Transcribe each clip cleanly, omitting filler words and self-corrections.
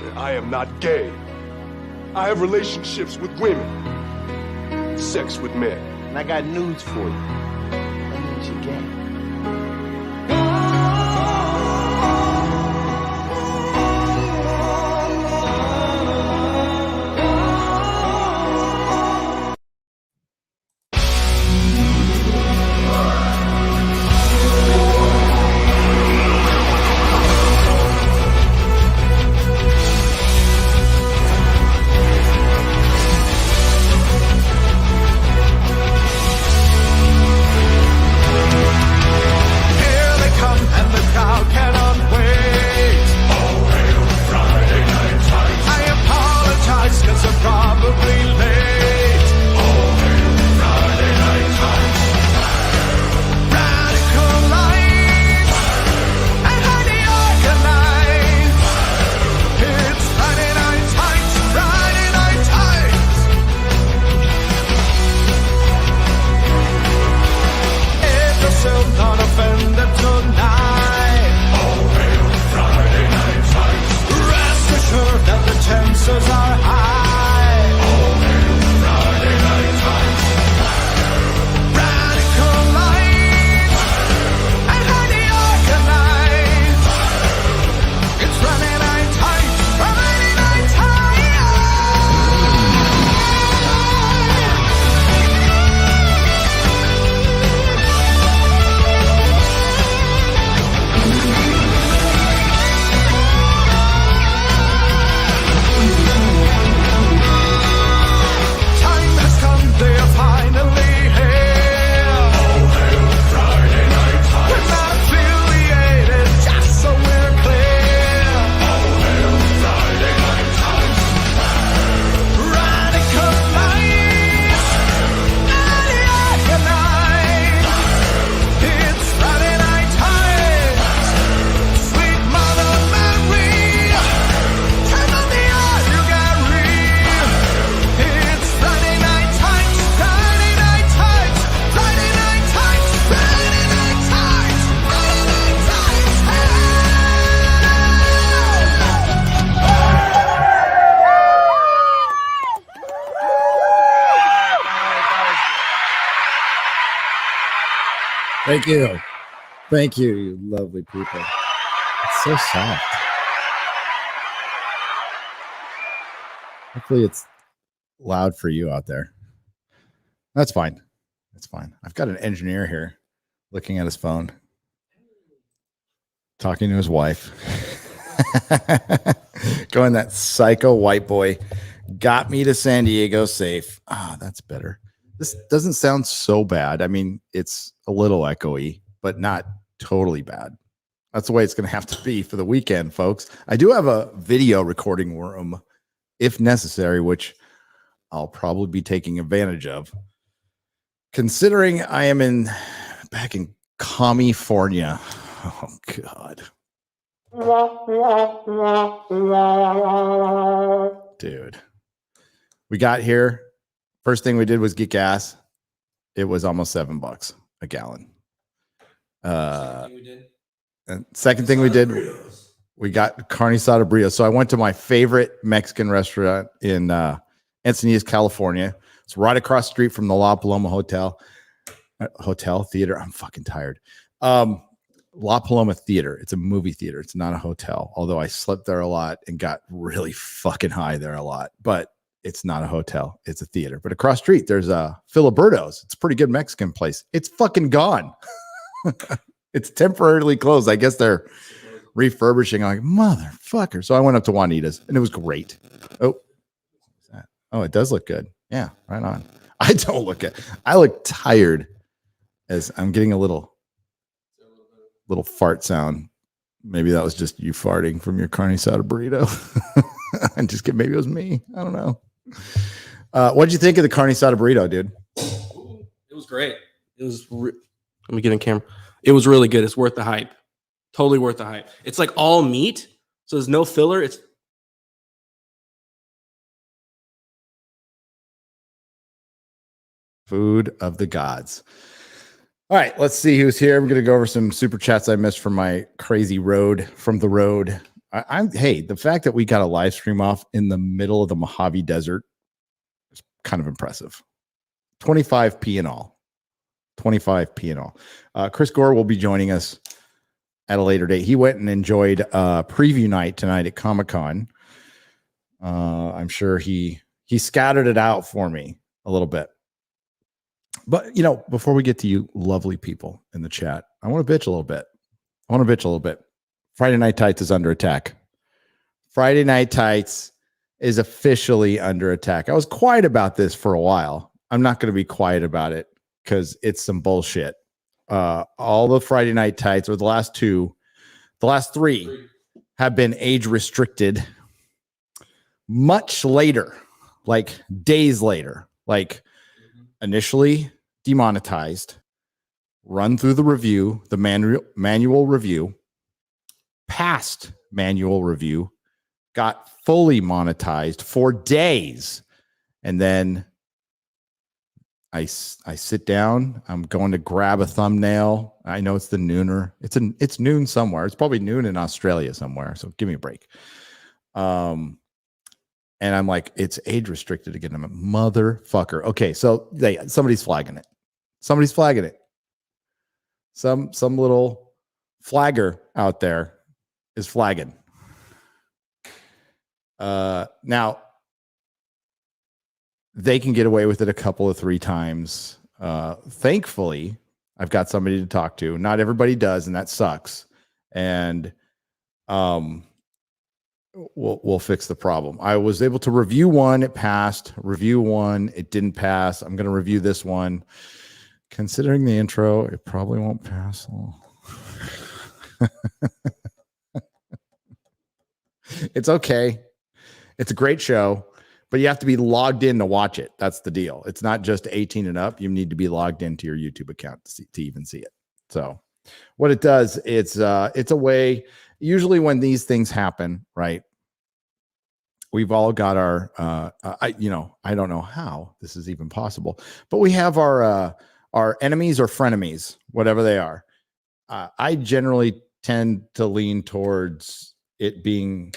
that I am not gay. I have relationships with women, sex with men. And I got news for you. That means you're gay. Thank you. Thank you, you lovely people. It's so soft. Hopefully it's loud for you out there. That's fine. That's fine. I've got an engineer here looking at his phone, talking to his wife. Going, that psycho white boy got me to San Diego safe. Ah, that's better. This doesn't sound so bad. I mean, it's a little echoey, but not totally bad. That's the way it's going to have to be for the weekend, folks. I do have a video recording room, if necessary, which I'll probably be taking advantage of. Considering I am back in California. Oh, God. Dude. We got here. First thing we did was get gas. It was almost $7 a gallon. And second thing we did, we got carne asada burritos. So I went to my favorite Mexican restaurant in Encinitas, California. It's right across the street from the La Paloma Hotel Theater. I'm fucking tired. La Paloma Theater. It's a movie theater. It's not a hotel. Although I slept there a lot and got really fucking high there a lot. But it's not a hotel. It's a theater. But across the street, there's a Filiberto's. It's a pretty good Mexican place. It's fucking gone. It's temporarily closed. I guess they're refurbishing. I'm like, motherfucker. So I went up to Juanita's and it was great. Oh, it does look good. Yeah, right on. I don't look it. I look tired as I'm getting a little fart sound. Maybe that was just you farting from your carne asada burrito. I just get, maybe it was me. I don't know. What'd you think of the carne asada burrito, dude? It was great. It was. Let me get in camera. It was really good. It's worth the hype. Totally worth the hype. It's like all meat, so there's no filler. It's food of the gods. All right, let's see who's here. I'm going to go over some super chats I missed from my crazy road from the road Hey, the fact that we got a live stream off in the middle of the Mojave Desert is kind of impressive. 25p in all. 25p in all. Chris Gore will be joining us at a later date. He went and enjoyed preview night tonight at Comic-Con. I'm sure he scattered it out for me a little bit. But, before we get to you lovely people in the chat, I want to bitch a little bit. Friday Night Tights is under attack. Friday Night Tights is officially under attack. I was quiet about this for a while. I'm not going to be quiet about it because it's some bullshit. All the Friday Night Tights, or the last three have been age restricted much later, like days later, like initially demonetized, run through the review, the manual review, passed manual review, got fully monetized for days. And then I sit down, I'm going to grab a thumbnail. I know it's the nooner. It's noon somewhere. It's probably noon in Australia somewhere. So give me a break. And I'm like, it's age restricted again. I'm a motherfucker. Okay. So somebody's flagging it. Some little flagger out there is flagging. Now they can get away with it a couple of 3 times. Thankfully, I've got somebody to talk to. Not everybody does, and that sucks. And we'll fix the problem. I was able to review one, it passed. Review one, it didn't pass. I'm going to review this one. Considering the intro, it probably won't pass. It's okay. It's a great show, but you have to be logged in to watch it. That's the deal. It's not just 18 and up. You need to be logged into your YouTube account to even see it. So what it does, it's a way, usually when these things happen, right? We've all got our, I don't know how this is even possible, but we have our enemies or frenemies, whatever they are. I generally tend to lean towards it being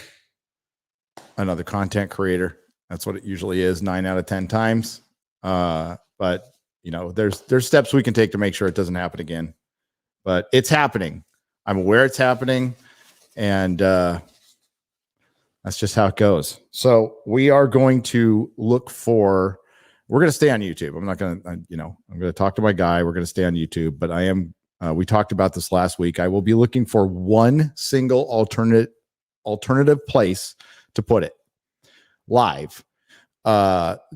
another content creator. That's what it usually is 9 out of 10 times. But there's steps we can take to make sure it doesn't happen again, but it's happening. I'm aware it's happening, and that's just how it goes. So we are going to we're going to stay on YouTube. I'm not going to, I'm going to talk to my guy. We're going to stay on YouTube, but we talked about this last week. I will be looking for one single alternative place to put it live,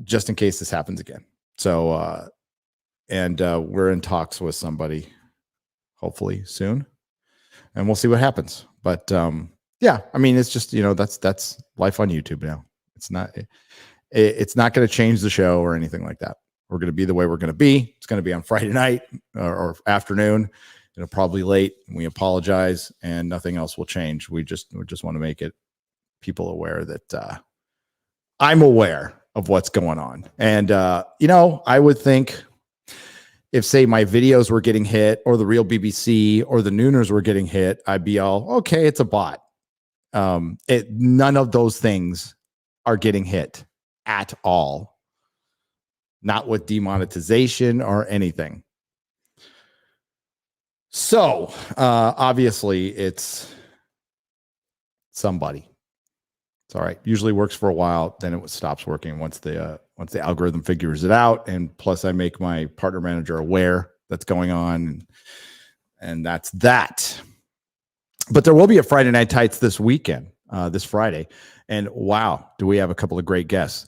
just in case this happens again. So, we're in talks with somebody hopefully soon, and we'll see what happens. But, yeah, I mean, it's just, that's life on YouTube now. It's not going to change the show or anything like that. We're going to be the way we're going to be. It's going to be on Friday night or afternoon. It'll probably late. We apologize, and nothing else will change. We just want to make it people aware that I'm aware of what's going on. And, I would think if, say, my videos were getting hit, or the real BBC or the Nooners were getting hit, I'd be all, okay, it's a bot. None of those things are getting hit at all. Not with demonetization or anything. So, obviously, it's somebody. It's all right. Usually works for a while, then it stops working once the algorithm figures it out. And plus, I make my partner manager aware that's going on, and that's that. But there will be a Friday Night Tights this weekend, this Friday, and wow, do we have a couple of great guests?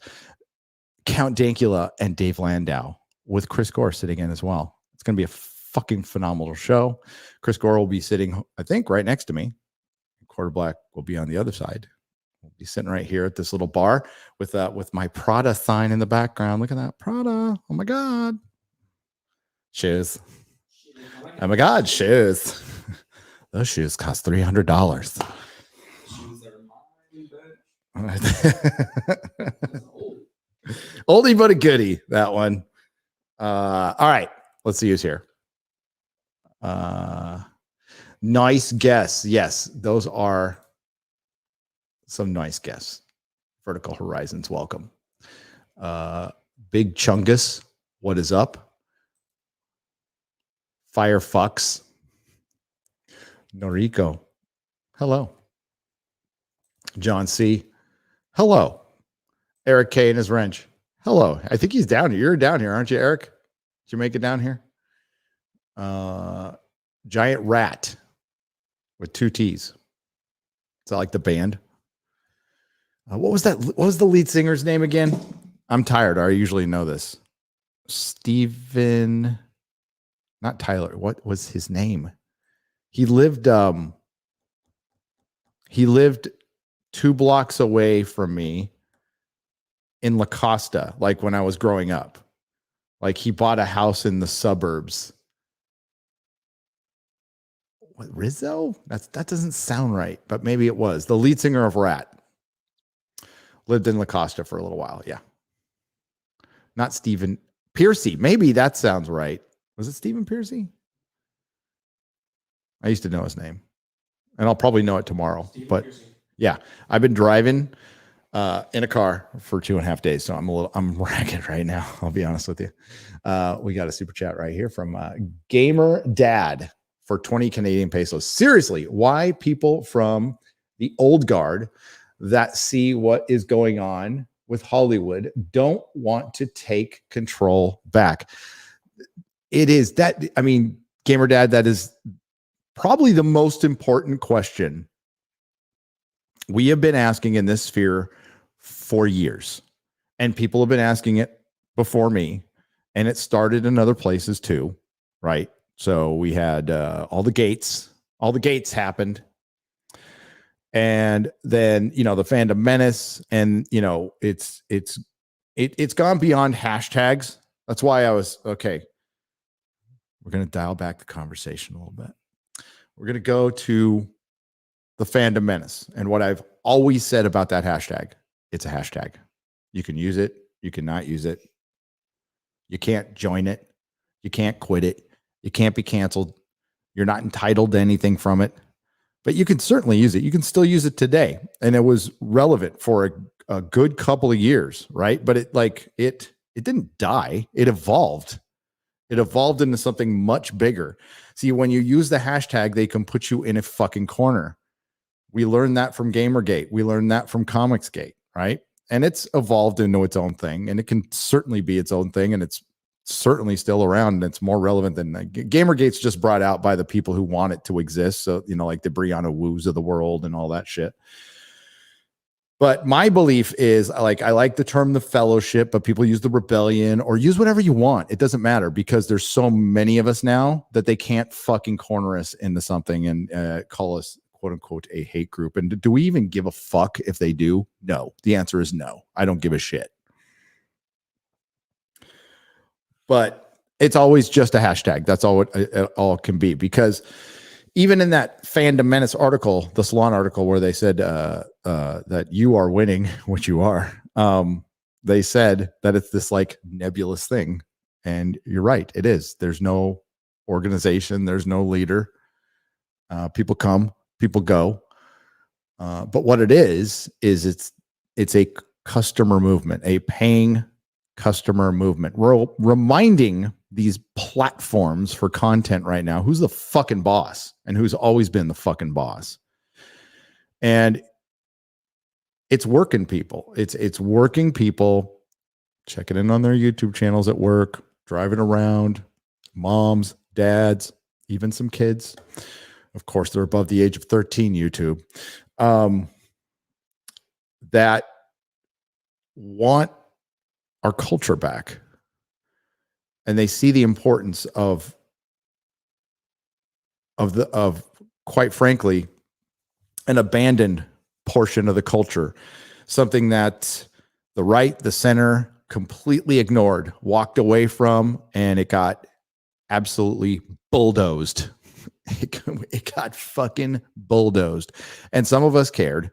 Count Dankula and Dave Landau, with Chris Gore sitting in as well. It's going to be a fucking phenomenal show. Chris Gore will be sitting, I think, right next to me. Quarter Black will be on the other side. We'll be sitting right here at this little bar with my Prada sign in the background. Look at that, Prada! Oh my god, shoes! Oh my god, shoes! Those shoes cost $300. Oldie but a goodie, that one. All right, let's see who's here. Nice guess. Yes, those are Some nice guests. Vertical Horizons, welcome. Big Chungus, what is up? Firefucks. Noriko, hello. John C, hello. Eric K and his wrench, hello. I think he's down here. You're down here, aren't you, Eric? Did you make it down here? Giant Rat with 2 T's. Is that like the band? What was that? What was the lead singer's name again? I'm tired. I usually know this. Steven, not Tyler. What was his name? He lived 2 blocks away from me in La Costa, like when I was growing up. Like he bought a house in the suburbs. What, Rizzo? That doesn't sound right, but maybe it was. The lead singer of Rat lived in La Costa for a little while. Yeah. Not Stephen Piercy. Maybe that sounds right. Was it Stephen Piercy? I used to know his name, and I'll probably know it tomorrow. Stephen but Piercy. Yeah, I've been driving in a car for 2.5 days, so I'm ragged right now. I'll be honest with you. We got a super chat right here from Gamer Dad for 20 Canadian pesos. Seriously, why people from the old guard that see what is going on with Hollywood don't want to take control back? It is that, I mean, Gamer Dad, that is probably the most important question we have been asking in this sphere for years. And people have been asking it before me. And it started in other places too, right? So we had all the gates happened. And then, you know, the fandom menace, and, you know, it's gone beyond hashtags. That's why I was, okay, we're going to dial back the conversation a little bit. We're going to go to the fandom menace. And what I've always said about that hashtag, it's a hashtag. You can use it. You cannot use it. You can't join it. You can't quit it. You can't be canceled. You're not entitled to anything from it, but you can certainly use it. You can still use it today. And it was relevant for a good couple of years, right? But it didn't die. It evolved. It evolved into something much bigger. See, when you use the hashtag, they can put you in a fucking corner. We learned that from Gamergate. We learned that from Comicsgate, right? And it's evolved into its own thing, and it can certainly be its own thing, and it's certainly still around, and it's more relevant than Gamergate's just brought out by the people who want it to exist. So, you know, like the Brianna Woos of the world and all that shit. But my belief is, like, I like the term the fellowship, but people use the rebellion, or use whatever you want. It doesn't matter, because there's so many of us now that they can't fucking corner us into something and call us, quote unquote, a hate group. And do we even give a fuck if they do? No. The answer is no. I don't give a shit. But it's always just a hashtag. That's all it all can be, because even in that Fandom Menace article, the Salon article, where they said that you are winning, which you are, they said that it's this like nebulous thing. And you're right. It is. There's no organization. There's no leader. People come, people go. But what it is it's a customer movement, a paying customer movement. We're reminding these platforms for content right now who's the fucking boss, and who's always been the fucking boss. And it's working people. It's working people checking in on their YouTube channels at work, driving around, moms, dads, even some kids. Of course, they're above the age of 13, YouTube, that want our culture back. And they see the importance of quite frankly, an abandoned portion of the culture, something that the right, the center completely ignored, walked away from, and it got absolutely bulldozed. It got fucking bulldozed. And some of us cared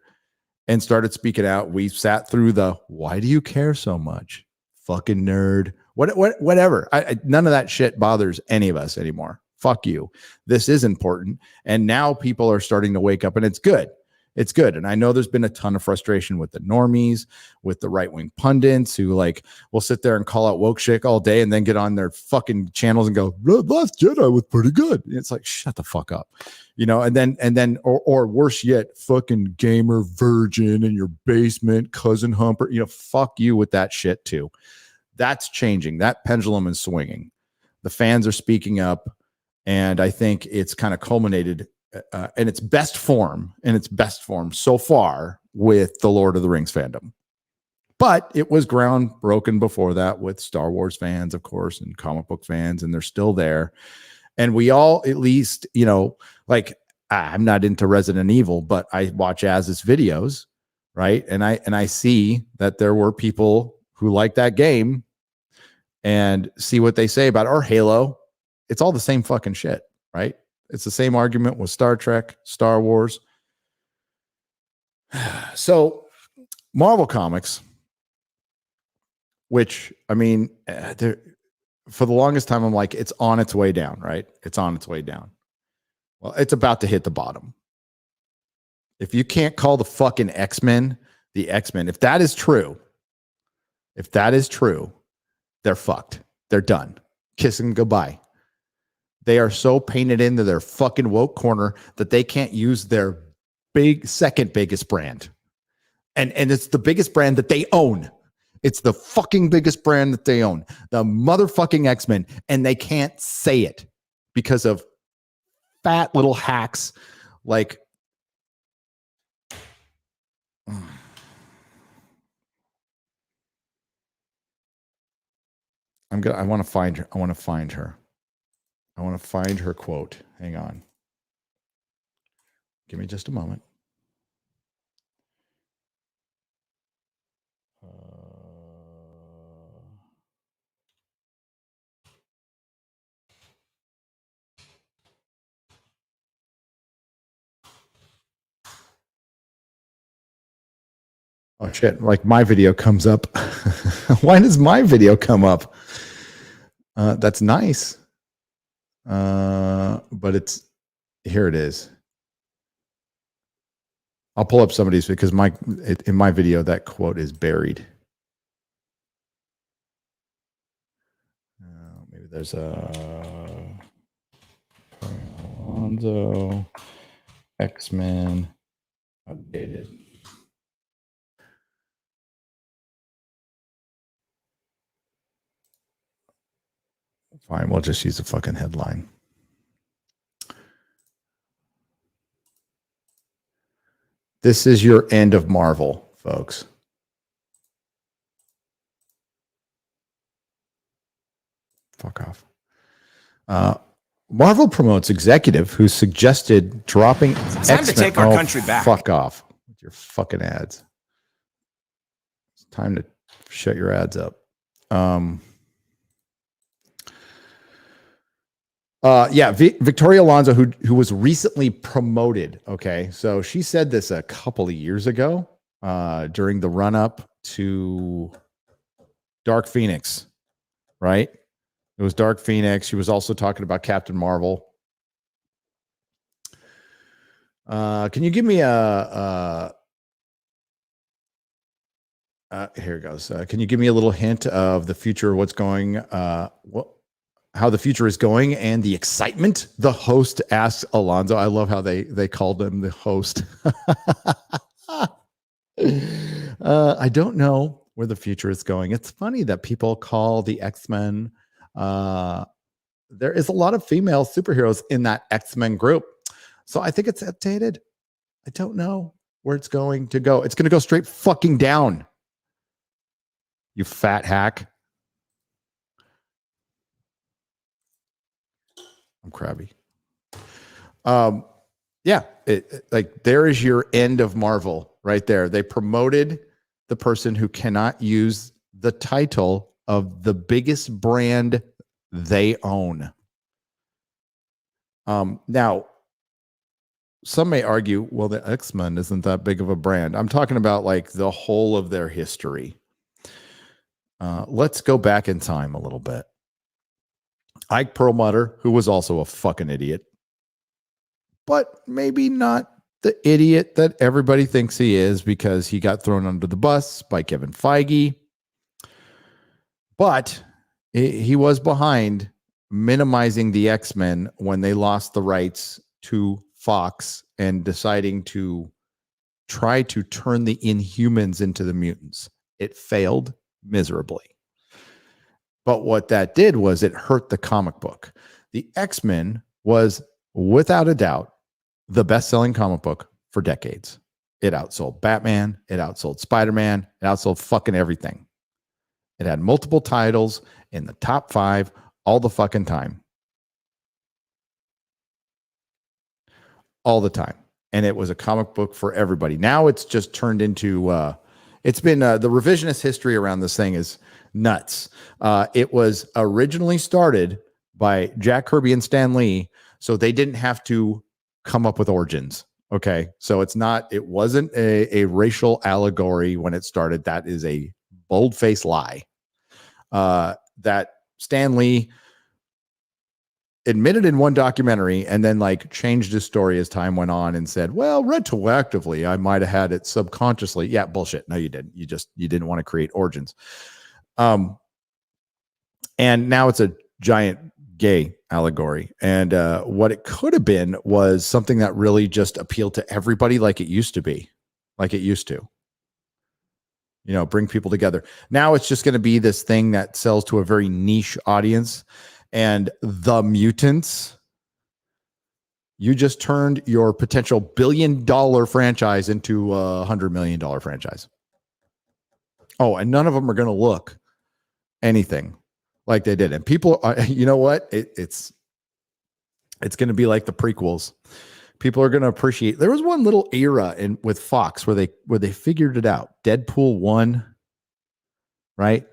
and started speaking out. We sat through the, why do you care so much? Fucking nerd. Whatever. None of that shit bothers any of us anymore. Fuck you. This is important. And now people are starting to wake up, and it's good. It's good. And I know there's been a ton of frustration with the normies, with the right-wing pundits who like will sit there and call out woke shit all day and then get on their fucking channels and go, Last Jedi was pretty good. And it's like, shut the fuck up. And then or worse yet, fucking gamer virgin in your basement, cousin humper, fuck you with that shit too. That's changing. That pendulum is swinging. The fans are speaking up, and I think it's kind of culminated in its best form so far with the Lord of the Rings fandom. But it was ground broken before that with Star Wars fans, of course, and comic book fans, and they're still there. And we all, at least, like, I'm not into Resident Evil, but I watch Az's videos, right? And I see that there were people who like that game and see what they say about it. Or Halo. It's all the same fucking shit, right? It's the same argument with Star Trek, Star Wars. So Marvel Comics, which, I mean, for the longest time, I'm like, it's on its way down, right? It's on its way down. Well, it's about to hit the bottom. If you can't call the fucking X-Men the X-Men, if that is true, they're fucked. They're done. Kissing goodbye. They are so painted into their fucking woke corner that they can't use their second biggest brand. And it's the biggest brand that they own. It's the fucking biggest brand that they own. The motherfucking X-Men. And they can't say it because of fat little hacks like I want to find her. I want to find her quote. Hang on. Give me just a moment. Oh shit, like my video comes up. Why does my video come up? That's nice. But here it is. I'll pull up somebody's because in my video, that quote is buried. Maybe there's Alonso, X-Men, updated. Fine, we'll just use the fucking headline. This is your end of Marvel, folks. Fuck off. Marvel promotes executive who suggested dropping It's time to take our country back. Fuck off with your fucking ads. It's time to shut your ads up. Victoria Alonso, who was recently promoted. Okay, so she said this a couple of years ago during the run up to Dark Phoenix, right? It was Dark Phoenix. She was also talking about Captain Marvel. Can you give me here it goes. Can you give me a little hint of the future, what's going, how the future is going and the excitement? The host asks Alonso. I love how they called him the host. I don't know where the future is going. It's funny that people call the X-Men. There is a lot of female superheroes in that X-Men group. So I think it's updated. I don't know where it's going to go. It's going to go straight fucking down. You fat hack. I'm crabby. Like there is your end of Marvel right there. They promoted the person who cannot use the title of the biggest brand they own. Now, some may argue, well, the X-Men isn't that big of a brand. I'm talking about like the whole of their history. Let's go back in time a little bit. Ike Perlmutter, who was also a fucking idiot, but maybe not the idiot that everybody thinks he is because he got thrown under the bus by Kevin Feige. But he was behind minimizing the X-Men when they lost the rights to Fox and deciding to try to turn the Inhumans into the mutants. It failed miserably. But what that did was it hurt the comic book. The X-Men was, without a doubt, the best-selling comic book for decades. It outsold Batman. It outsold Spider-Man. It outsold fucking everything. It had multiple titles in the top 5 all the fucking time. All the time. And it was a comic book for everybody. Now it's just turned into, it's been, the revisionist history around this thing is nuts. It was originally started by Jack Kirby and Stan Lee, so they didn't have to come up with origins. Okay. So it wasn't a racial allegory when it started. That is a bold-faced lie. That Stan Lee admitted in one documentary and then like changed his story as time went on and said, well, retroactively, I might have had it subconsciously. Yeah, bullshit. No, you didn't. You didn't want to create origins. And now it's a giant gay allegory. And what it could have been was something that really just appealed to everybody like it used to be, like it used to. You know, bring people together. Now it's just going to be this thing that sells to a very niche audience. And the mutants, you just turned your potential $1 billion franchise into a $100 million franchise. Oh, and none of them are going to look anything like they did. And people, you know what? It's going to be like the prequels. People are going to appreciate. There was one little era with Fox where they figured it out. Deadpool 1, right?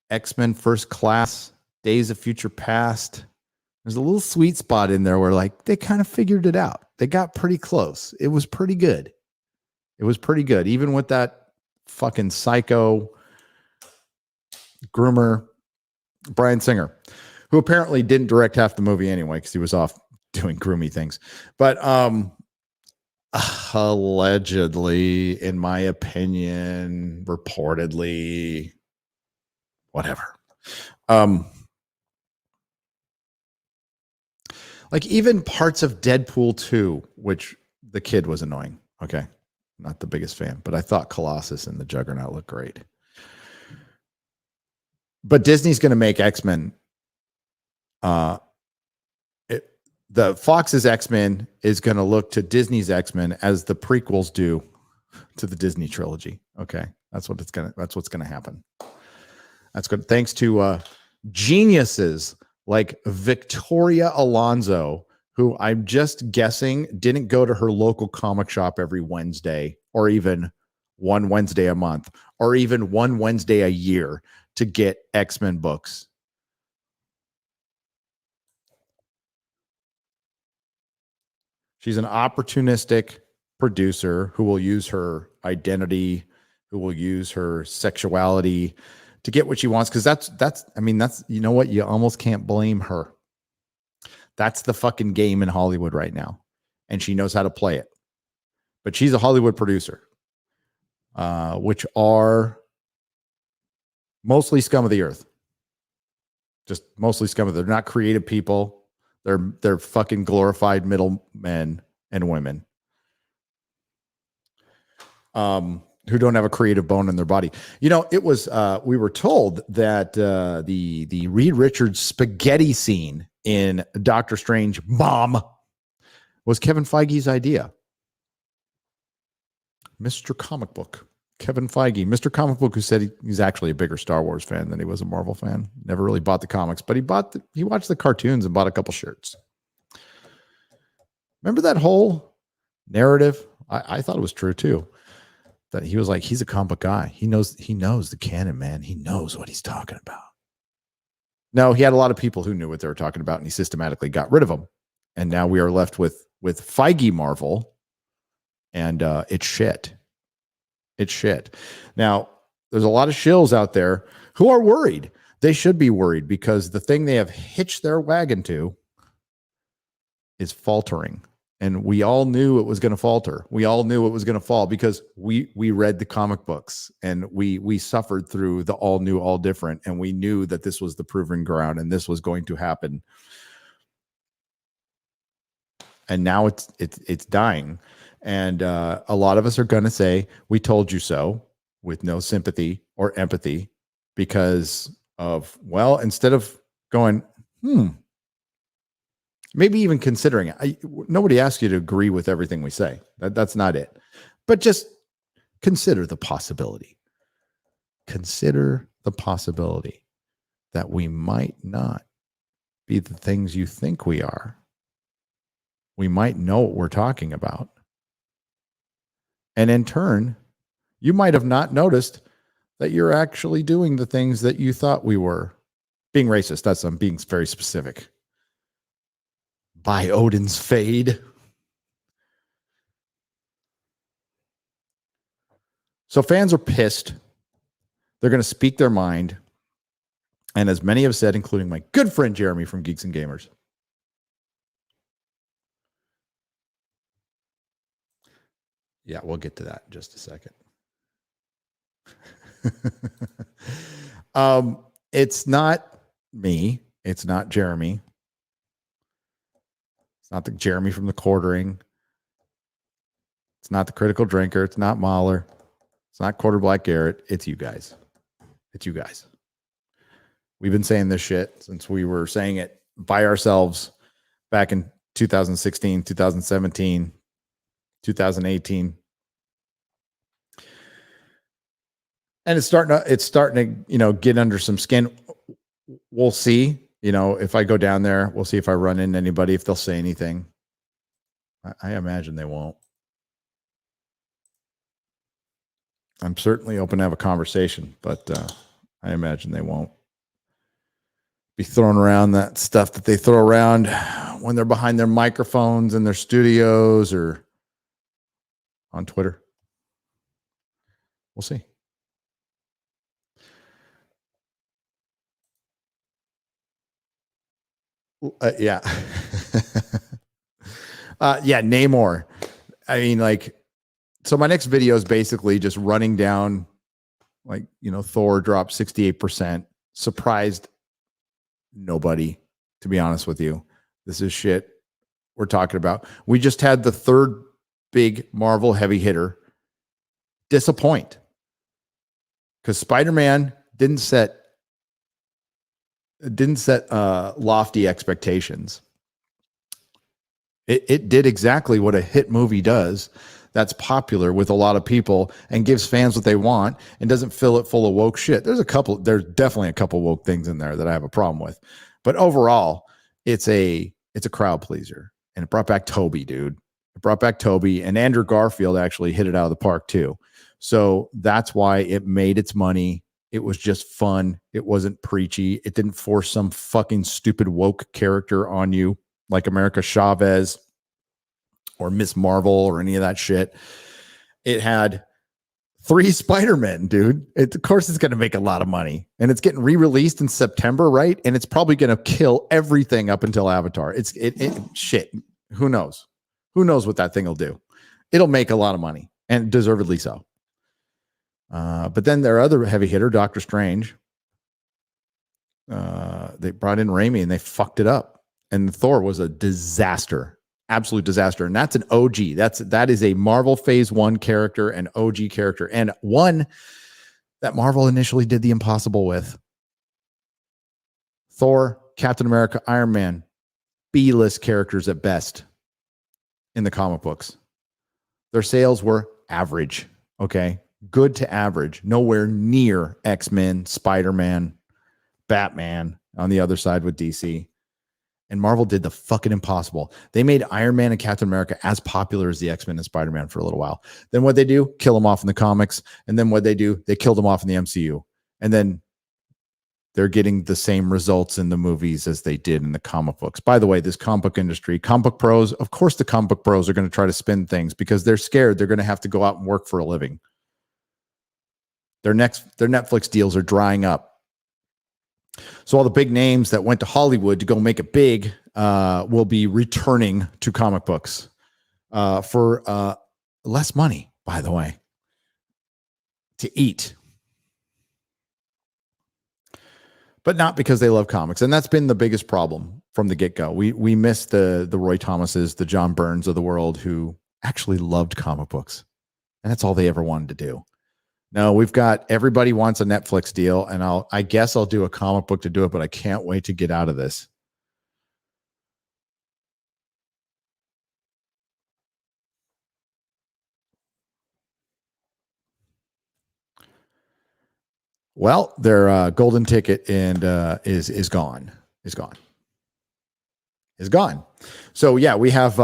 X-Men First Class, Days of Future Past. There's a little sweet spot in there where like they kind of figured it out. They got pretty close. It was pretty good. It was pretty good. Even with that fucking psycho groomer, Bryan Singer, who apparently didn't direct half the movie anyway because he was off doing groomy things. But allegedly, in my opinion, reportedly, whatever. Like even parts of Deadpool 2, which the kid was annoying. Okay. Not the biggest fan, but I thought Colossus and the Juggernaut looked great. But Disney's going to make X-Men. The Fox's X-Men is going to look to Disney's X-Men as the prequels do to the Disney trilogy. Okay. That's what's going to happen. That's good. Thanks to geniuses like Victoria Alonso, who I'm just guessing didn't go to her local comic shop every Wednesday or even one Wednesday a month or even one Wednesday a year to get X-Men books. She's an opportunistic producer who will use her identity, who will use her sexuality to get what she wants. Because that's you know what? You almost can't blame her. That's the fucking game in Hollywood right now. And she knows how to play it. But she's a Hollywood producer, which are mostly scum of the earth. Just mostly scum of the earth. They're not creative people. They're fucking glorified middlemen and women who don't have a creative bone in their body. You know, it was we were told that the Reed Richards spaghetti scene in Doctor Strange Mom was Kevin Feige's idea. Mr. Comic Book, Kevin Feige, Mr. Comic Book, who said he's actually a bigger Star Wars fan than he was a Marvel fan. Never really bought the comics, but he watched the cartoons and bought a couple shirts. Remember that whole narrative? I thought it was true too. That he was like, he's a comic book guy. He knows the canon, man. He knows what he's talking about. No, he had a lot of people who knew what they were talking about, and he systematically got rid of them. And now we are left with Feige Marvel, and it's shit. It's shit. Now, there's a lot of shills out there who are worried. They should be worried because the thing they have hitched their wagon to is faltering. And we all knew it was going to falter. We all knew it was going to fall because we read the comic books and we suffered through the all new, all different. And we knew that this was the proven ground and this was going to happen. And now it's dying. And a lot of us are going to say, we told you so, with no sympathy or empathy because of, well, instead of going, maybe even considering it. Nobody asks you to agree with everything we say. That's not it. But just consider the possibility. Consider the possibility that we might not be the things you think we are. We might know what we're talking about. And in turn, you might have not noticed that you're actually doing the things that you thought we were. Being racist, I'm being very specific. By Odin's fade. So fans are pissed. They're going to speak their mind. And as many have said, including my good friend Jeremy from Geeks and Gamers, yeah, we'll get to that in just a second. It's not me. It's not Jeremy. It's not the Jeremy from the Quartering. It's not the Critical Drinker. It's not Mahler. It's not Quarter Black Garrett. It's you guys. It's you guys. We've been saying this shit since we were saying it by ourselves back in 2016, 2017, 2018. And it's starting to, get under some skin. We'll see, if I go down there, we'll see if I run into anybody, if they'll say anything. I imagine they won't. I'm certainly open to have a conversation, but I imagine they won't be throwing around that stuff that they throw around when they're behind their microphones in their studios or on Twitter. We'll see. Yeah. Yeah, Namor. I mean, so my next video is basically just running down, Thor dropped 68%. Surprised nobody, to be honest with you. This is shit we're talking about. We just had the third big Marvel heavy hitter disappoint because Spider-Man didn't set lofty expectations. It did exactly what a hit movie does. That's popular with a lot of people and gives fans what they want and doesn't fill it full of woke shit. There's definitely a couple woke things in there that I have a problem with, but overall it's a crowd pleaser, and it brought back Toby, dude. It brought back Toby, and Andrew Garfield actually hit it out of the park too. So that's why it made its money. It was just fun. It wasn't preachy. It didn't force some fucking stupid woke character on you like America Chavez or Miss Marvel or any of that shit. It had 3 Spider-Men, dude. Of course it's going to make a lot of money. And it's getting re-released in September, right? And it's probably going to kill everything up until Avatar. Shit. Who knows? Who knows what that thing will do? It'll make a lot of money, and deservedly so. But then their other heavy hitter, Doctor Strange, they brought in Raimi and they fucked it up. And Thor was a disaster, absolute disaster. And that's an OG. That is a Marvel Phase 1 character, an OG character, and one that Marvel initially did the impossible with. Thor, Captain America, Iron Man, B-list characters at best in the comic books. Their sales were average, okay? Good to average, nowhere near X-Men, Spider-Man, Batman on the other side with DC. And Marvel did the fucking impossible. They made Iron Man and Captain America as popular as the X-Men and Spider-Man for a little while. Then what they do? Kill them off in the comics. And then what they do? They killed them off in the MCU. And then they're getting the same results in the movies as they did in the comic books. By the way, this comic book industry, comic book pros, of course the comic book pros are going to try to spin things because they're scared they're going to have to go out and work for a living. Their Netflix deals are drying up. So all the big names that went to Hollywood to go make it big will be returning to comic books for less money, by the way, to eat. But not because they love comics. And that's been the biggest problem from the get-go. We miss the Roy Thomases, the John Burns of the world who actually loved comic books. And that's all they ever wanted to do. No, we've got everybody wants a Netflix deal, and I guess I'll do a comic book to do it, but I can't wait to get out of this. Well, their golden ticket and is gone. Is gone. So yeah, we have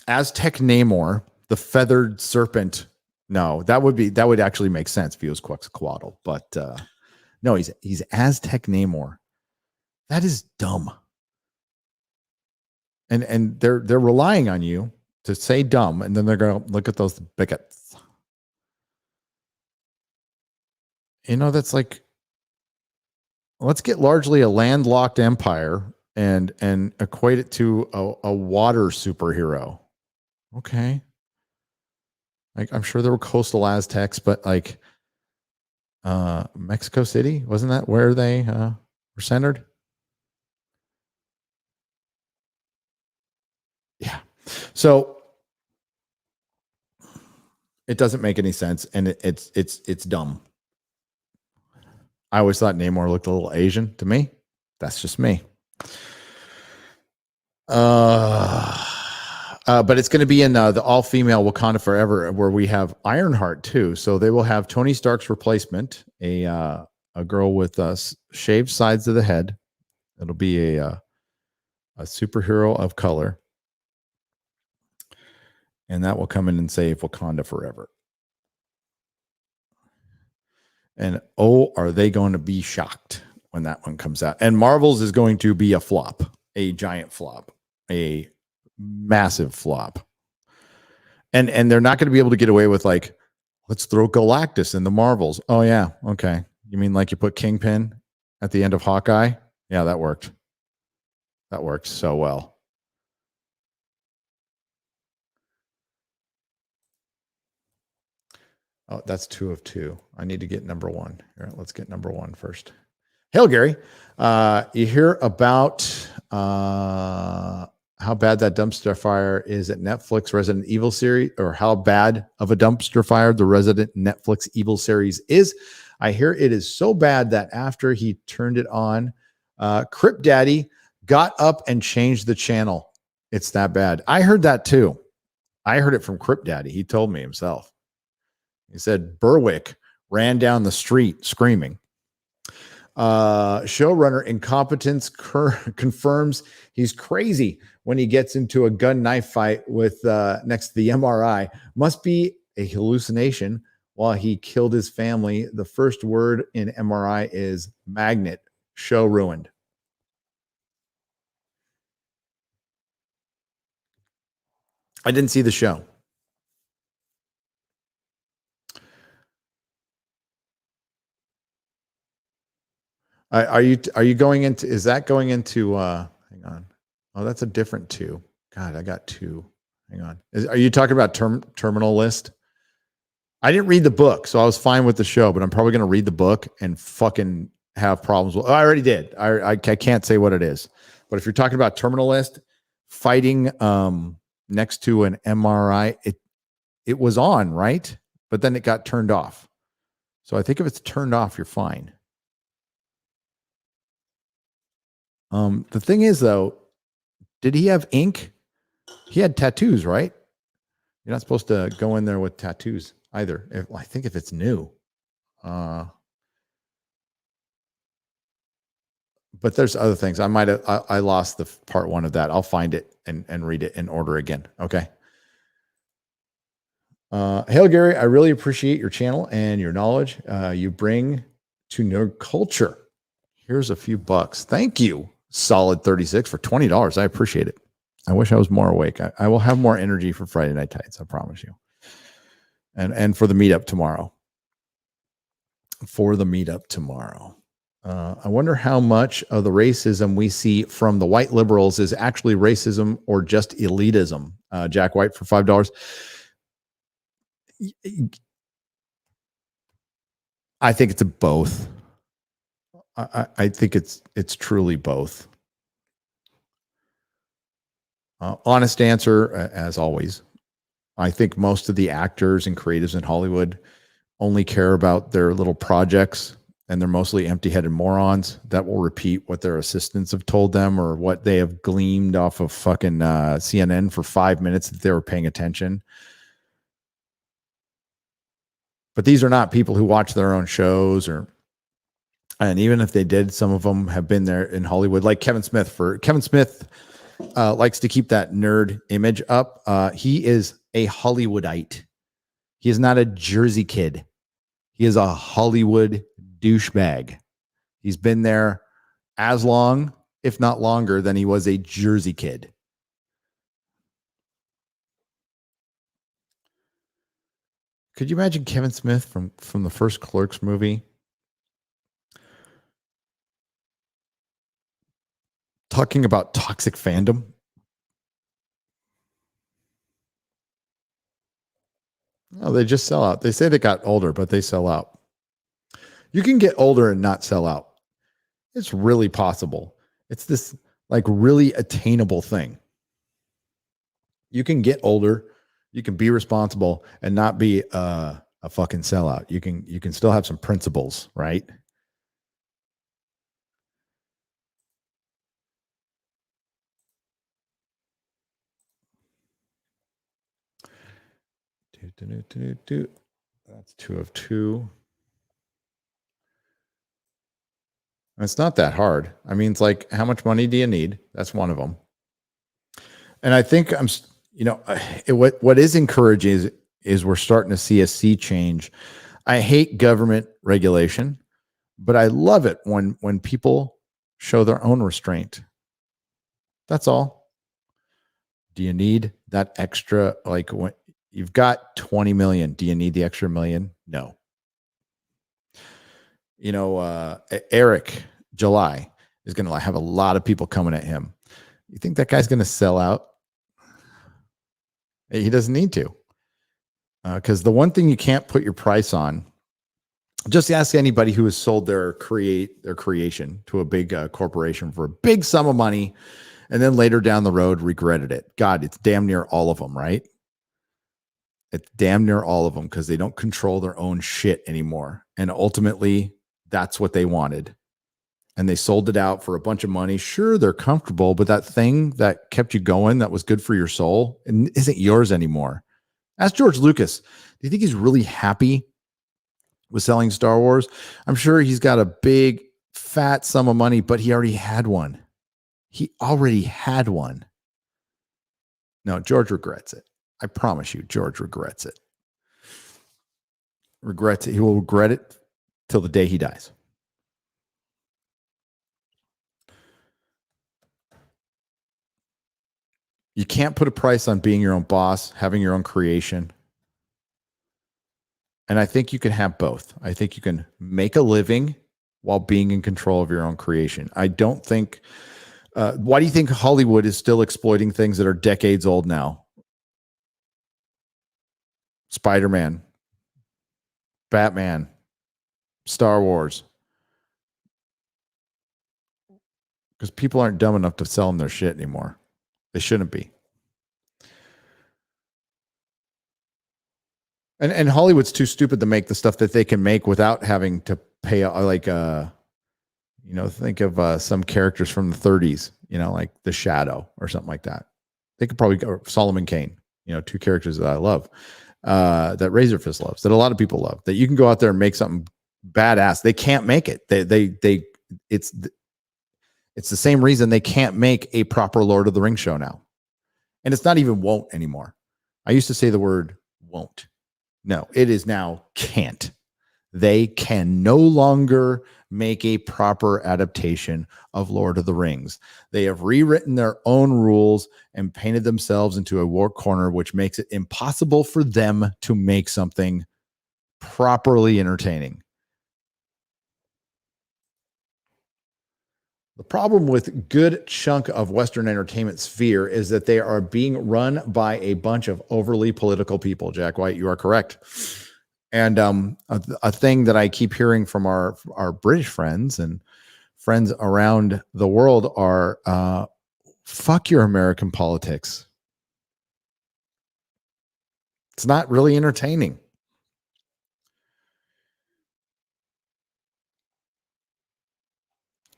Aztec Namor, the feathered serpent. No, that would actually make sense if he was Quetzalcoatl, but no, he's Aztec Namor. That is dumb. And they're relying on you to say dumb, and then they're going to look at those bigots. You know, that's like, let's get largely a landlocked empire and equate it to a water superhero. Okay. Like, I'm sure there were coastal Aztecs, but like Mexico City, wasn't that where they were centered? Yeah. So it doesn't make any sense, and it's dumb. I always thought Namor looked a little Asian to me. That's just me. But it's going to be in the all-female Wakanda Forever, where we have Ironheart too. So they will have Tony Stark's replacement, a girl with shaved sides of the head. It'll be a superhero of color, and that will come in and save Wakanda Forever. And oh, are they going to be shocked when that one comes out? And Marvel's is going to be a flop, a giant flop, a massive flop. And they're not going to be able to get away with, like, let's throw Galactus in the Marvels. Oh yeah, okay. You mean like you put Kingpin at the end of Hawkeye? Yeah, that worked. That worked so well. Oh, that's 2 of 2. I need to get number 1. All right, let's get number 1 first. Hail, Gary. You hear about how bad that dumpster fire is at Netflix Resident Evil series, or how bad of a dumpster fire the Resident Netflix Evil series is? I hear it is so bad that after he turned it on, Crip Daddy got up and changed the channel. It's that bad. I heard that too. I heard it from Crip Daddy. He told me himself. He said Berwick ran down the street screaming. Showrunner incompetence confirms he's crazy when he gets into a gun knife fight with next to the MRI. Must be a hallucination while he killed his family. The first word in MRI is magnet. Show ruined. I didn't see the show. Are you going into, is that going into hang on. Oh, that's a different 2. God, I got 2. Hang on. Are you talking about Terminal List? I didn't read the book, so I was fine with the show, but I'm probably going to read the book and fucking have problems with. I already did. I can't say what it is. But if you're talking about Terminal List, fighting next to an MRI, it was on, right? But then it got turned off. So I think if it's turned off, you're fine. The thing is, though, did he have ink? He had tattoos, right? You're not supposed to go in there with tattoos either. I think if it's new. But there's other things. I lost the part 1 of that. I'll find it and read it in order again. Okay. Hail, Gary. I really appreciate your channel and your knowledge you bring to nerd culture. Here's a few bucks. Thank you. Solid 36 for $20. I appreciate it. I wish I was more awake. I will have more energy for Friday Night Tights. I promise you. And for the meetup tomorrow. I wonder how much of the racism we see from the white liberals is actually racism or just elitism. Jack White for $5. I think it's a both. I think it's truly both. Honest answer, as always. I think most of the actors and creatives in Hollywood only care about their little projects, and they're mostly empty-headed morons that will repeat what their assistants have told them or what they have gleaned off of fucking CNN for 5 minutes that they were paying attention. But these are not people who watch their own shows, and even if they did, some of them have been there in Hollywood, like Kevin Smith. Kevin Smith likes to keep that nerd image up. He is a Hollywoodite. He is not a Jersey kid. He is a Hollywood douchebag. He's been there as long, if not longer, than he was a Jersey kid. Could you imagine Kevin Smith from the first Clerks movie talking about toxic fandom? No, they just sell out. They say they got older, but they sell out. You can get older and not sell out. It's really possible. It's this like really attainable thing. You can get older, you can be responsible and not be a fucking sellout. You can still have some principles, right? That's 2 of 2. It's not that hard. I mean, it's like, how much money do you need? That's one of them. And I think what is encouraging is we're starting to see a sea change. I hate government regulation, but I love it when people show their own restraint. That's all. Do you need that extra? Like when you've got 20 million, do you need the extra million? No. Eric July is going to have a lot of people coming at him. You think that guy's going to sell out? He doesn't need to. Because the one thing you can't put your price on, just ask anybody who has sold their creation to a big corporation for a big sum of money and then later down the road regretted it. God, it's damn near all of them, right? It's damn near all of them because they don't control their own shit anymore. And ultimately, that's what they wanted. And they sold it out for a bunch of money. Sure, they're comfortable, but that thing that kept you going, that was good for your soul, isn't yours anymore. Ask George Lucas. Do you think he's really happy with selling Star Wars? I'm sure he's got a big, fat sum of money, but he already had one. No, George regrets it. I promise you, George regrets it. He will regret it till the day he dies. You can't put a price on being your own boss, having your own creation. And I think you can have both. I think you can make a living while being in control of your own creation. I don't think... why do you think Hollywood is still exploiting things that are decades old now? Spider-Man, Batman, Star Wars. Because people aren't dumb enough to sell them their shit anymore. They shouldn't be. And Hollywood's too stupid to make the stuff that they can make without having to pay think of some characters from the 30s, like The Shadow or something like that. They could probably go Solomon Kane, two characters that I love, that Razorfist loves, that a lot of people love, that you can go out there and make something badass. They can't make it. It's the same reason they can't make a proper Lord of the Rings show now. And it's not even won't anymore. I used to say the word won't. No, it is now can't. They can no longer make a proper adaptation of Lord of the Rings. They have rewritten their own rules and painted themselves into a war corner, which makes it impossible for them to make something properly entertaining. The problem with good chunk of Western entertainment sphere is that they are being run by a bunch of overly political people. Jack White, you are correct. And a thing that I keep hearing from our British friends and friends around the world are fuck your American politics. It's not really entertaining.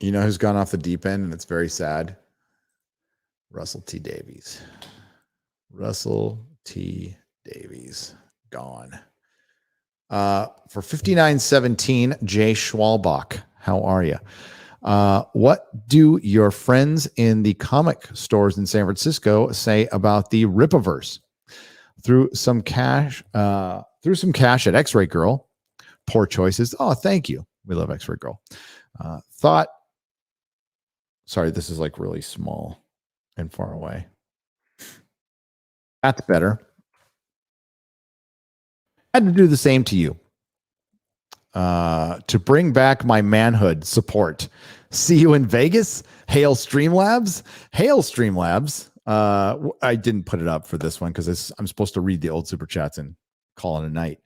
You know who's gone off the deep end, and it's very sad? Russell T. Davies. Russell T. Davies gone. For 5917, Jay Schwalbach. How are you? What do your friends in the comic stores in San Francisco say about the Ripaverse? Threw some cash at X-Ray Girl. Poor choices. Oh, thank you. We love X-Ray Girl. Sorry, this is like really small and far away. That's better. I had to do the same to you. To bring back my manhood support. See you in Vegas. Hail Streamlabs. Hail Streamlabs. I didn't put it up for this one because I'm supposed to read the old super chats and call it a night.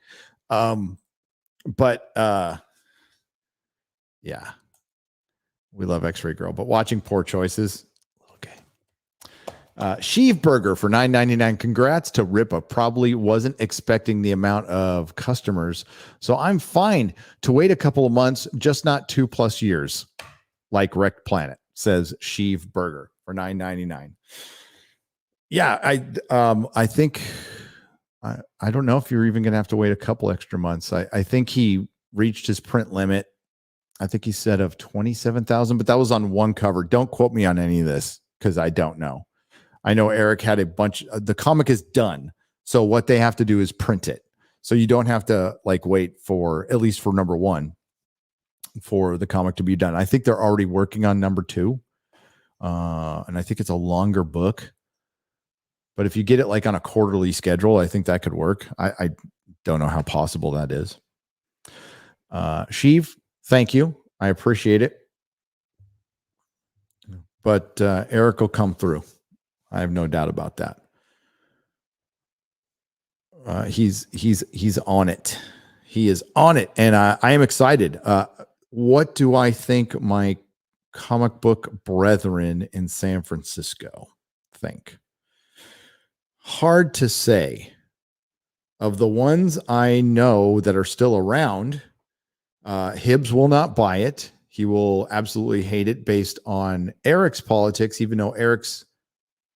Yeah. We love X-Ray Girl, but watching Poor Choices. Okay. Sheev Burger for $9.99. Congrats to Ripa. Probably wasn't expecting the amount of customers. So I'm fine to wait a couple of months, just not 2+ years. Like Wrecked Planet, says Sheev Burger for $9.99. Yeah, I think I don't know if you're even gonna have to wait a couple extra months. I think he reached his print limit. I think he said of 27,000, but that was on one cover. Don't quote me on any of this because I don't know. I know Eric had a bunch. The comic is done. So what they have to do is print it. So you don't have to like wait for, at least for number one, for the comic to be done. I think they're already working on number two. And I think it's a longer book. But if you get it like on a quarterly schedule, I think that could work. I don't know how possible that is. Sheev, thank you. I appreciate it. But Eric will come through. I have no doubt about that. He's on it. He is on it, and I am excited. What do I think my comic book brethren in San Francisco think? Hard to say. Of the ones I know that are still around, Hibbs will not buy it. He will absolutely hate it based on Eric's politics, even though Eric's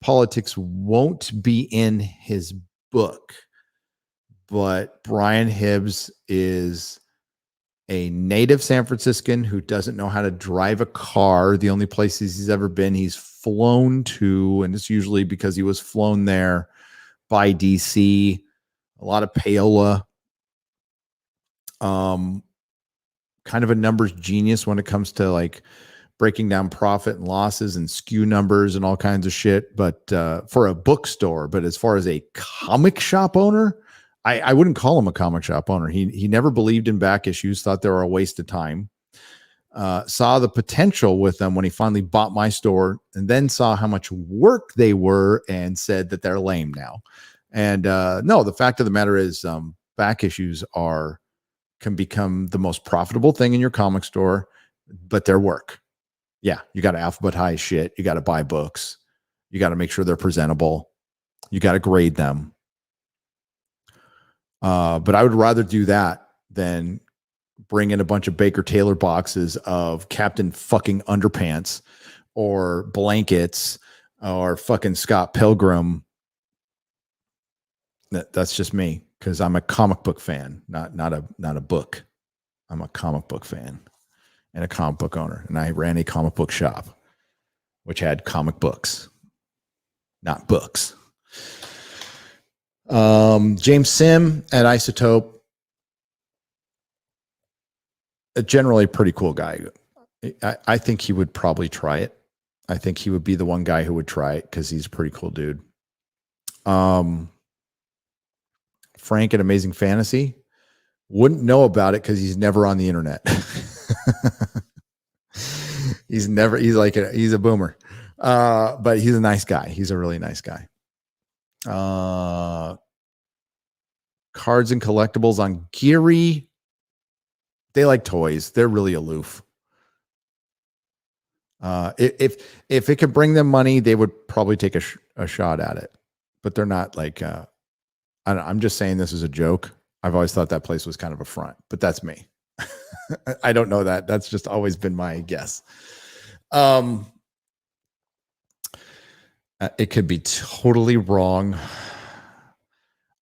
politics won't be in his book. But Brian Hibbs is a native San Franciscan who doesn't know how to drive a car. The only places he's ever been, he's flown to, and it's usually because he was flown there by DC. A lot of payola. Kind of a numbers genius when it comes to like breaking down profit and losses and skew numbers and all kinds of shit. But for a bookstore, but as far as a comic shop owner, I wouldn't call him a comic shop owner. He never believed in back issues, thought they were a waste of time. Saw the potential with them when he finally bought my store, and then saw how much work they were and said that they're lame now. And no, the fact of the matter is back issues can become the most profitable thing in your comic store, but they're work. Yeah, you got to alphabetize shit. You got to buy books. You got to make sure they're presentable. You got to grade them. But I would rather do that than bring in a bunch of Baker Taylor boxes of Captain fucking Underpants or blankets or fucking Scott Pilgrim. That's just me, because I'm a comic book fan, not a book. I'm a comic book fan and a comic book owner, and I ran a comic book shop, which had comic books, not books. James Sim at Isotope, a generally pretty cool guy. I think he would probably try it. I think he would be the one guy who would try it because he's a pretty cool dude. Frank at Amazing Fantasy wouldn't know about it because he's never on the internet. He's a boomer. But he's a nice guy. He's a really nice guy. Cards and collectibles on Geary. They like toys. They're really aloof. If it could bring them money, they would probably take a shot at it. But they're not like. I'm just saying this is a joke. I've always thought that place was kind of a front, but that's me. I don't know that. That's just always been my guess. It could be totally wrong.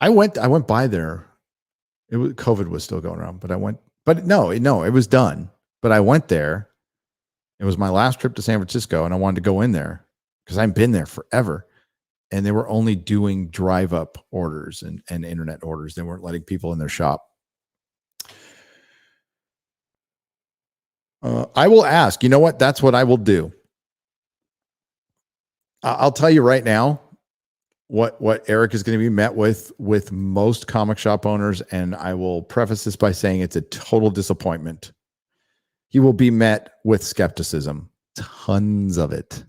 I went by there. COVID was still going around, but I went. But no, it was done. But I went there. It was my last trip to San Francisco, and I wanted to go in there because I've been there forever. And they were only doing drive-up orders and internet orders. They weren't letting people in their shop. I will ask. You know what? That's what I will do. I'll tell you right now what Eric is going to be met with most comic shop owners, and I will preface this by saying it's a total disappointment. He will be met with skepticism, tons of it.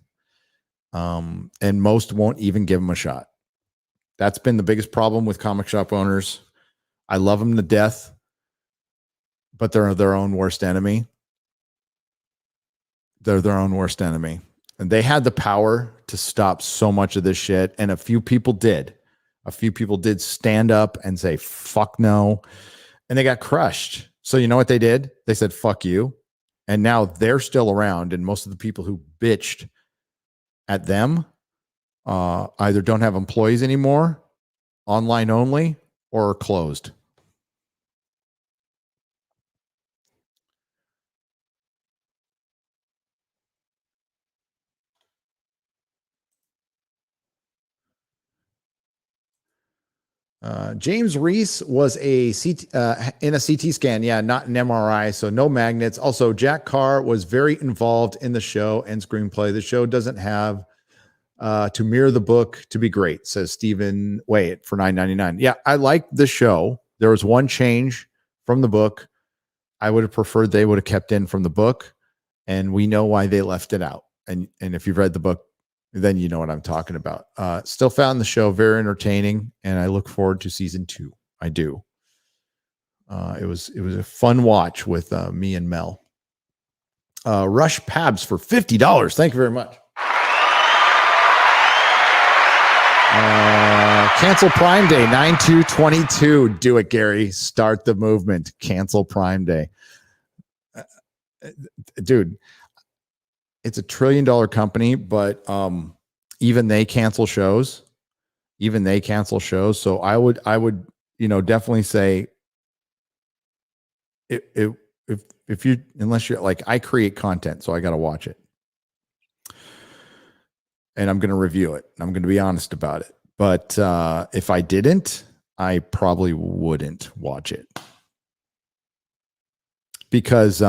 And most won't even give him a shot. That's been the biggest problem with comic shop owners. I love them to death, but they're their own worst enemy. They're their own worst enemy. And they had the power to stop so much of this shit. And a few people did. A few people did stand up and say, fuck no. And they got crushed. So you know what they did? They said, fuck you. And now they're still around. And most of the people who bitched at them either don't have employees anymore, online only, or are closed. James Reese was in a CT scan. Yeah, not an MRI, so no magnets. Also, Jack Carr was very involved in the show and screenplay. The show doesn't have to mirror the book to be great, says Stephen Wait for $9.99. Yeah, I like the show. There was one change from the book. I would have preferred they would have kept in from the book, and we know why they left it out. And if you've read the book, then you know what I'm talking about. Still found the show very entertaining, and I look forward to season 2. I do. It was a fun watch with me and Mel. Rush Pabs for $50. Thank you very much. Cancel Prime Day, 9/2/22. Do it, Gary. Start the movement. Cancel Prime Day. Dude, it's a $1 trillion company, but even they cancel shows. So I would, definitely say if you, unless you're like, I create content, so I got to watch it. And I'm going to review it. I'm going to be honest about it. But if I didn't, I probably wouldn't watch it. Because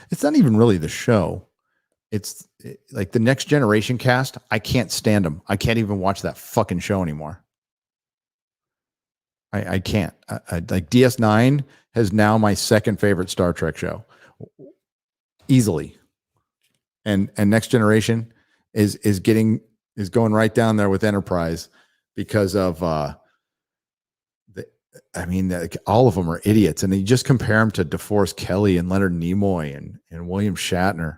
it's not even really the show. It's like the Next Generation cast. I can't stand them. I can't even watch that fucking show anymore. I can't. Like DS9 has now my second favorite Star Trek show. Easily. And Next Generation is going right down there with Enterprise because of all of them are idiots, and you just compare them to DeForest Kelley and Leonard Nimoy and William Shatner.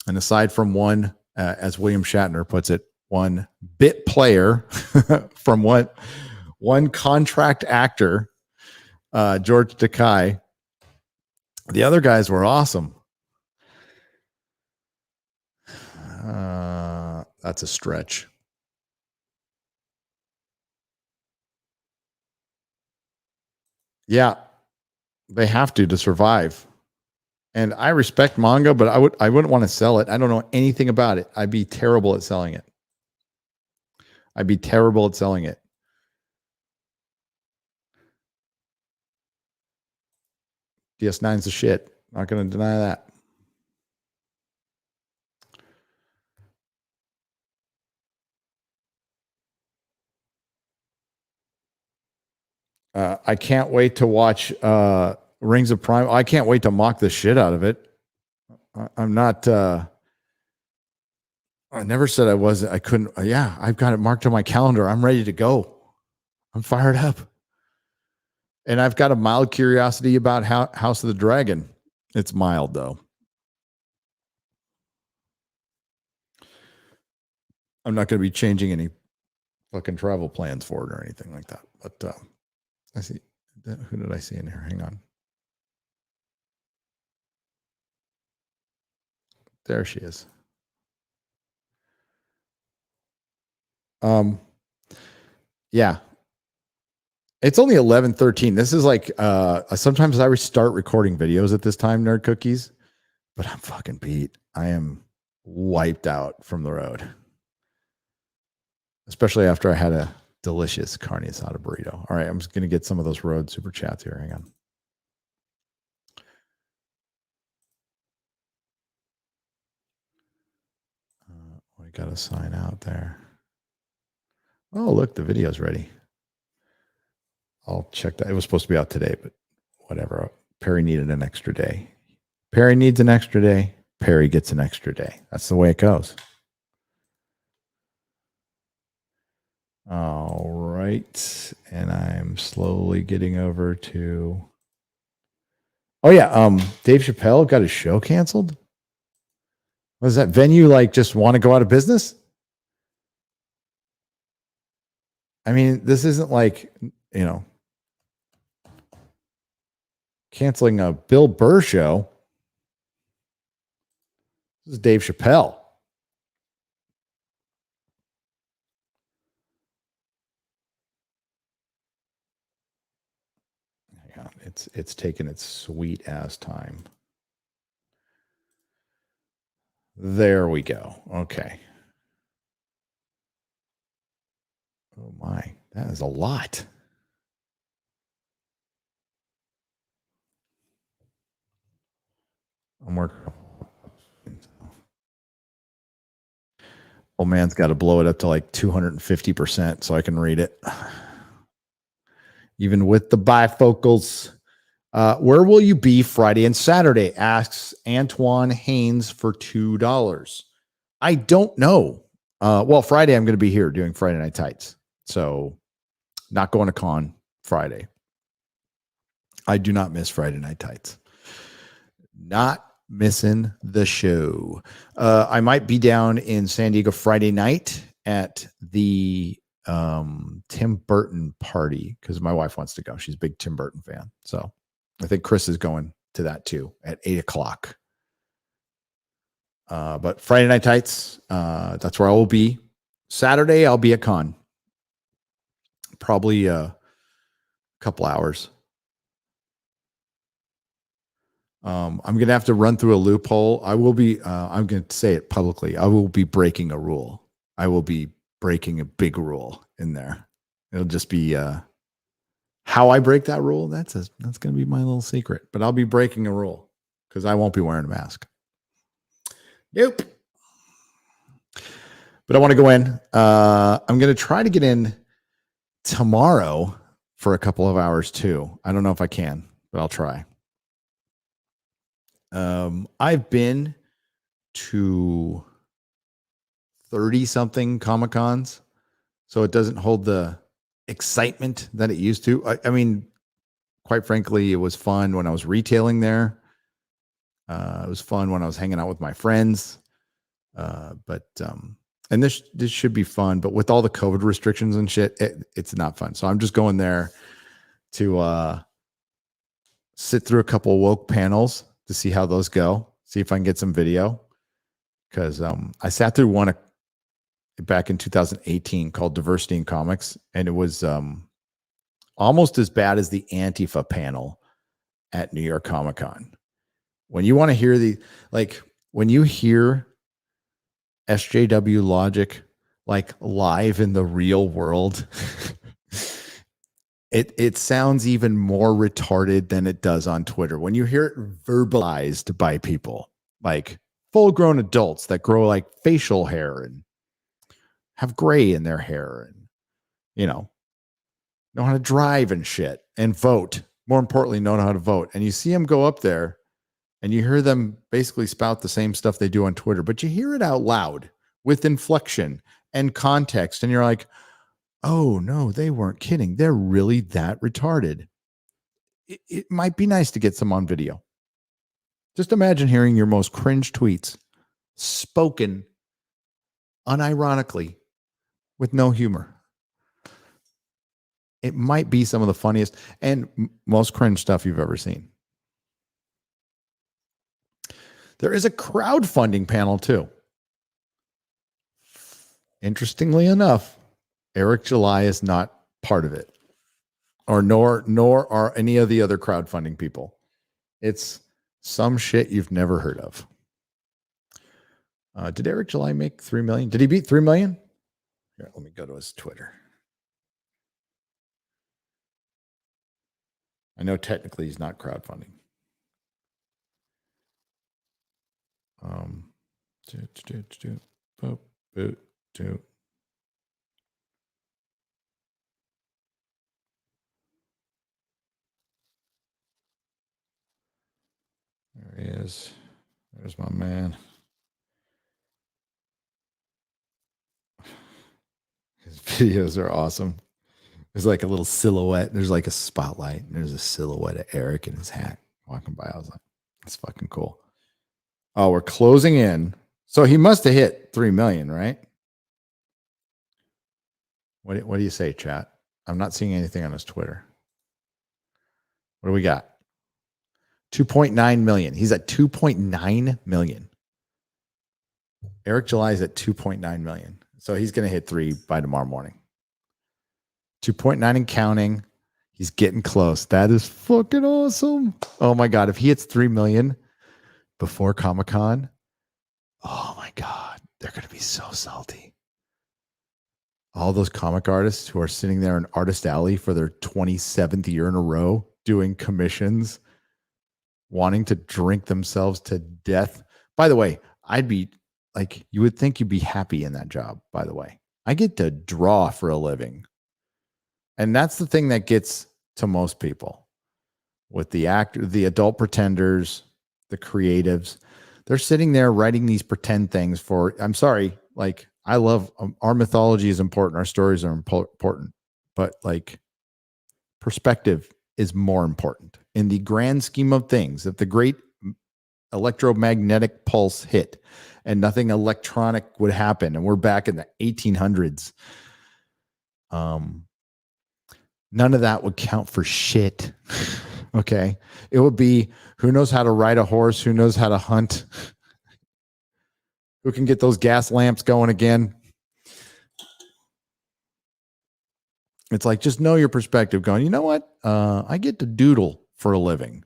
And aside from one, as William Shatner puts it, one bit player from one contract actor, George Takei, the other guys were awesome. That's a stretch. Yeah, they have to survive. And I respect manga, but I wouldn't want to sell it. I don't know anything about it. I'd be terrible at selling it. DS9's the shit. Not going to deny that. I can't wait to watch Rings of Prime. I can't wait to mock the shit out of it. I'm not. I never said I wasn't. I couldn't. Yeah, I've got it marked on my calendar. I'm ready to go. I'm fired up. And I've got a mild curiosity about House of the Dragon. It's mild, though. I'm not going to be changing any fucking travel plans for it or anything like that. But I see. Who did I see in here? Hang on. There she is. Yeah. It's only 11:13. This is like sometimes I start recording videos at this time, Nerd Cookies, but I'm fucking beat. I am wiped out from the road. Especially after I had a delicious carne asada burrito. All right, I'm just going to get some of those road super chats here. Hang on. I got to sign out there. Oh, look, the video's ready. I'll check that. It was supposed to be out today, but whatever. Perry needed an extra day. Perry needs an extra day. Perry gets an extra day. That's the way it goes. All right. And I'm slowly getting over to. Oh, yeah. Dave Chappelle got his show canceled. Was that venue like just want to go out of business? I mean, this isn't like, canceling a Bill Burr show. This is Dave Chappelle. Hang on. It's taken its sweet ass time. There we go. Okay. Oh my, that is a lot. I'm working. Old man's got to blow it up to like 250% so I can read it. Even with the bifocals. Where will you be Friday and Saturday? Asks Antoine Haynes for $2. I don't know. Well, Friday I'm going to be here doing Friday Night Tights. So not going to con Friday. I do not miss Friday Night Tights. Not missing the show. I might be down in San Diego Friday night at the Tim Burton party because my wife wants to go. She's a big Tim Burton fan. So I think Chris is going to that too at 8:00. But Friday Night Tights, that's where I will be. Saturday, I'll be at con. Probably a couple hours. I'm going to have to run through a loophole. I will be, I'm going to say it publicly. I will be breaking a rule. I will be breaking a big rule in there. It'll just be how I break that rule. That's going to be my little secret. But I'll be breaking a rule because I won't be wearing a mask. Nope. But I want to go in. I'm going to try to get in tomorrow for a couple of hours too. I don't know if I can, but I'll try. I've been to 30-something Comic-Cons, so it doesn't hold the excitement that it used to. I mean, quite frankly, it was fun when I was retailing there. It was fun when I was hanging out with my friends. And this should be fun, but with all the COVID restrictions and shit, it's not fun. So I'm just going there to sit through a couple of woke panels to see how those go, see if I can get some video. Because I sat through one back in 2018 called Diversity in Comics, and it was almost as bad as the Antifa panel at New York Comic Con. When you want to hear when you hear SJW Logic like live in the real world, it sounds even more retarded than it does on Twitter. When you hear it verbalized by people, like full-grown adults that grow like facial hair and have gray in their hair and, know how to drive and shit and vote. More importantly, know how to vote. And you see them go up there and you hear them basically spout the same stuff they do on Twitter, but you hear it out loud with inflection and context, and you're like, oh no, they weren't kidding. They're really that retarded. It might be nice to get some on video. Just imagine hearing your most cringe tweets spoken unironically with no humor. It might be some of the funniest and most cringe stuff you've ever seen. There is a crowdfunding panel too. Interestingly enough, Eric July is not part of it, or nor are any of the other crowdfunding people. It's some shit you've never heard of. Did Eric July make 3 million? Did he beat 3 million? Here, let me go to his Twitter. I know technically he's not crowdfunding. There he is. There's my man. His videos are awesome. There's like a little silhouette. There's like a spotlight. And there's a silhouette of Eric in his hat walking by. I was like, that's fucking cool. Oh, we're closing in. So he must have hit 3 million, right? What do you say, chat? I'm not seeing anything on his Twitter. What do we got? 2.9 million. He's at 2.9 million. Eric July is at 2.9 million. So he's going to hit 3 by tomorrow morning. 2.9 and counting. He's getting close. That is fucking awesome. Oh my God. If he hits 3 million before Comic-Con, oh my God, they're going to be so salty. All those comic artists who are sitting there in Artist Alley for their 27th year in a row doing commissions, wanting to drink themselves to death. By the way, I'd be like, you would think you'd be happy in that job, by the way. I get to draw for a living. And that's the thing that gets to most people with the actor, the adult pretenders, the creatives. They're sitting there writing these pretend things for, I'm sorry, like I love, our mythology is important. Our stories are important, but like perspective is more important in the grand scheme of things. If the great electromagnetic pulse hit and nothing electronic would happen, and we're back in the 1800s, none of that would count for shit. Okay. It would be who knows how to ride a horse, who knows how to hunt, who can get those gas lamps going again. It's like, just know your perspective going, you know what? I get to doodle for a living.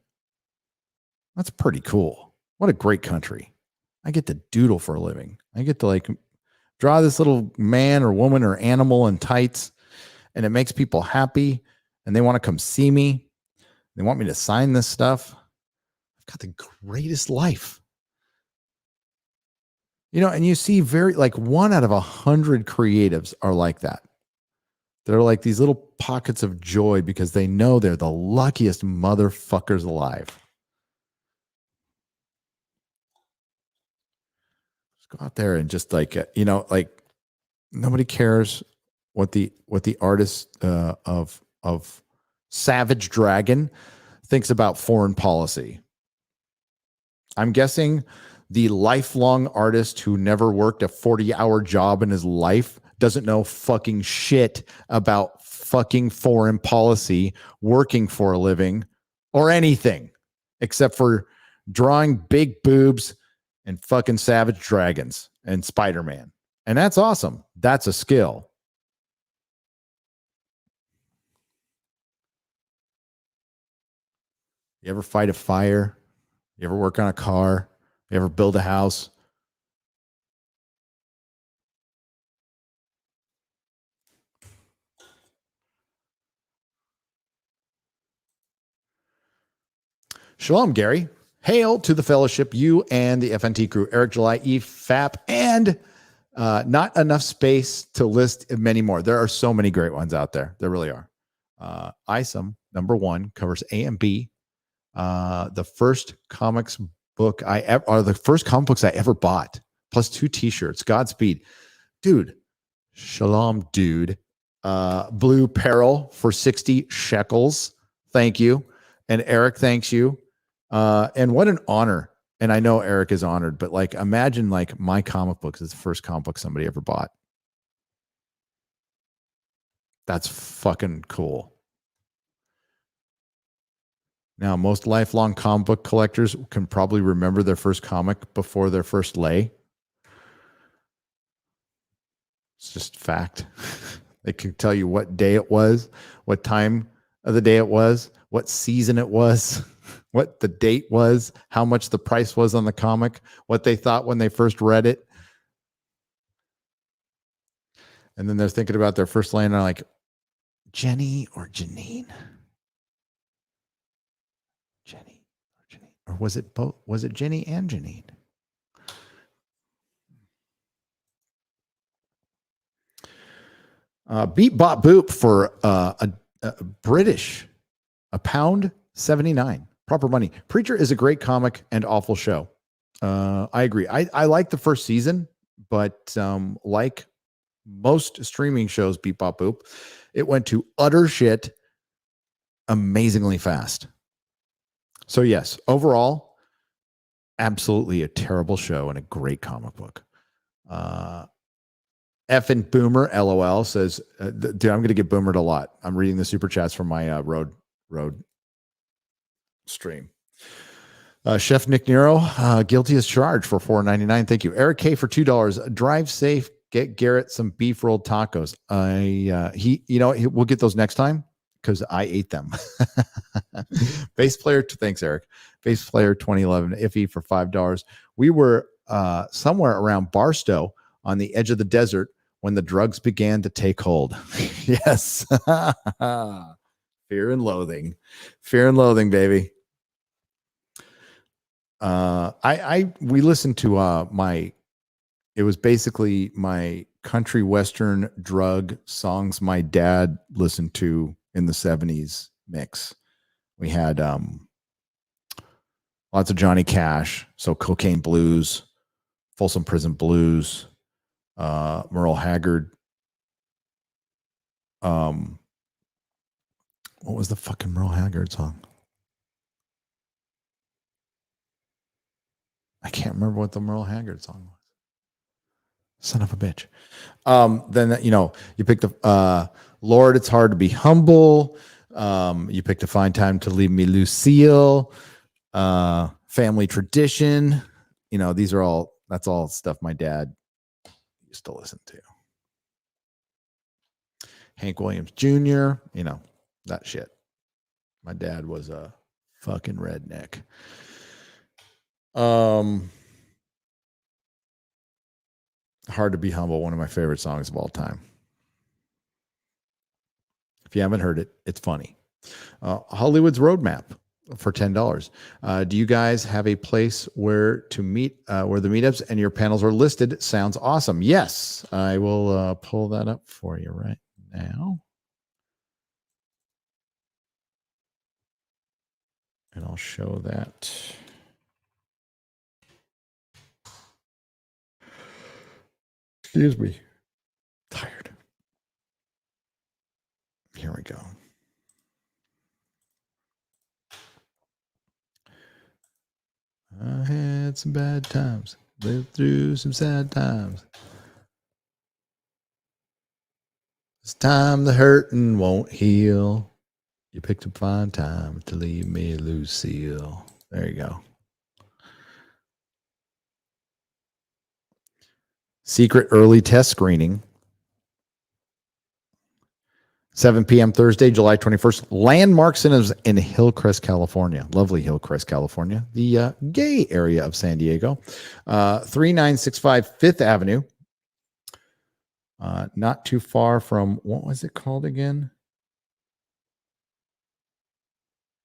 That's pretty cool. What a great country. I get to doodle for a living. I get to like draw this little man or woman or animal in tights, and it makes people happy, and they want to come see me. They want me to sign this stuff. I've got the greatest life. You know, and you see very like 1 out of 100 creatives are like that. They're like these little pockets of joy because they know they're the luckiest motherfuckers alive. Just go out there and just like, you know, like nobody cares what the artist of Savage Dragon thinks about foreign policy. I'm guessing the lifelong artist who never worked a 40-hour job in his life doesn't know fucking shit about fucking foreign policy, working for a living, or anything except for drawing big boobs and fucking Savage Dragons and Spider-Man. And that's awesome. That's a skill. You ever fight a fire? You ever work on a car? You ever build a house? Shalom, Gary. Hail to the fellowship, you and the FNT crew, Eric July, EFAP, and not enough space to list many more. There are so many great ones out there. There really are. ISOM, #1, covers A and B. The first comics book or the first comic books I ever bought, plus 2 t-shirts. Godspeed. Dude. Shalom, dude. Blue Peril for 60 shekels. Thank you. And Eric thanks you. And what an honor. And I know Eric is honored, but like, imagine like my comic books is the first comic book somebody ever bought. That's fucking cool. Now, most lifelong comic book collectors can probably remember their first comic before their first lay. It's just fact. They can tell you what day it was, what time of the day it was, what season it was, what the date was, how much the price was on the comic, what they thought when they first read it. And then they're thinking about their first lay and they're like, Jenny or Janine? Jenny or Janine? Or was it both? Was it Jenny and Janine? Beat Bot Boop for a British, £1.79. Proper money. Preacher is a great comic and awful show. I agree. I like the first season, but like most streaming shows, Beat Bot Boop, it went to utter shit amazingly fast. So yes, overall, absolutely a terrible show and a great comic book. Effing Boomer, LOL, says, dude, I'm going to get boomered a lot. I'm reading the super chats from my road stream. Chef Nick Nero, guilty as charged for $4.99. Thank you. Eric K for $2. Drive safe. Get Garrett some beef rolled tacos. We'll get those next time because I ate them. Bass player, thanks, Eric. Bass player 2011, iffy for $5. We were somewhere around Barstow on the edge of the desert when the drugs began to take hold. Yes. Fear and loathing, baby. We listened to it was basically my country western drug songs my dad listened to in the 70s mix. We had lots of Johnny Cash, so Cocaine Blues, Folsom Prison Blues, Merle Haggard. What was the fucking Merle Haggard song? I can't remember what the Merle Haggard song was. Son of a bitch. Then, you picked the Lord, It's Hard to Be Humble. You picked A Fine Time to Leave Me, Lucille. Family Tradition. That's all stuff my dad used to listen to. Hank Williams Jr., that shit. My dad was a fucking redneck. Hard to Be Humble, one of my favorite songs of all time. If you haven't heard it, it's funny. Hollywood's Roadmap for $10. Do you guys have a place where to meet, where the meetups and your panels are listed? Sounds awesome. Yes, I will pull that up for you right now. And I'll show that. Excuse me. Tired. Here we go. I had some bad times. Lived through some sad times. This time the hurting won't heal. You picked a fine time to leave me, Lucille. There you go. Secret early test screening. 7 p.m. Thursday, July 21st. Landmark Cinemas in Hillcrest, California. Lovely Hillcrest, California. The gay area of San Diego. 3965 Fifth Avenue. Not too far from, what was it called again?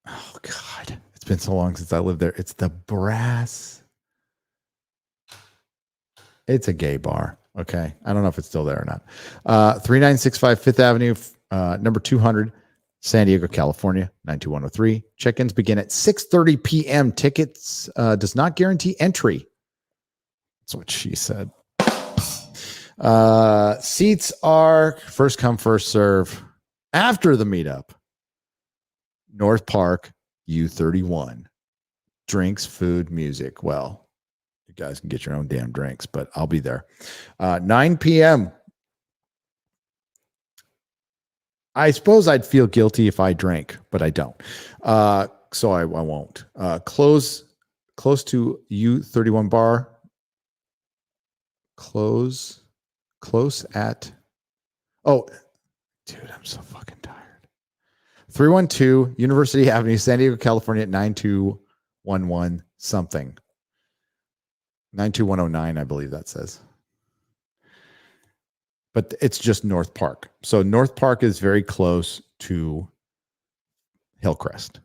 Oh, God. It's been so long since I lived there. It's the Brass. It's a gay bar. Okay. I don't know if it's still there or not. 3965 Fifth Avenue, number 200, San Diego, California, 92103. Check-ins begin at 6:30 p.m. Tickets does not guarantee entry. That's what she said. Seats are first come, first serve. After the meetup, North Park, U31. Drinks, food, music. Well, you guys can get your own damn drinks, but I'll be there. 9 p.m. I suppose I'd feel guilty if I drank, but I don't. So I won't. Close to U31 bar. Close at. Oh, dude, I'm so fucking tired. 312 University Avenue, San Diego, California at 9211 something. 92109, I believe that says. But it's just North Park. So North Park is very close to Hillcrest.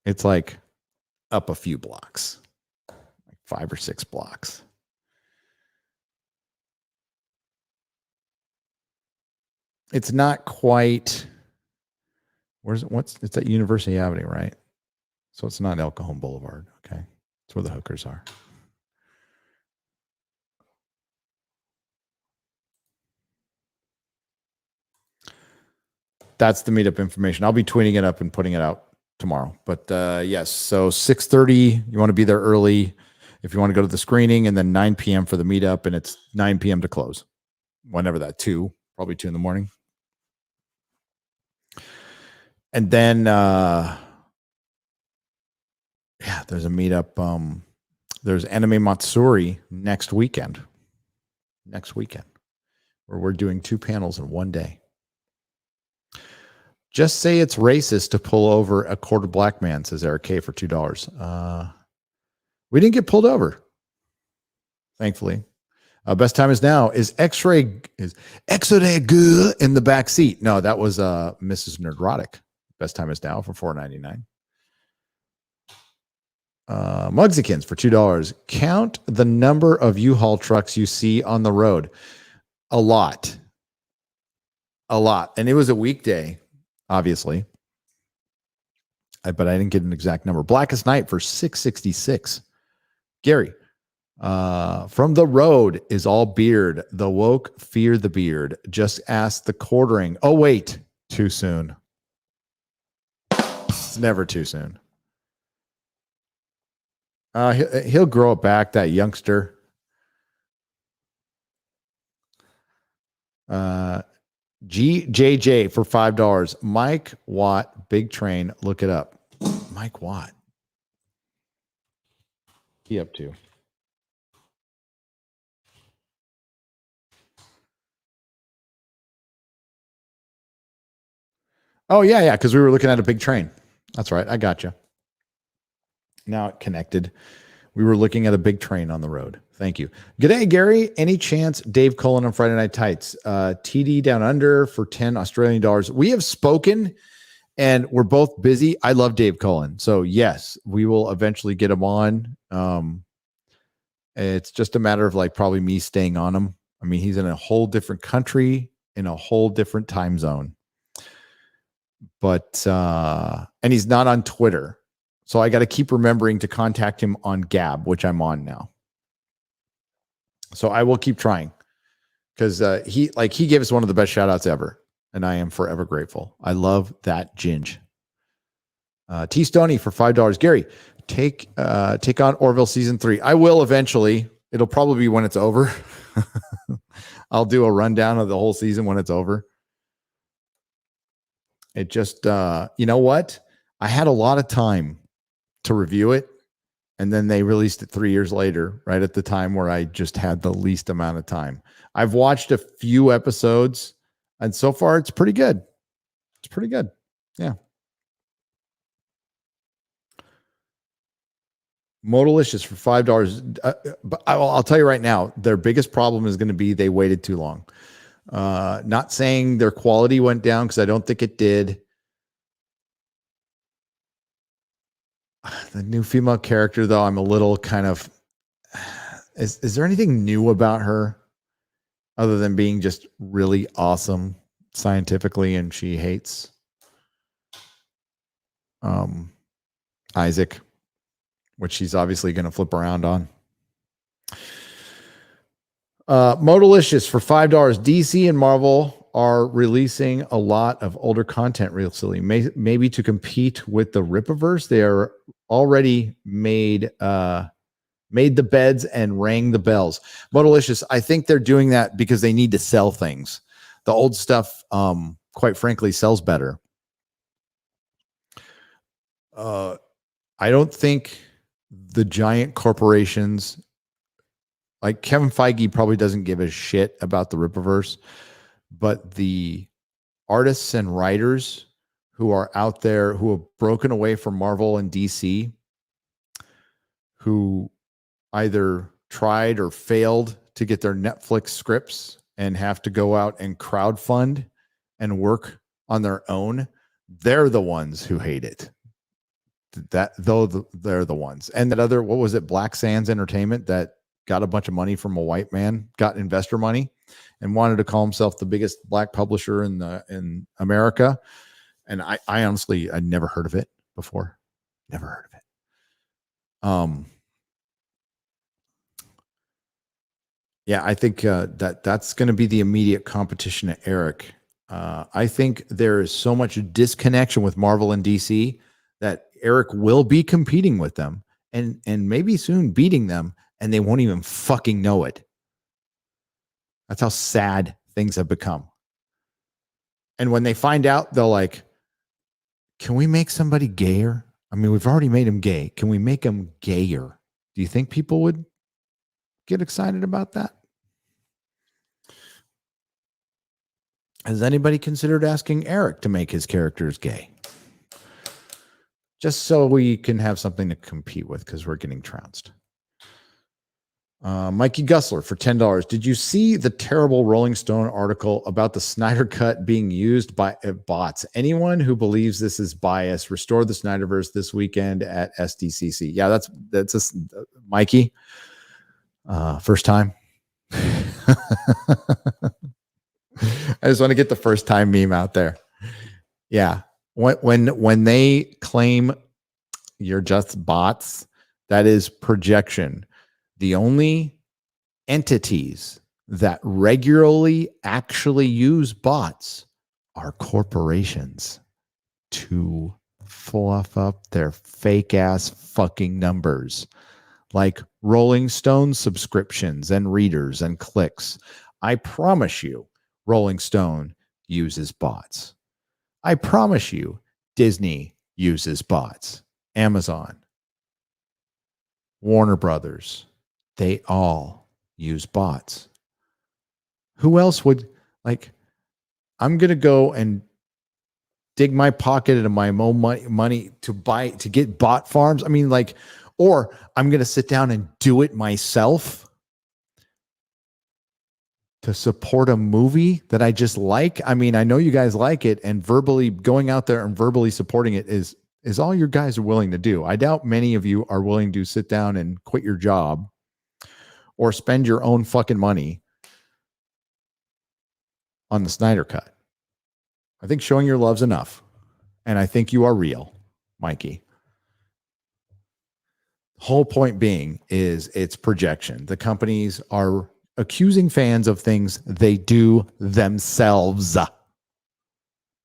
It's like up a few blocks, like 5 or 6 blocks. It's not quite. It's at University Avenue, right? So it's not El Cajon Boulevard. Okay. It's where the hookers are. That's the meetup information. I'll be tweeting it up and putting it out tomorrow. But yes, so 6:30, you want to be there early if you want to go to the screening, and then 9 p.m. for the meetup, and it's 9 p.m. to close. Whenever that, probably 2 in the morning. And then there's a meetup. There's Anime Matsuri next weekend, where we're doing 2 panels in one day. Just say it's racist to pull over a quarter black man, says Eric K for $2. We didn't get pulled over, thankfully. Best time is now. Is X-ray good in the back seat? No, that was Mrs. Nerdrotic. Best time is now for $4.99. Mugsikins for $2. Count the number of U-Haul trucks you see on the road. A lot. And it was a weekday, obviously. But I didn't get an exact number. Blackest Night for $6.66. Gary, from the road is all beard. The woke fear the beard. Just ask the quartering. Oh, wait. Too soon. It's never too soon. He'll grow it back, that youngster. GJJ for $5. Mike Watt, Big Train. Look it up. Mike Watt. He up to? Oh, yeah, because we were looking at a big train. That's right. I got you. Now it connected. We were looking at a big train on the road. Thank you. G'day, Gary. Any chance Dave Cullen on Friday Night Tights? TD Down Under for 10 Australian dollars. We have spoken, and we're both busy. I love Dave Cullen. So, yes, we will eventually get him on. It's just a matter of probably me staying on him. I mean, he's in a whole different country, in a whole different time zone. But, and he's not on Twitter. So I got to keep remembering to contact him on Gab, which I'm on now. So I will keep trying, because he gave us one of the best shout outs ever, and I am forever grateful. I love that ginge. T Stoney for $5. Gary, take on Orville season 3. I will eventually. It'll probably be when it's over. I'll do a rundown of the whole season when it's over. It just, you know what? I had a lot of time to review it, and then they released it 3 years later, right at the time where I just had the least amount of time. I've watched a few episodes, and so far it's pretty good. It's pretty good. Yeah. Modalicious for $5. But I'll tell you right now, their biggest problem is going to be they waited too long. Not saying their quality went down, because I don't think it did. The new female character, though, I'm a little kind of, is there anything new about her other than being just really awesome scientifically, and she hates Isaac, which he's obviously going to flip around on. Modalicious for $5. DC and Marvel are releasing a lot of older content recently, maybe to compete with the Ripaverse. They are already made the beds and rang the bells. Modalicious, I think they're doing that because they need to sell things. The old stuff, quite frankly, sells better. I don't think the giant corporations, like Kevin Feige, probably doesn't give a shit about the Ripaverse, but the artists and writers who are out there who have broken away from Marvel and DC, who either tried or failed to get their Netflix scripts and have to go out and crowdfund and work on their own, they're the ones who hate it. They're the ones. And that other, what was it, Black Sands Entertainment, that got a bunch of money from a white man, got investor money, and wanted to call himself the biggest black publisher in America. And I honestly, I'd never heard of it before. Never heard of it. Yeah, I think that's going to be the immediate competition to Eric. I think there is so much disconnection with Marvel and DC that Eric will be competing with them and maybe soon beating them, and they won't even fucking know it. That's how sad things have become. And when they find out, they'll like, can we make somebody gayer? I mean, we've already made him gay. Can we make him gayer? Do you think people would get excited about that? Has anybody considered asking Eric to make his characters gay? Just so we can have something to compete with, because we're getting trounced. Mikey Gussler for $10. Did you see the terrible Rolling Stone article about the Snyder Cut being used by bots? Anyone who believes this is bias, restore the Snyderverse this weekend at SDCC. Yeah, that's Mikey. First time. I just want to get the first time meme out there. Yeah. When they claim you're just bots, that is projection. The only entities that regularly actually use bots are corporations to fluff up their fake ass fucking numbers, like Rolling Stone subscriptions and readers and clicks. I promise you, Rolling Stone uses bots. I promise you, Disney uses bots. Amazon, Warner Brothers, they all use bots. Who else would, like, I'm going to go and dig my pocket into my money to get bot farms? I mean, like, or I'm going to sit down and do it myself to support a movie that I just like. I mean, I know you guys like it, and verbally going out there and verbally supporting it is all you guys are willing to do. I doubt many of you are willing to sit down and quit your job or spend your own fucking money on the Snyder Cut. I think showing your love's enough. And I think you are real, Mikey. Whole point being is it's projection. The companies are accusing fans of things they do themselves.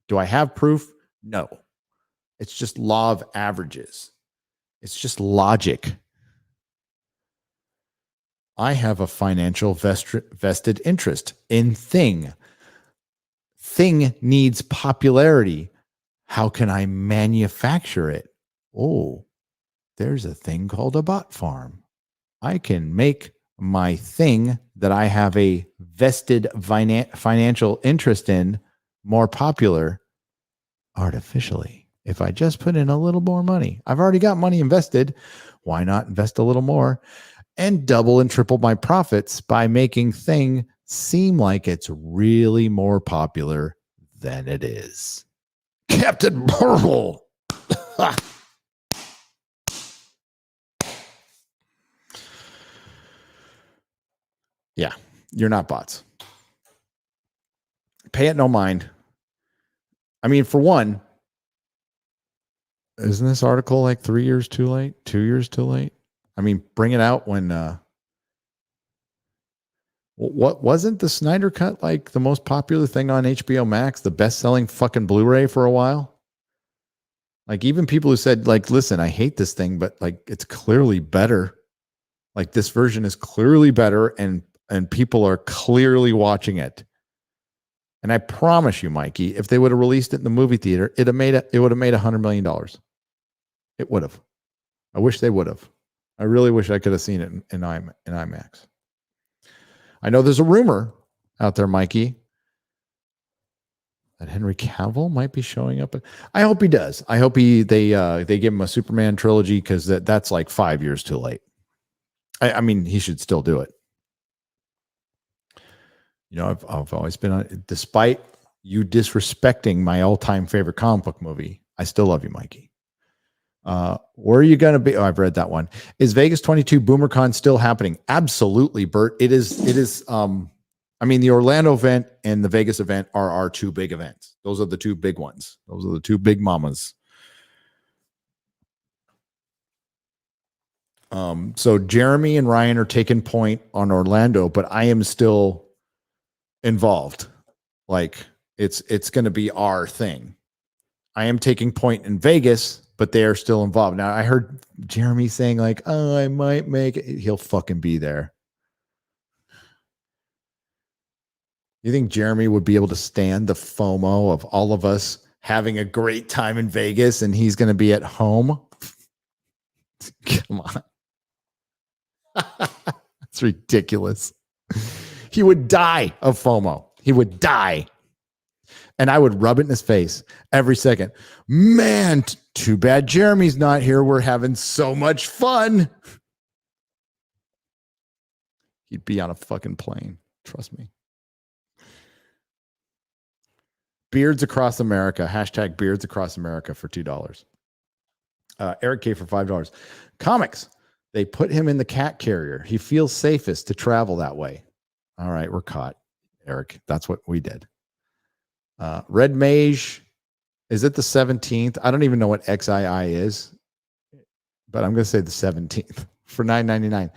Do I have proof? No. It's just law of averages. It's just logic. I have a financial vested interest in Thing. Thing needs popularity. How can I manufacture it? Oh, there's a thing called a bot farm. I can make my thing that I have a vested financial interest in more popular artificially. If I just put in a little more money, I've already got money invested. Why not invest a little more and double and triple my profits by making Thing seem like it's really more popular than it is? Captain Marvel. Yeah, you're not bots. Pay it no mind. I mean, for one, isn't this article like 3 years too late? 2 years too late? I mean, bring it out when what wasn't the Snyder Cut like the most popular thing on HBO Max, the best-selling fucking Blu-ray for a while? Like even people who said like, listen, I hate this thing, but like it's clearly better. Like this version is clearly better and people are clearly watching it. And I promise you, Mikey, if they would have released it in the movie theater, it would have made $100 million. It would have. I wish they would have. I really wish I could have seen it in IMAX. I know there's a rumor out there, Mikey, that Henry Cavill might be showing up. I hope he does. I hope they give him a Superman trilogy because that's like 5 years too late. I mean, he should still do it. You know, I've always been on, despite you disrespecting my all-time favorite comic book movie, I still love you, Mikey. Where are you going to be? Oh, I've read that one. Is Vegas 22 BoomerCon still happening? Absolutely, Bert. It is. I mean, the Orlando event and the Vegas event are our two big events. Those are the two big ones. Those are the two big mamas. So Jeremy and Ryan are taking point on Orlando, but I am still involved. Like it's going to be our thing. I am taking point in Vegas, but they are still involved. Now I heard Jeremy saying like, oh, I might make it. He'll fucking be there. You think Jeremy would be able to stand the FOMO of all of us having a great time in Vegas and he's going to be at home? Come on. It's ridiculous. He would die of FOMO. He would die. And I would rub it in his face every second. Man, too bad Jeremy's not here. We're having so much fun. He'd be on a fucking plane. Trust me. Beards Across America. Hashtag Beards Across America for $2. Eric K for $5. Comics. They put him in the cat carrier. He feels safest to travel that way. All right, we're caught, Eric. That's what we did. Red Mage. Is it the 17th? I don't even know what XII is, but I'm going to say the 17th for $9.99.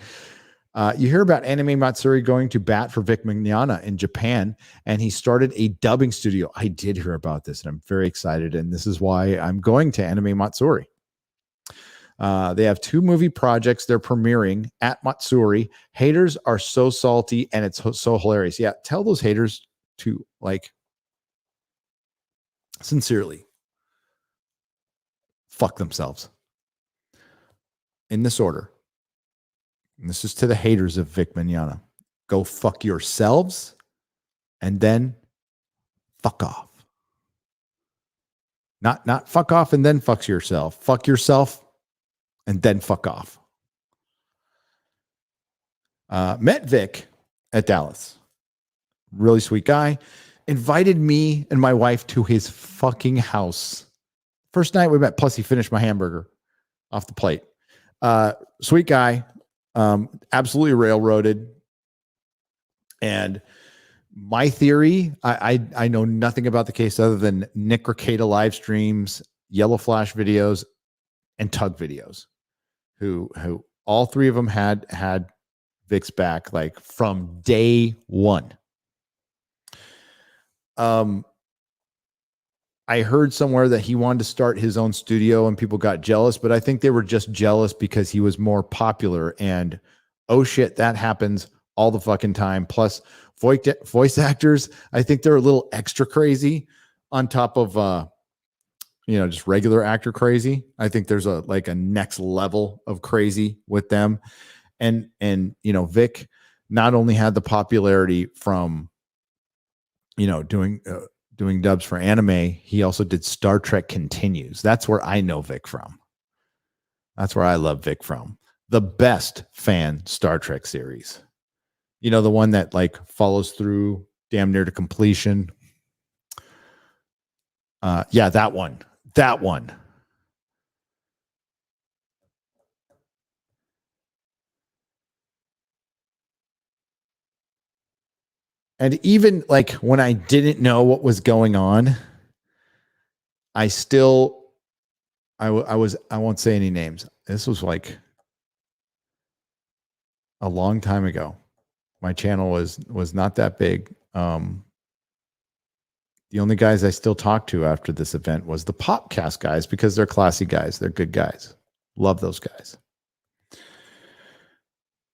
You hear about Anime Matsuri going to bat for Vic Mignogna in Japan, and he started a dubbing studio. I did hear about this, and I'm very excited, and this is why I'm going to Anime Matsuri. They have 2 movie projects they're premiering at Matsuri. Haters are so salty, and it's so hilarious. Yeah, tell those haters to, like, sincerely fuck themselves. In this order. And this is to the haters of Vic Mignogna. Go fuck yourselves and then fuck off. Not fuck off and then fuck yourself. Fuck yourself and then fuck off. Met Vic at Dallas. Really sweet guy. Invited me and my wife to his fucking house. First night we met, plus he finished my hamburger off the plate. Sweet guy. Absolutely railroaded. And my theory, I know nothing about the case other than Nick Rekieta live streams, Yellow Flash videos, and Tug videos. Who all 3 of them had Vic's back like from day one. I heard somewhere that he wanted to start his own studio and people got jealous, but I think they were just jealous because he was more popular. And oh shit, that happens all the fucking time. Plus, voice actors, I think they're a little extra crazy on top of just regular actor crazy. I think there's a next level of crazy with them. And Vic not only had the popularity from doing dubs for anime, he also did Star Trek Continues. That's where I know Vic from. That's where I love Vic from. The best fan Star Trek series. The one that follows through damn near to completion. Yeah, that one. That one. And even when I didn't know what was going on, I still I won't say any names. This was like a long time ago. My channel was not that big. The only guys I still talk to after this event was the Popcast guys because they're classy guys. They're good guys. Love those guys.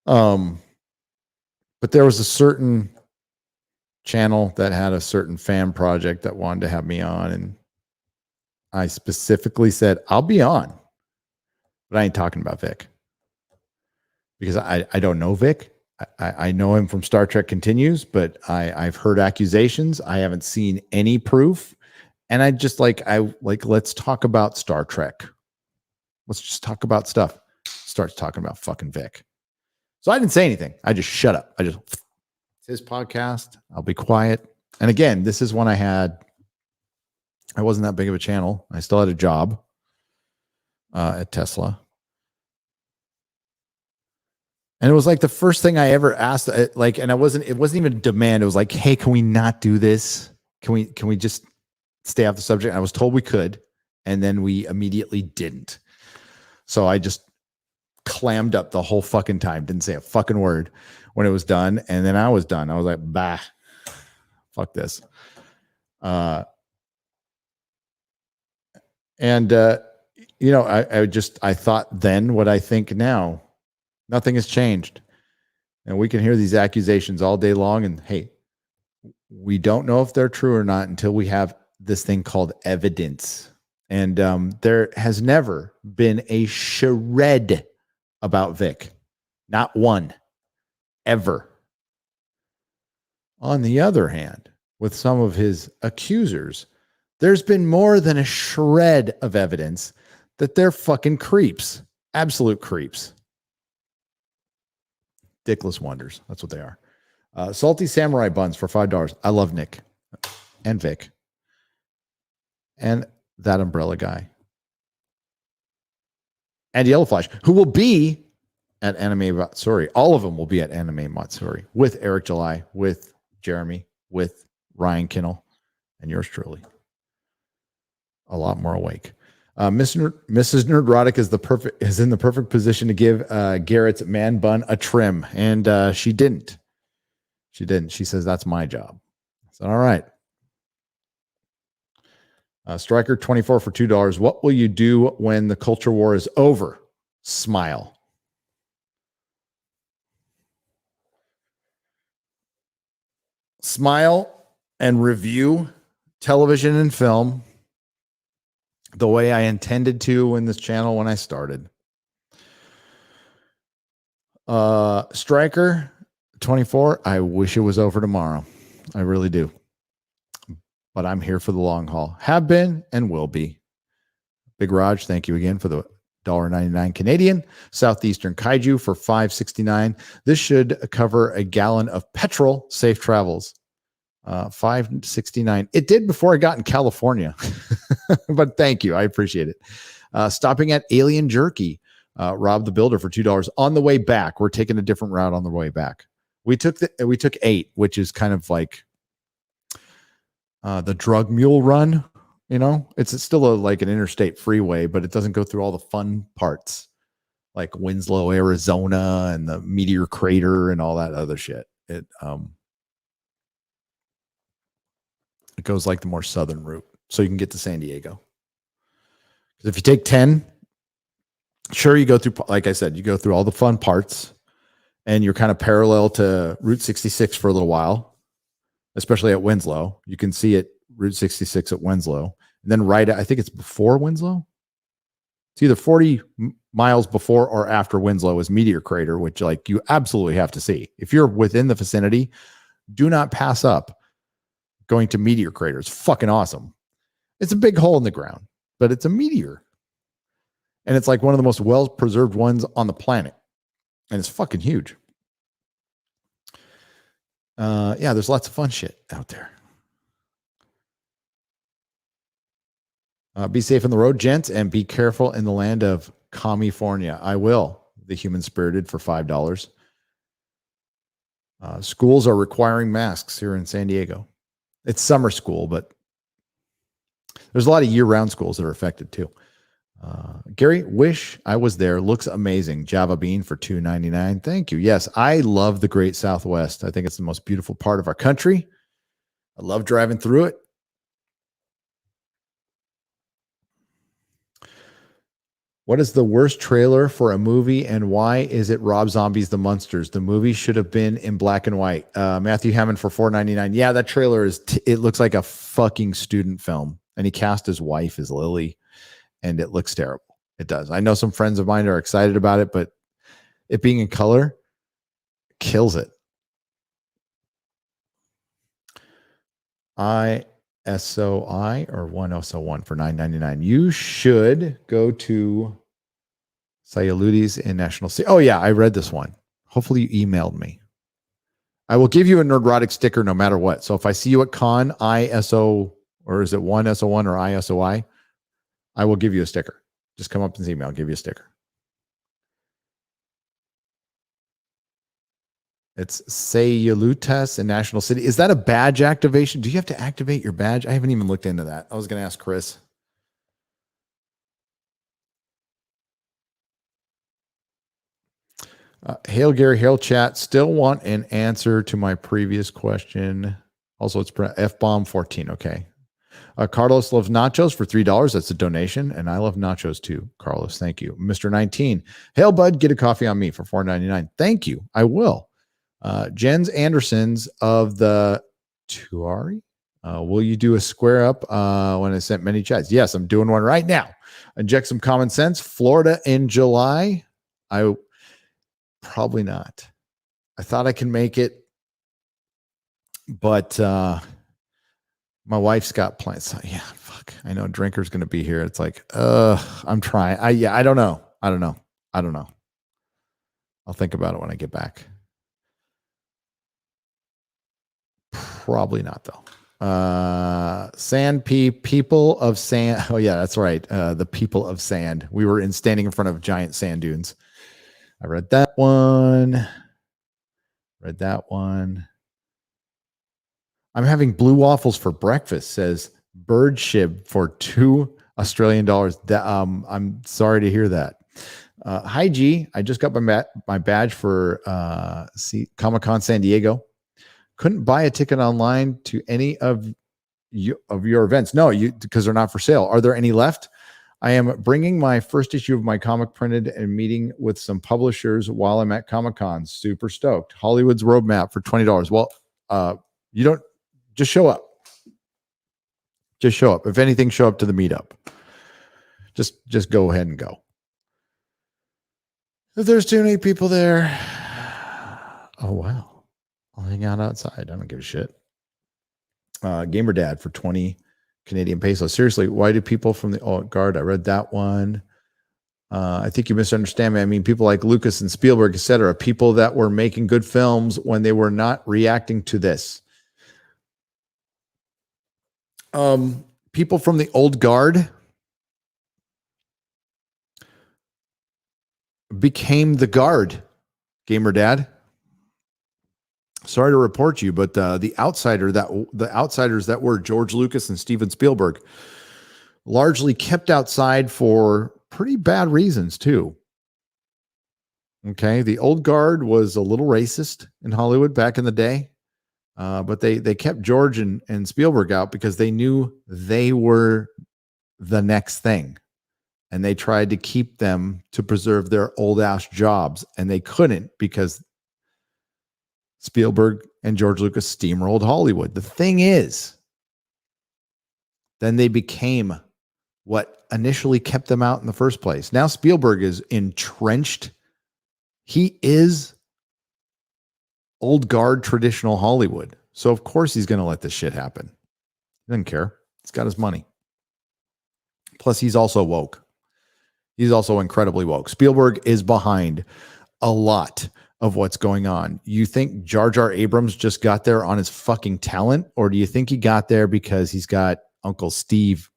But there was a certain channel that had a certain fan project that wanted to have me on, and I specifically said, I'll be on, but I ain't talking about Vic because I don't know Vic. I know him from Star Trek Continues, but I've heard accusations. I haven't seen any proof. And I just let's talk about Star Trek. Let's just talk about stuff. Starts talking about fucking Vic. So I didn't say anything. I just shut up. It's his podcast. I'll be quiet. And again, this is when I wasn't that big of a channel. I still had a job at Tesla. And it was like the first thing I ever asked, and it wasn't even a demand. It was like, hey, can we not do this? Can we just stay off the subject? And I was told we could. And then we immediately didn't. So I just clammed up the whole fucking time. Didn't say a fucking word when it was done. And then I was done. I was like, bah, fuck this. I thought then what I think now. Nothing has changed. And we can hear these accusations all day long. And hey, we don't know if they're true or not until we have this thing called evidence. And there has never been a shred about Vic. Not one. Ever. On the other hand, with some of his accusers, there's been more than a shred of evidence that they're fucking creeps. Absolute creeps. Dickless wonders. That's what they are. Salty samurai buns for $5. I love Nick and Vic and that umbrella guy and Yellow Flash, who will be at Anime Matsuri. All of them will be at Anime Matsuri with Eric July, with Jeremy, with Ryan Kinnell, and yours truly. A lot more awake. Mrs. Nerdrotic is in the perfect position to give Garrett's man bun a trim, and she didn't. She didn't. She says that's my job. I said, all right. Striker 24 for $2. What will you do when the culture war is over? Smile. Smile and review television and film the way I intended to in this channel when I started. Striker 24, I wish it was over tomorrow. I really do. But I'm here for the long haul. Have been and will be. Big Raj, thank you again for the $1.99 Canadian. Southeastern Kaiju for $5.69. This should cover a gallon of petrol. Safe travels. $5.69. It did before I got in California. But thank you. I appreciate it. Stopping at Alien Jerky. Rob the Builder for $2. On the way back, we're taking a different route on the way back. We took 8, which is kind of like the drug mule run. You know, it's still like an interstate freeway, but it doesn't go through all the fun parts like Winslow, Arizona, and the Meteor Crater and all that other shit. It goes like the more southern route, so you can get to San Diego. Because if you take 10, sure, you go through, like I said, you go through all the fun parts, and you're kind of parallel to Route 66 for a little while, especially at Winslow. You can see it, Route 66 at Winslow. And then I think it's before Winslow. It's either 40 miles before or after Winslow is Meteor Crater, which like you absolutely have to see. If you're within the vicinity, do not pass up going to Meteor Crater. It's fucking awesome. It's a big hole in the ground, but it's a meteor. And it's like one of the most well-preserved ones on the planet. And it's fucking huge. Yeah, there's lots of fun shit out there. Be safe on the road, gents, and be careful in the land of California. I will. The Human Spirited for $5. Schools are requiring masks here in San Diego. It's summer school, but there's a lot of year-round schools that are affected too. Gary, wish I was there. Looks amazing. Java Bean for $2.99. Thank you. Yes, I love the Great Southwest. I think it's the most beautiful part of our country. I love driving through it. What is the worst trailer for a movie and why is it Rob Zombie's The Munsters? The movie should have been in black and white. Matthew Hammond for $4.99. Yeah, that trailer it looks like a fucking student film. And he cast his wife as Lily and it looks terrible. It does. I know some friends of mine are excited about it, but it being in color kills it. SOI or 101 for $9.99. You should go to Sayaludis in National City. Oh yeah, I read this one. Hopefully you emailed me. I will give you a Nerdrotic sticker no matter what. So if I see you at con ISO or is it 1SO1 or ISOI, I will give you a sticker. Just come up and see me. I'll give you a sticker. It's Sayulutas in National City. Is that a badge activation? Do you have to activate your badge? I haven't even looked into that. I was going to ask Chris. Hail Gary, hail chat. Still want an answer to my previous question. Also, it's F-bomb 14. Okay. Carlos loves nachos for $3. That's a donation. And I love nachos too. Carlos, thank you. Mr. 19. Hail, bud. Get a coffee on me for $4.99. Thank you. I will. Jens Andersons of the Tuari. Will you do a square up when I sent many chats? Yes, I'm doing one right now. Inject some common sense. Florida in July. I probably not. I thought I can make it, but my wife's got plans. So, yeah, fuck. I know Drinker's going to be here. It's like, I'm trying. I don't know. I don't know. I'll think about it when I get back. Probably not though. People of sand. Oh yeah, that's right. The people of sand. We were standing in front of giant sand dunes. I read that one. I'm having blue waffles for breakfast, says Bird Shib for $2 Australian. I'm sorry to hear that. Hi G, I just got my badge for Comic-Con San Diego. Couldn't buy a ticket online to any of your events. No, because they're not for sale. Are there any left? I am bringing my first issue of my comic printed and meeting with some publishers while I'm at Comic-Con. Super stoked. Hollywood's Roadmap for $20. Well, you don't just show up. Just show up. If anything, show up to the meetup. Just go ahead and go. If there's too many people there, oh wow. I'll hang out outside. I don't give a shit. Gamer Dad for 20 Canadian pesos. Seriously, why do people from the guard? I read that one. I think you misunderstand me. I mean, people like Lucas and Spielberg, etc. People that were making good films when they were not reacting to this. People from the old guard became the guard. Gamer Dad. Sorry to report you, but the outsiders that were George Lucas and Steven Spielberg largely kept outside for pretty bad reasons too. Okay, the old guard was a little racist in Hollywood back in the day, but they kept George and Spielberg out because they knew they were the next thing, and they tried to keep them to preserve their old ass jobs, and they couldn't because Spielberg and George Lucas steamrolled Hollywood. The thing is, then they became what initially kept them out in the first place. Now Spielberg is entrenched. He is old guard traditional Hollywood. So of course he's going to let this shit happen. He doesn't care. He's got his money. Plus he's also woke. He's also incredibly woke. Spielberg is behind a lot of what's going on. You think Jar Jar Abrams just got there on his fucking talent, or do you think he got there because he's got Uncle Steve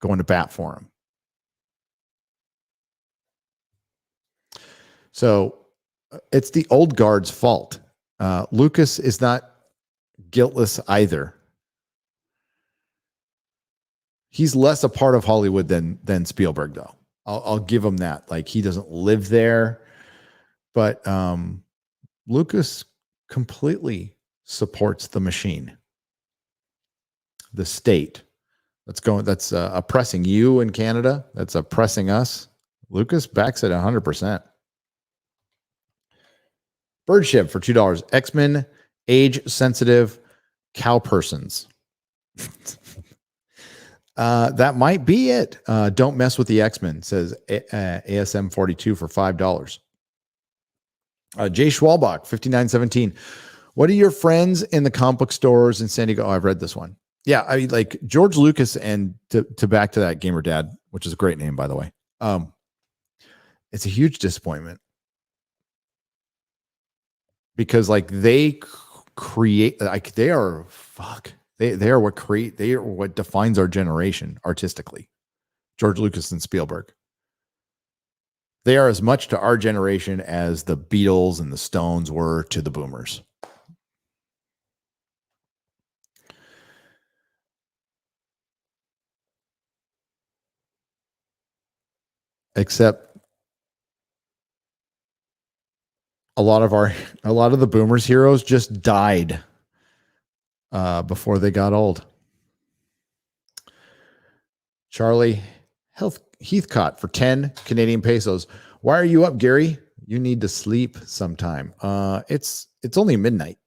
going to bat for him? So it's the old guard's fault. Lucas is not guiltless either. He's less a part of Hollywood than Spielberg, though. I'll give him that. Like, he doesn't live there, but Lucas completely supports the machine, the state that's oppressing you in Canada. That's oppressing us. Lucas backs it 100%. Birdship for $2. X-Men age sensitive cow persons. That might be it. Don't mess with the X-Men, says ASM 42 for $5. Jay Schwalbach, 5917. What are your friends in the comic book stores in San Diego? Oh, I've read this one. Yeah, I mean, like George Lucas, and to back to that, Gamer Dad, which is a great name, by the way. It's a huge disappointment because like they create, like they are what defines our generation artistically. George Lucas and Spielberg. They are as much to our generation as the Beatles and the Stones were to the boomers. Except a lot of the boomers heroes just died before they got old. Charlie Heathcott for 10 Canadian pesos. Why are you up, Gary? You need to sleep sometime. It's only midnight.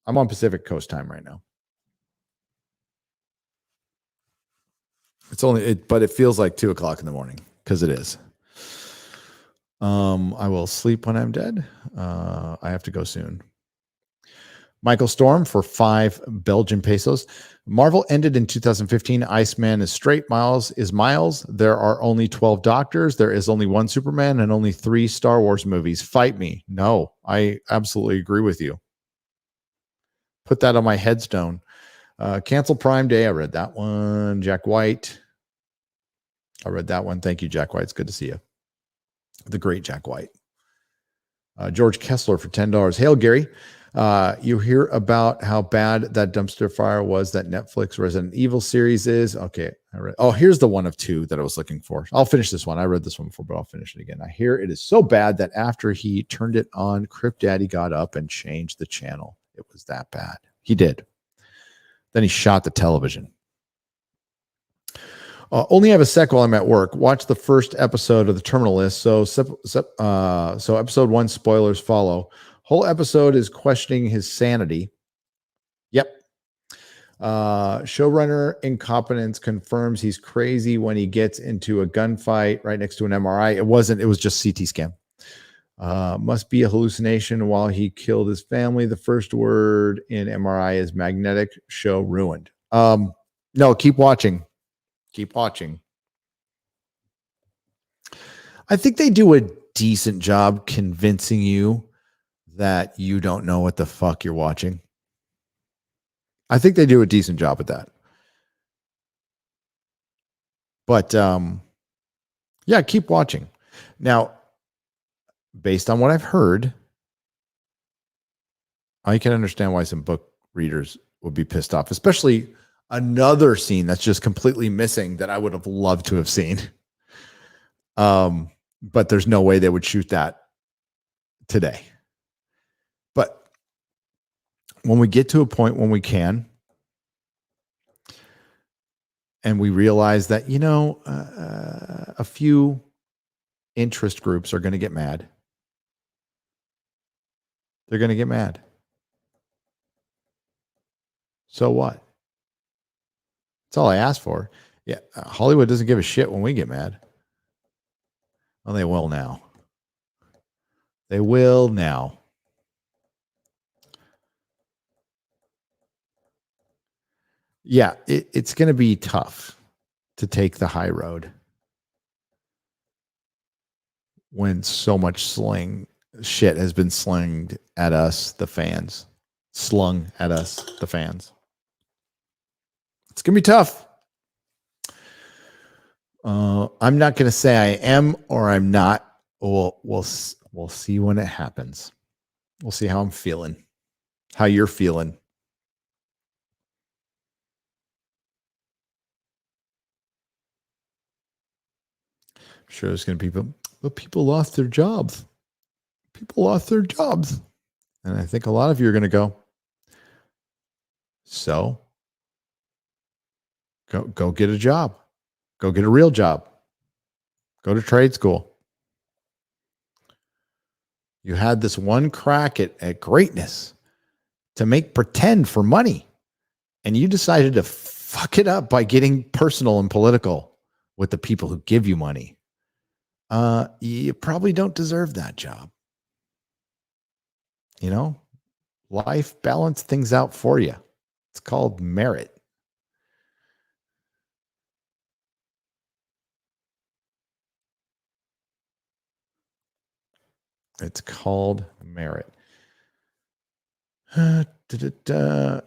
I'm on Pacific Coast time right now. But it feels like 2:00 in the morning because it is. I will sleep when I'm dead. I have to go soon. Michael Storm for 5 Belgian pesos. Marvel ended in 2015. Iceman is straight. Miles is Miles. There are only 12 Doctors. There is only one Superman and only 3 Star Wars movies. Fight me. No, I absolutely agree with you. Put that on my headstone. Cancel Prime Day. I read that one. Jack White. I read that one. Thank you, Jack White. It's good to see you. The great Jack White. George Kessler for $10. Hail, Gary. You hear about how bad that dumpster fire was that Netflix Resident Evil series is. Okay. Here's the one of 2 that I was looking for. I'll finish this one. I read this one before, but I'll finish it again. I hear it is so bad that after he turned it on, Crip Daddy got up and changed the channel. It was that bad. He did. Then he shot the television. Only have a sec while I'm at work. Watch the first episode of The Terminal List. So episode 1 spoilers follow. Whole episode is questioning his sanity. Yep. Showrunner incompetence confirms he's crazy when he gets into a gunfight right next to an MRI. It was just CT scan. Must be a hallucination while he killed his family. The first word in MRI is magnetic. Show ruined. No, keep watching. Keep watching. I think they do a decent job convincing you that you don't know what the fuck you're watching. I think they do a decent job at that. But yeah, keep watching. Now, based on what I've heard, I can understand why some book readers would be pissed off, especially another scene that's just completely missing that I would have loved to have seen. But there's no way they would shoot that today. But when we get to a point when we can, and we realize that, a few interest groups are going to get mad. They're going to get mad. So what? That's all I asked for. Yeah, Hollywood doesn't give a shit when we get mad. Well, they will now. They will now. Yeah, it's going to be tough to take the high road when so much shit has been slung at us, the fans. It's going to be tough. I'm not going to say I am or I'm not. We'll see when it happens. We'll see how I'm feeling, how you're feeling. Sure, there's going to be people, but people lost their jobs. People lost their jobs. And I think a lot of you are going to go, so go get a job. Go get a real job. Go to trade school. You had this one crack at greatness to make pretend for money. And you decided to fuck it up by getting personal and political with the people who give you money. You probably don't deserve that job. You know, life balance things out for you. It's called merit. It's called merit.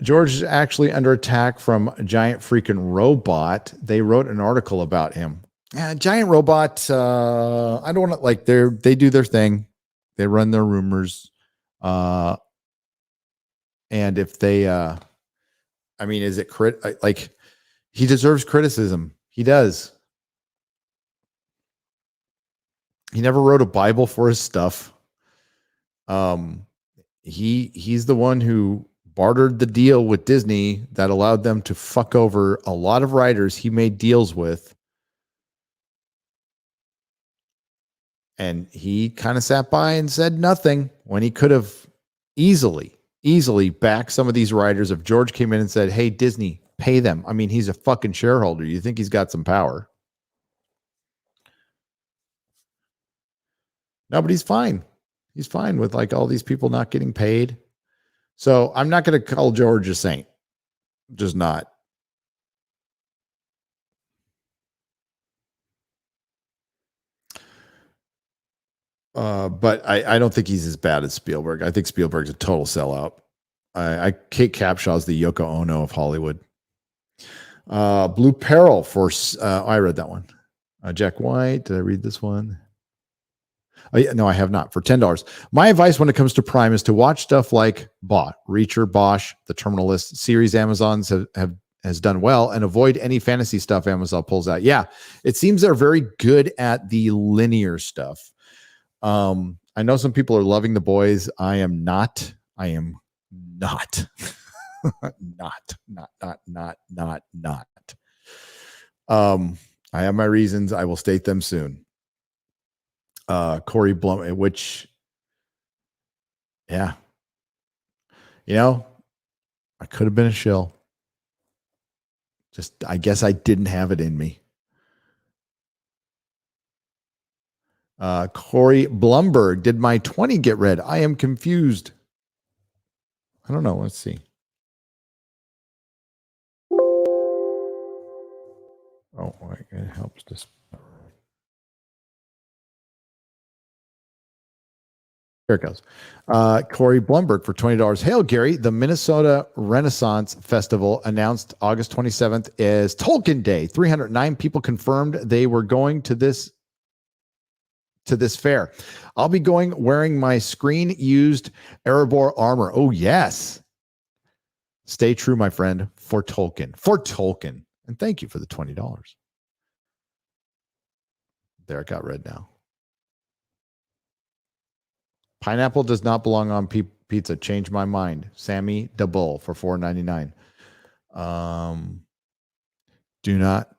George is actually under attack from a giant freaking robot. They wrote an article about him. Giant robot. I don't want to like they do their thing. They run their rumors. And if they, I mean, is it like he deserves criticism? He does. He never wrote a Bible for his stuff. He's the one who bartered the deal with Disney that allowed them to fuck over a lot of writers he made deals with. And he kind of sat by and said nothing when he could have easily backed some of these writers. If George came in and said, hey, Disney, pay them. I mean, he's a fucking shareholder. You think he's got some power? No, but he's fine. He's fine with like all these people not getting paid. So I'm not going to call George a saint. Just not. But I don't think he's as bad as Spielberg. I think Spielberg's a total sellout. Kate Capshaw's the Yoko Ono of Hollywood. Blue Peril for I read that one. Jack White. Did I read this one? Oh, yeah, no, I have not. For $10. My advice when it comes to Prime is to watch stuff like Reacher, Bosch, The Terminal List series Amazon's has done well, and avoid any fantasy stuff Amazon pulls out. Yeah, it seems they're very good at the linear stuff. I know some people are loving The Boys. I am not. I am not. not. I have my reasons. I will state them soon. Corey Blum, which, yeah, you know, I could have been a shill. Just, I guess I didn't have it in me. Corey Blumberg, did my 20 get read? I am confused. I don't know. Let's see. Oh, it helps to. There it goes. Corey Blumberg for $20. Hail, Gary. The Minnesota Renaissance Festival announced August 27th is Tolkien Day. 309 people confirmed they were going to this fair. I'll be going wearing my screen-used Erebor armor. Oh, yes. Stay true, my friend, for Tolkien. For Tolkien. And thank you for the $20. There, it got read now. Pineapple does not belong on pizza. Change my mind. Sammy DeBull for $4.99. Do not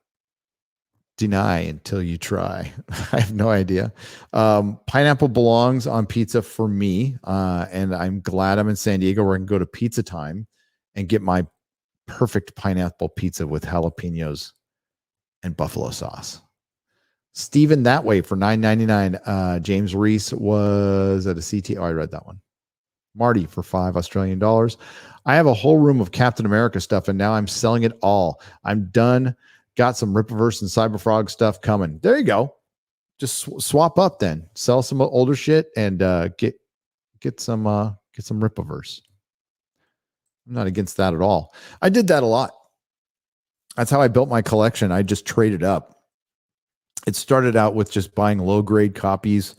deny until you try. I have no idea. Pineapple belongs on pizza for me. And I'm glad I'm in San Diego where I can go to Pizza Time and get my perfect pineapple pizza with jalapenos and buffalo sauce. Steven that way for $9.99. James Reese was at a CT. Oh, I read that one. Marty for $5 Australian dollars. I have a whole room of Captain America stuff, and now I'm selling it all. I'm done. Got some Ripaverse and Cyberfrog stuff coming. There you go. Just swap up then. Sell some older shit and get some Ripaverse. I'm not against that at all. I did that a lot. That's how I built my collection. I just traded up. It started out with just buying low grade copies,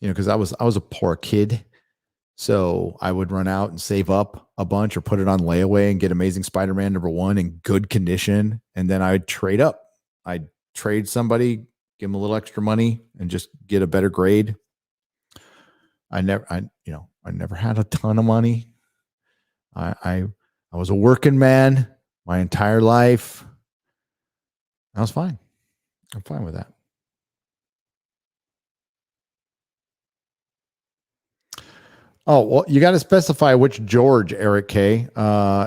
because I was a poor kid. So I would run out and save up a bunch or put it on layaway and get Amazing Spider-Man #1 in good condition. And then I'd trade up. I'd trade somebody, give them a little extra money and just get a better grade. I never had a ton of money. I was a working man my entire life. I was fine. I'm fine with that. Oh, well, you got to specify which George, Eric K.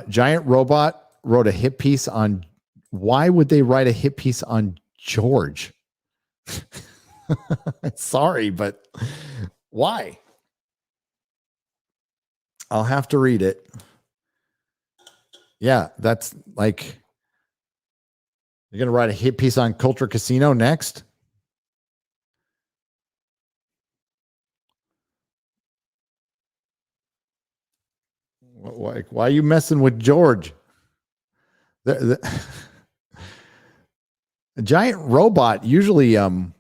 Giant Robot wrote a hit piece on. Why would they write a hit piece on George? Sorry, but why? I'll have to read it. Yeah, that's like, you're going to write a hit piece on Culture Casino next? Why are you messing with George? The Giant Robot usually, I've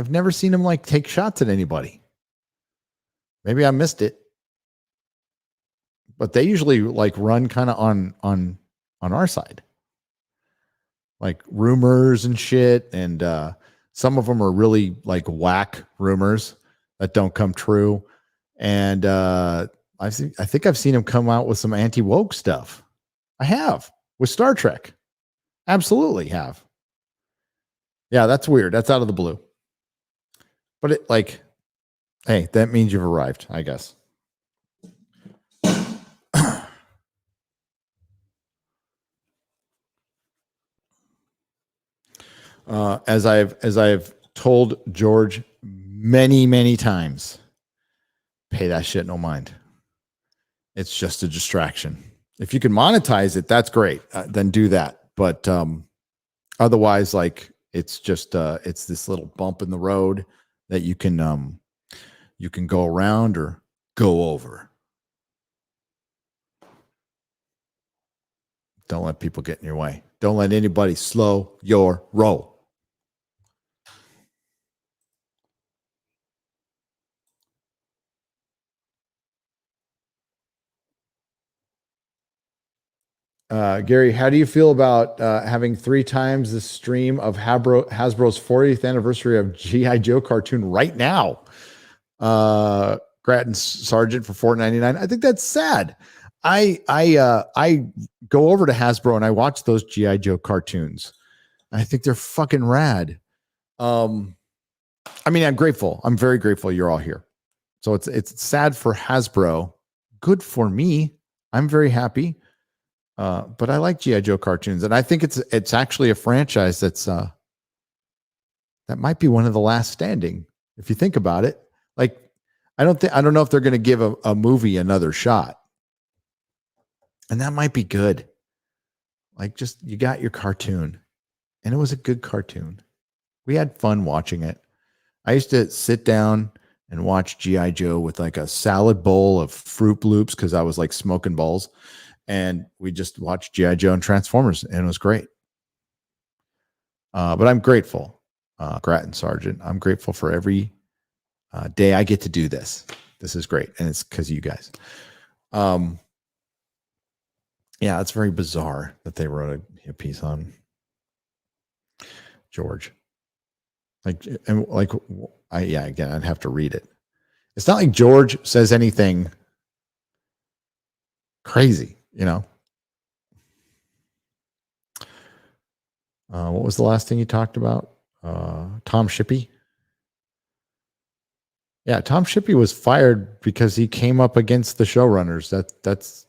never seen him like take shots at anybody. Maybe I missed it, but they usually like run kind of on our side, like rumors and shit. And some of them are really like whack rumors that don't come true. And I think I've seen him come out with some anti-woke stuff. I have with Star Trek. Absolutely have. Yeah, that's weird. That's out of the blue. But it like, hey, that means you've arrived, I guess. As I've told George many times, pay that shit no mind. It's just a distraction. If you can monetize it, that's great. Then do that. But otherwise, like it's just it's this little bump in the road that you can go around or go over. Don't let people get in your way. Don't let anybody slow your roll. Gary, how do you feel about having 3 times the stream of Hasbro's 40th anniversary of G.I. Joe cartoon right now? Grattan Sargent for $4.99. I think that's sad. I go over to Hasbro and I watch those G.I. Joe cartoons. I think they're fucking rad. I mean, I'm grateful. I'm very grateful you're all here. So it's sad for Hasbro. Good for me. I'm very happy. But I like G.I. Joe cartoons, and I think it's actually a franchise that's that might be one of the last standing. If you think about it, like I don't know if they're going to give a movie another shot, and that might be good. Like, just you got your cartoon, and it was a good cartoon. We had fun watching it. I used to sit down and watch G.I. Joe with like a salad bowl of Fruit Loops because I was like smoking balls. And we just watched G.I. Joe and Transformers, and it was great. But I'm grateful, Grattan Sargent. I'm grateful for every day I get to do this. This is great, and it's because of you guys. Yeah, it's very bizarre that they wrote a piece on George. Again, I'd have to read it. It's not like George says anything crazy. You know, what was the last thing you talked about? Tom Shippey. Yeah, Tom Shippey was fired because he came up against the showrunners. It's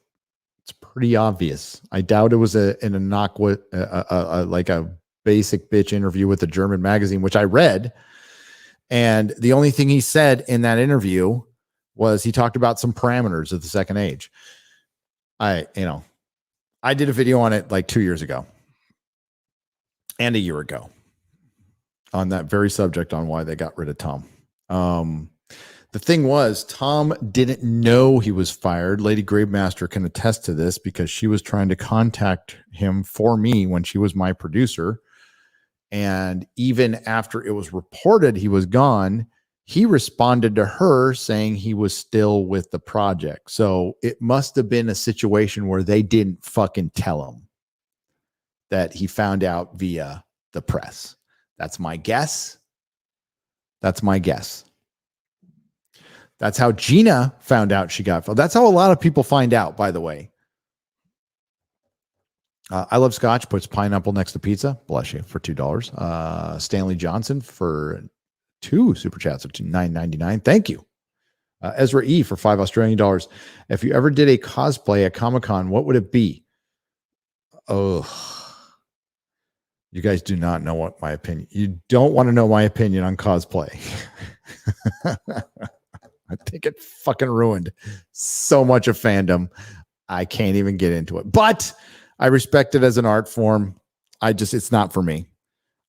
pretty obvious. I doubt it was like a basic bitch interview with a German magazine, which I read. And the only thing he said in that interview was he talked about some parameters of the second age. I did a video on it like 2 years ago and a year ago on that very subject on why they got rid of Tom. The thing was, Tom didn't know he was fired. Lady Gravemaster can attest to this because she was trying to contact him for me when she was my producer. And even after it was reported he was gone, he responded to her saying he was still with the project. So it must have been a situation where they didn't fucking tell him that he found out via the press. That's my guess. That's my guess. That's how Gina found out she got. That's how a lot of people find out, by the way. I Love Scotch puts pineapple next to pizza. Bless you for $2. Stanley Johnson for 2 super chats of $9.99. Thank you. Ezra E for $5 Australian dollars. If you ever did a cosplay at Comic-Con, what would it be? Oh, you guys do not know what my opinion. You don't want to know my opinion on cosplay. I think it fucking ruined so much of fandom. I can't even get into it, but I respect it as an art form. It's not for me.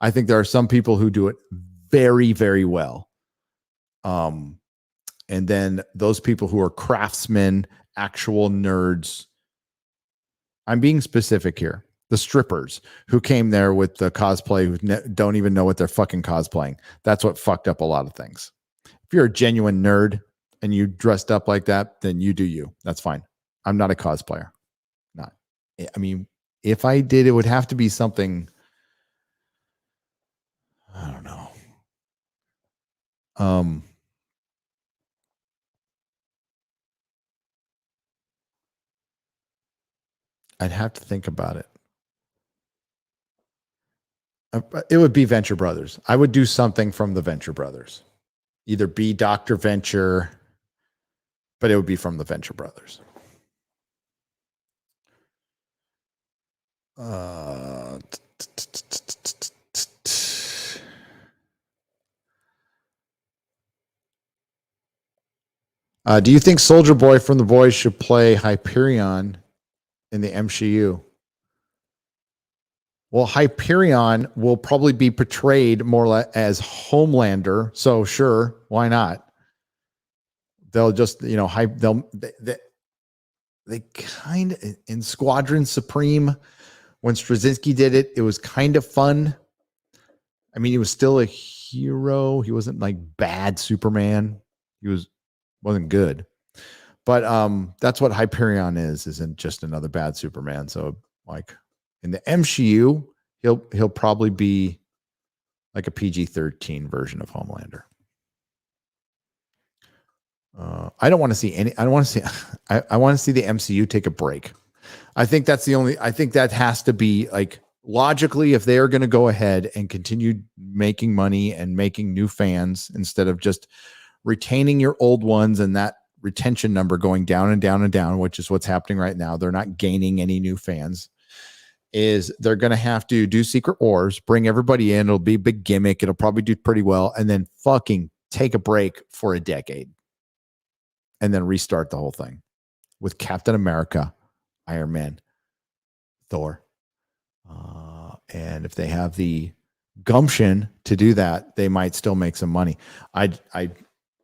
I think there are some people who do it very, very well. And then those people who are craftsmen, actual nerds. I'm being specific here. The strippers who came there with the cosplay who don't even know what they're fucking cosplaying. That's what fucked up a lot of things. If you're a genuine nerd and you dressed up like that, then you do you. That's fine. I'm not a cosplayer. Not. I mean, if I did, it would have to be something. I don't know. I'd have to think about it. It would be Venture Brothers. I would do something from the Venture Brothers. Either be Dr. Venture, but it would be from the Venture Brothers. Do you think Soldier Boy from The Boys should play Hyperion in the MCU? Well, Hyperion will probably be portrayed more as Homelander. So sure, why not? They'll just, they kind of, in Squadron Supreme, when Straczynski did it, it was kind of fun. I mean, he was still a hero. He wasn't like bad Superman. He wasn't good. But that's what Hyperion isn't just another bad Superman. So like in the MCU, he'll probably be like a PG-13 version of Homelander. I don't want to see any. I don't want to see. I want to see the MCU take a break. I think that's the only. I think that has to be like logically, if they are going to go ahead and continue making money and making new fans instead of just retaining your old ones and that retention number going down and down and down, which is what's happening right now. They're not gaining any new fans. Is they're going to have to do Secret Wars, bring everybody in. It'll be a big gimmick. It'll probably do pretty well. And then fucking take a break for a decade. And then restart the whole thing with Captain America, Iron Man, Thor. And if they have the gumption to do that, they might still make some money. I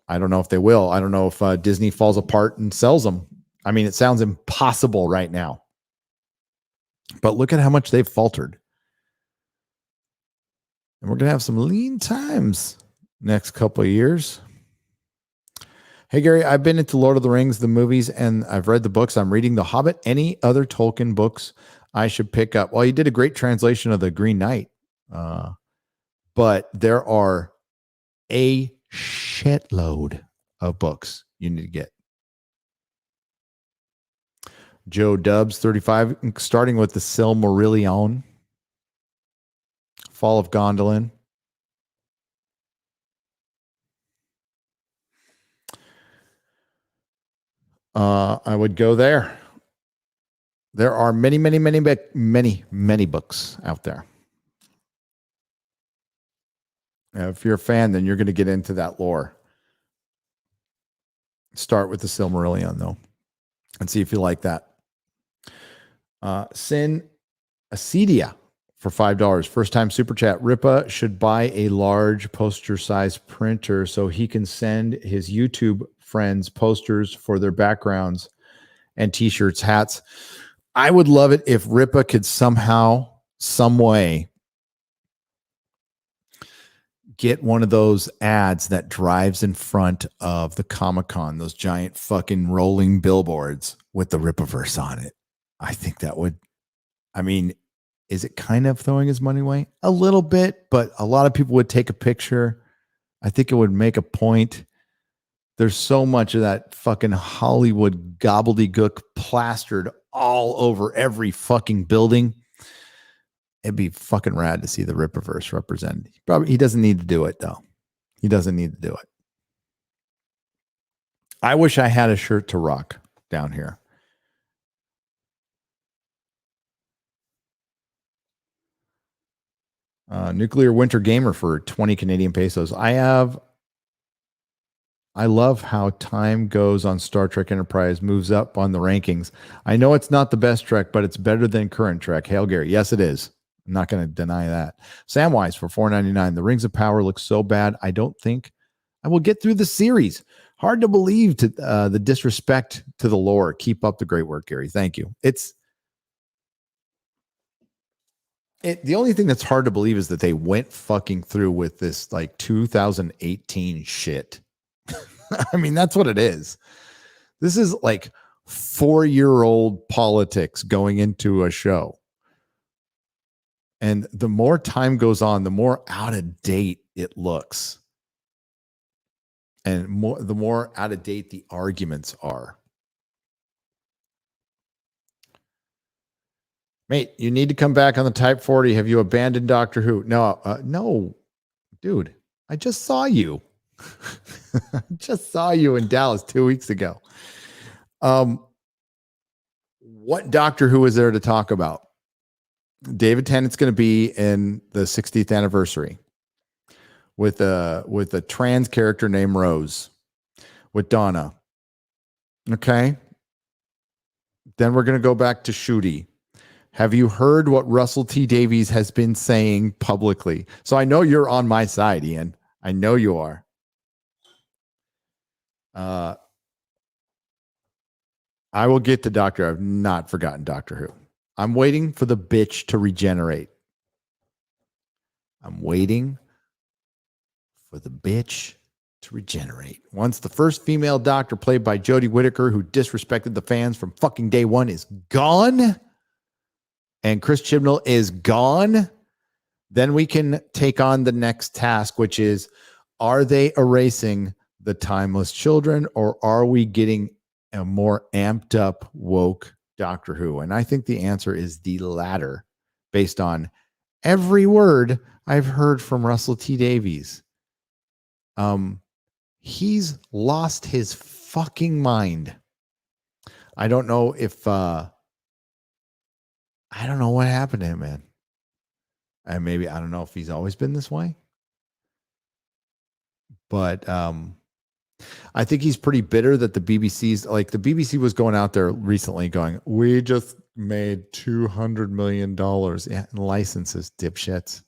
don't know if they will. I don't know if Disney falls apart and sells them. I mean, it sounds impossible right now. But look at how much they've faltered. And we're going to have some lean times next couple of years. Hey, Gary, I've been into Lord of the Rings, the movies, and I've read the books. I'm reading The Hobbit. Any other Tolkien books I should pick up? Well, you did a great translation of The Green Knight. But there are a shitload of books you need to get. Joe Dubs, 35, starting with the Silmarillion, Fall of Gondolin. I would go there. There are many books out there. If you're a fan, then you're going to get into that lore. Start with the Silmarillion, though, and see if you like that. Sin Acedia for $5. First time super chat. Ripa should buy a large poster size printer so he can send his YouTube friends posters for their backgrounds and t-shirts, hats. I would love it if Ripa could somehow, some way, get one of those ads that drives in front of the Comic-Con, those giant fucking rolling billboards with the Ripaverse on it. I think that would, I mean, Is it kind of throwing his money away? A little bit, but a lot of people would take a picture. I think it would make a point. There's so much of that fucking Hollywood gobbledygook plastered all over every fucking building. It'd be fucking rad to see the Ripaverse represented. He doesn't need to do it, though. He doesn't need to do it. I wish I had a shirt to rock down here. Nuclear Winter Gamer for 20 Canadian pesos. I love how time goes on Star Trek Enterprise, moves up on the rankings. I know it's not the best Trek, but it's better than current Trek. Hail Gary. Yes, it is. I'm not going to deny that. Samwise for $4.99. The Rings of Power looks so bad. I don't think I will get through the series. Hard to believe the disrespect to the lore. Keep up the great work, Gary. Thank you. The only thing that's hard to believe is that they went fucking through with this like 2018 shit. I mean, that's what it is. This is like 4-year-old politics going into a show. And the more time goes on, the more out of date it looks. And the more out of date the arguments are. Mate, you need to come back on the Type 40. Have you abandoned Doctor Who? No, dude. I just saw you. I just saw you in Dallas 2 weeks ago. What Doctor Who is there to talk about? David Tennant's going to be in the 60th anniversary with a trans character named Rose with Donna. Okay. Then we're going to go back to Shooty. Have you heard what Russell T. Davies has been saying publicly? So I know you're on my side, Ian. I know you are. I will get to Doctor. I've not forgotten Doctor Who. I'm waiting for the bitch to regenerate. I'm waiting for the bitch to regenerate. Once the first female Doctor, played by Jodie Whittaker, who disrespected the fans from fucking day one, is gone, and Chris Chibnall is gone, then we can take on the next task, which is, are they erasing the timeless children, or are we getting a more amped up, woke Doctor Who? And I think the answer is the latter, based on every word I've heard from Russell T. Davies. He's lost his fucking mind. I don't know if I don't know what happened to him, man. And maybe I don't know if he's always been this way. But I think he's pretty bitter that the BBC was going out there recently going, we just made $200 million in licenses, dipshits,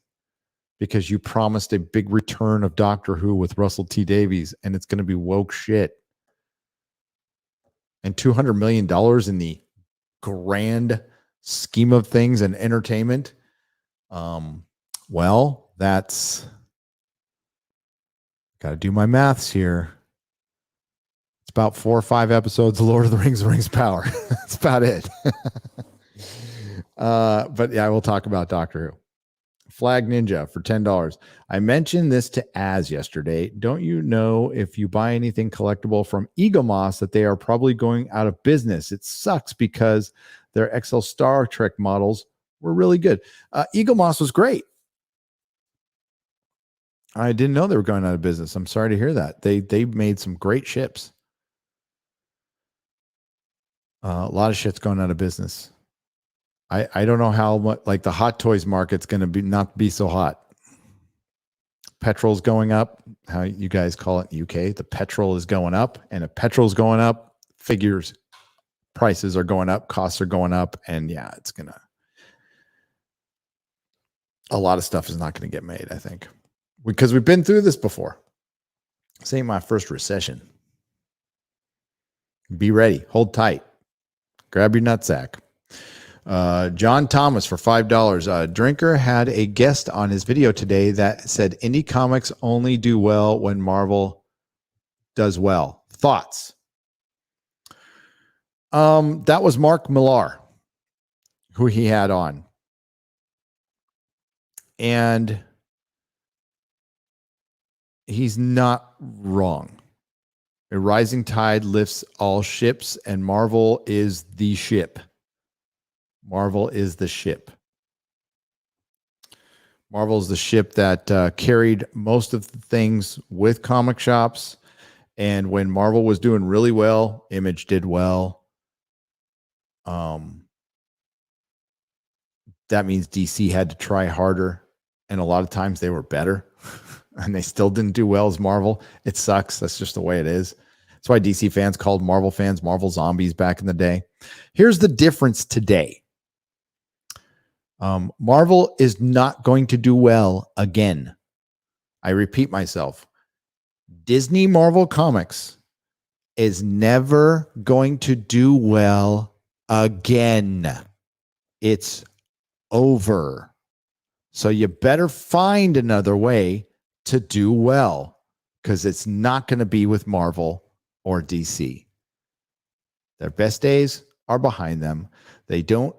because you promised a big return of Doctor Who with Russell T. Davies, and it's going to be woke shit. And $200 million in the grand scheme of things and entertainment. Well, that's got to do my maths here. It's about 4 or 5 episodes of Lord of the Rings Power. That's about it. But yeah, I will talk about Doctor Who. Flag Ninja for $10. I mentioned this to Az yesterday. Don't you know, if you buy anything collectible from Egomos, that they are probably going out of business? It sucks because their XL Star Trek models were really good. Egomos was great. I didn't know they were going out of business. I'm sorry to hear that. They made some great ships. A lot of shit's going out of business. I don't know how much, like, the hot toys market's going to not be so hot. Petrol's going up. How you guys call it in UK? The petrol is going up, and if petrol's going up, prices are going up, costs are going up, and yeah, a lot of stuff is not going to get made, I think, because we've been through this before. This ain't my first recession. Be ready. Hold tight. Grab your nutsack. John Thomas for $5. Drinker had a guest on his video today that said indie comics only do well when Marvel does well. Thoughts? That was Mark Millar, who he had on. And he's not wrong. A rising tide lifts all ships, and Marvel is the ship. Marvel is the ship. Marvel is the ship that carried most of the things with comic shops. And when Marvel was doing really well, Image did well. That means DC had to try harder. And a lot of times they were better. And they still didn't do well as Marvel. It sucks. That's just the way it is. That's why DC fans called Marvel fans Marvel zombies back in the day. Here's the difference today. Marvel is not going to do well again. I repeat myself. Disney Marvel Comics is never going to do well again. It's over. So you better find another way to do well, because it's not going to be with Marvel or DC. Their best days are behind them. They don't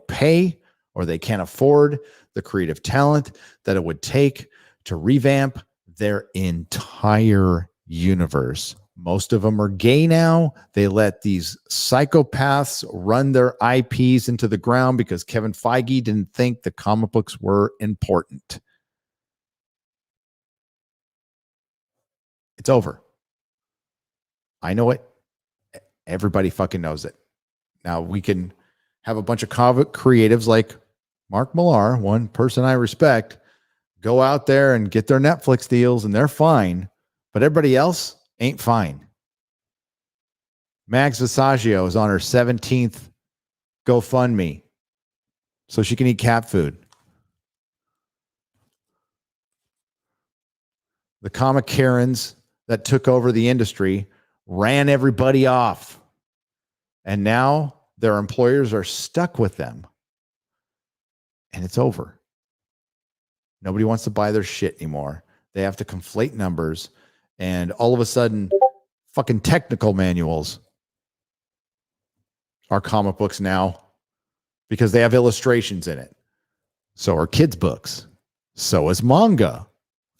pay, or they can't afford the creative talent that it would take to revamp their entire universe. Most of them are gay now. They let these psychopaths run their IPs into the ground because Kevin Feige didn't think the comic books were important. It's over. I know it. Everybody fucking knows it. Now we can have a bunch of comic creatives like Mark Millar, one person I respect, go out there and get their Netflix deals, and they're fine. But everybody else ain't fine. Max Visaggio is on her 17th GoFundMe so she can eat cat food. The comic Karens that took over the industry ran everybody off. And now their employers are stuck with them. And it's over. Nobody wants to buy their shit anymore. They have to conflate numbers. And all of a sudden, fucking technical manuals are comic books now because they have illustrations in it. So are kids' books. So is manga.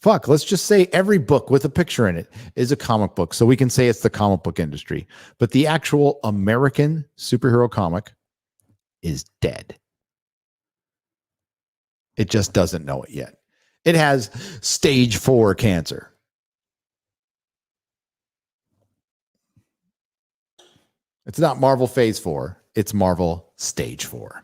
Fuck, let's just say every book with a picture in it is a comic book. So we can say it's the comic book industry. But the actual American superhero comic is dead. It just doesn't know it yet. It has stage 4 cancer. It's not Marvel Phase 4. It's Marvel Stage 4.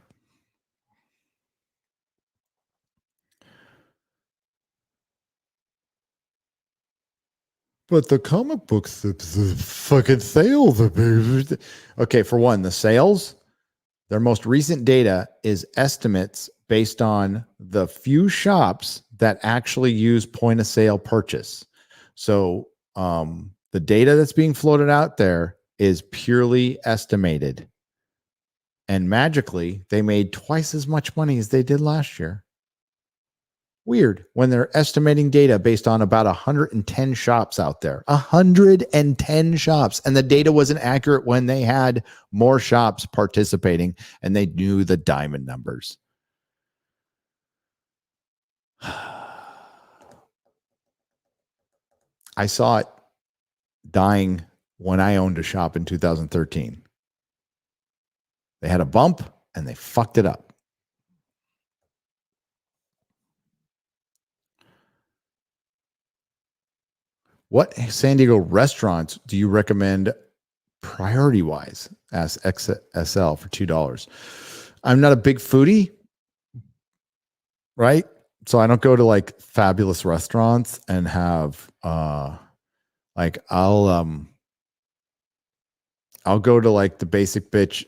But the comic books, the fucking sales. Okay, for one, the sales, their most recent data is estimates based on the few shops that actually use point of sale purchase. So the data that's being floated out there is purely estimated. And magically, they made twice as much money as they did last year. Weird, when they're estimating data based on about 110 shops out there. 110 shops. And the data wasn't accurate when they had more shops participating and they knew the diamond numbers. I saw it dying when I owned a shop in 2013. They had a bump and they fucked it up. What San Diego restaurants do you recommend priority-wise? Ask XSL for $2. I'm not a big foodie, right? So I don't go to like fabulous restaurants and have like I'll go to like the basic bitch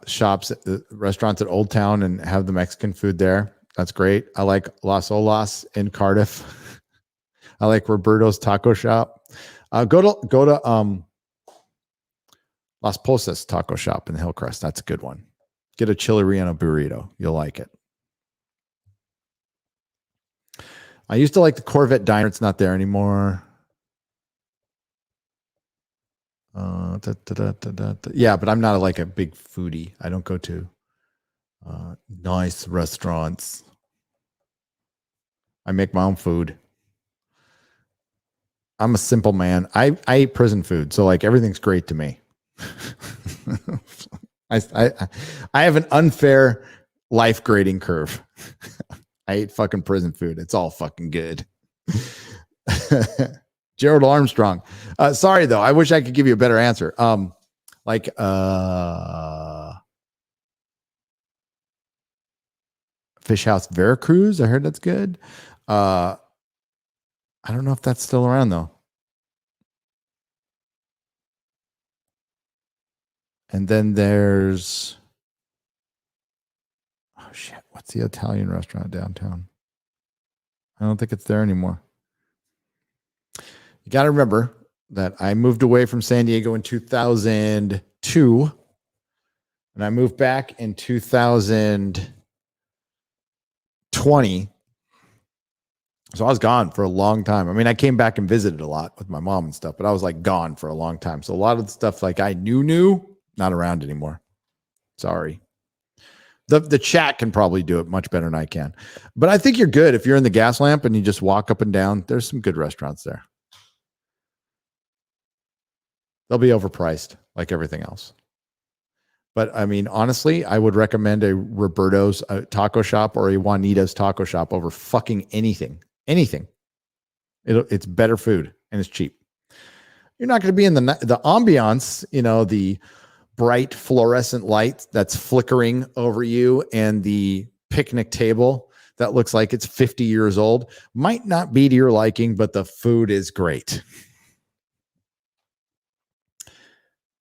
shops at the restaurants at Old Town and have the Mexican food there. That's great. I like Las Olas in Cardiff. I like Roberto's Taco Shop. Go to Las Posas Taco Shop in Hillcrest. That's a good one. Get a chili relleno burrito. You'll like it. I used to like the Corvette Diner. It's not there anymore. Yeah, but I'm not like a big foodie. I don't go to nice restaurants. I make my own food. I'm a simple man. I eat prison food, so like everything's great to me. I have an unfair life grading curve. I eat fucking prison food. It's all fucking good. Gerald Armstrong. Sorry though. I wish I could give you a better answer. Fish House Veracruz. I heard that's good. I don't know if that's still around though. And then there's, oh shit, what's the Italian restaurant downtown? I don't think it's there anymore. You got to remember that I moved away from San Diego in 2002, and I moved back in 2020. So I was gone for a long time. I mean, I came back and visited a lot with my mom and stuff, but I was like gone for a long time. So a lot of the stuff like I knew, not around anymore. Sorry. The chat can probably do it much better than I can. But I think you're good if you're in the gas lamp and you just walk up and down. There's some good restaurants there. They'll be overpriced like everything else. But I mean, honestly, I would recommend a Roberto's taco shop or a Juanita's taco shop over fucking anything. Anything. It's better food and it's cheap. You're not going to be in the ambiance, the bright fluorescent light that's flickering over you and the picnic table that looks like it's 50 years old. Might not be to your liking, but the food is great.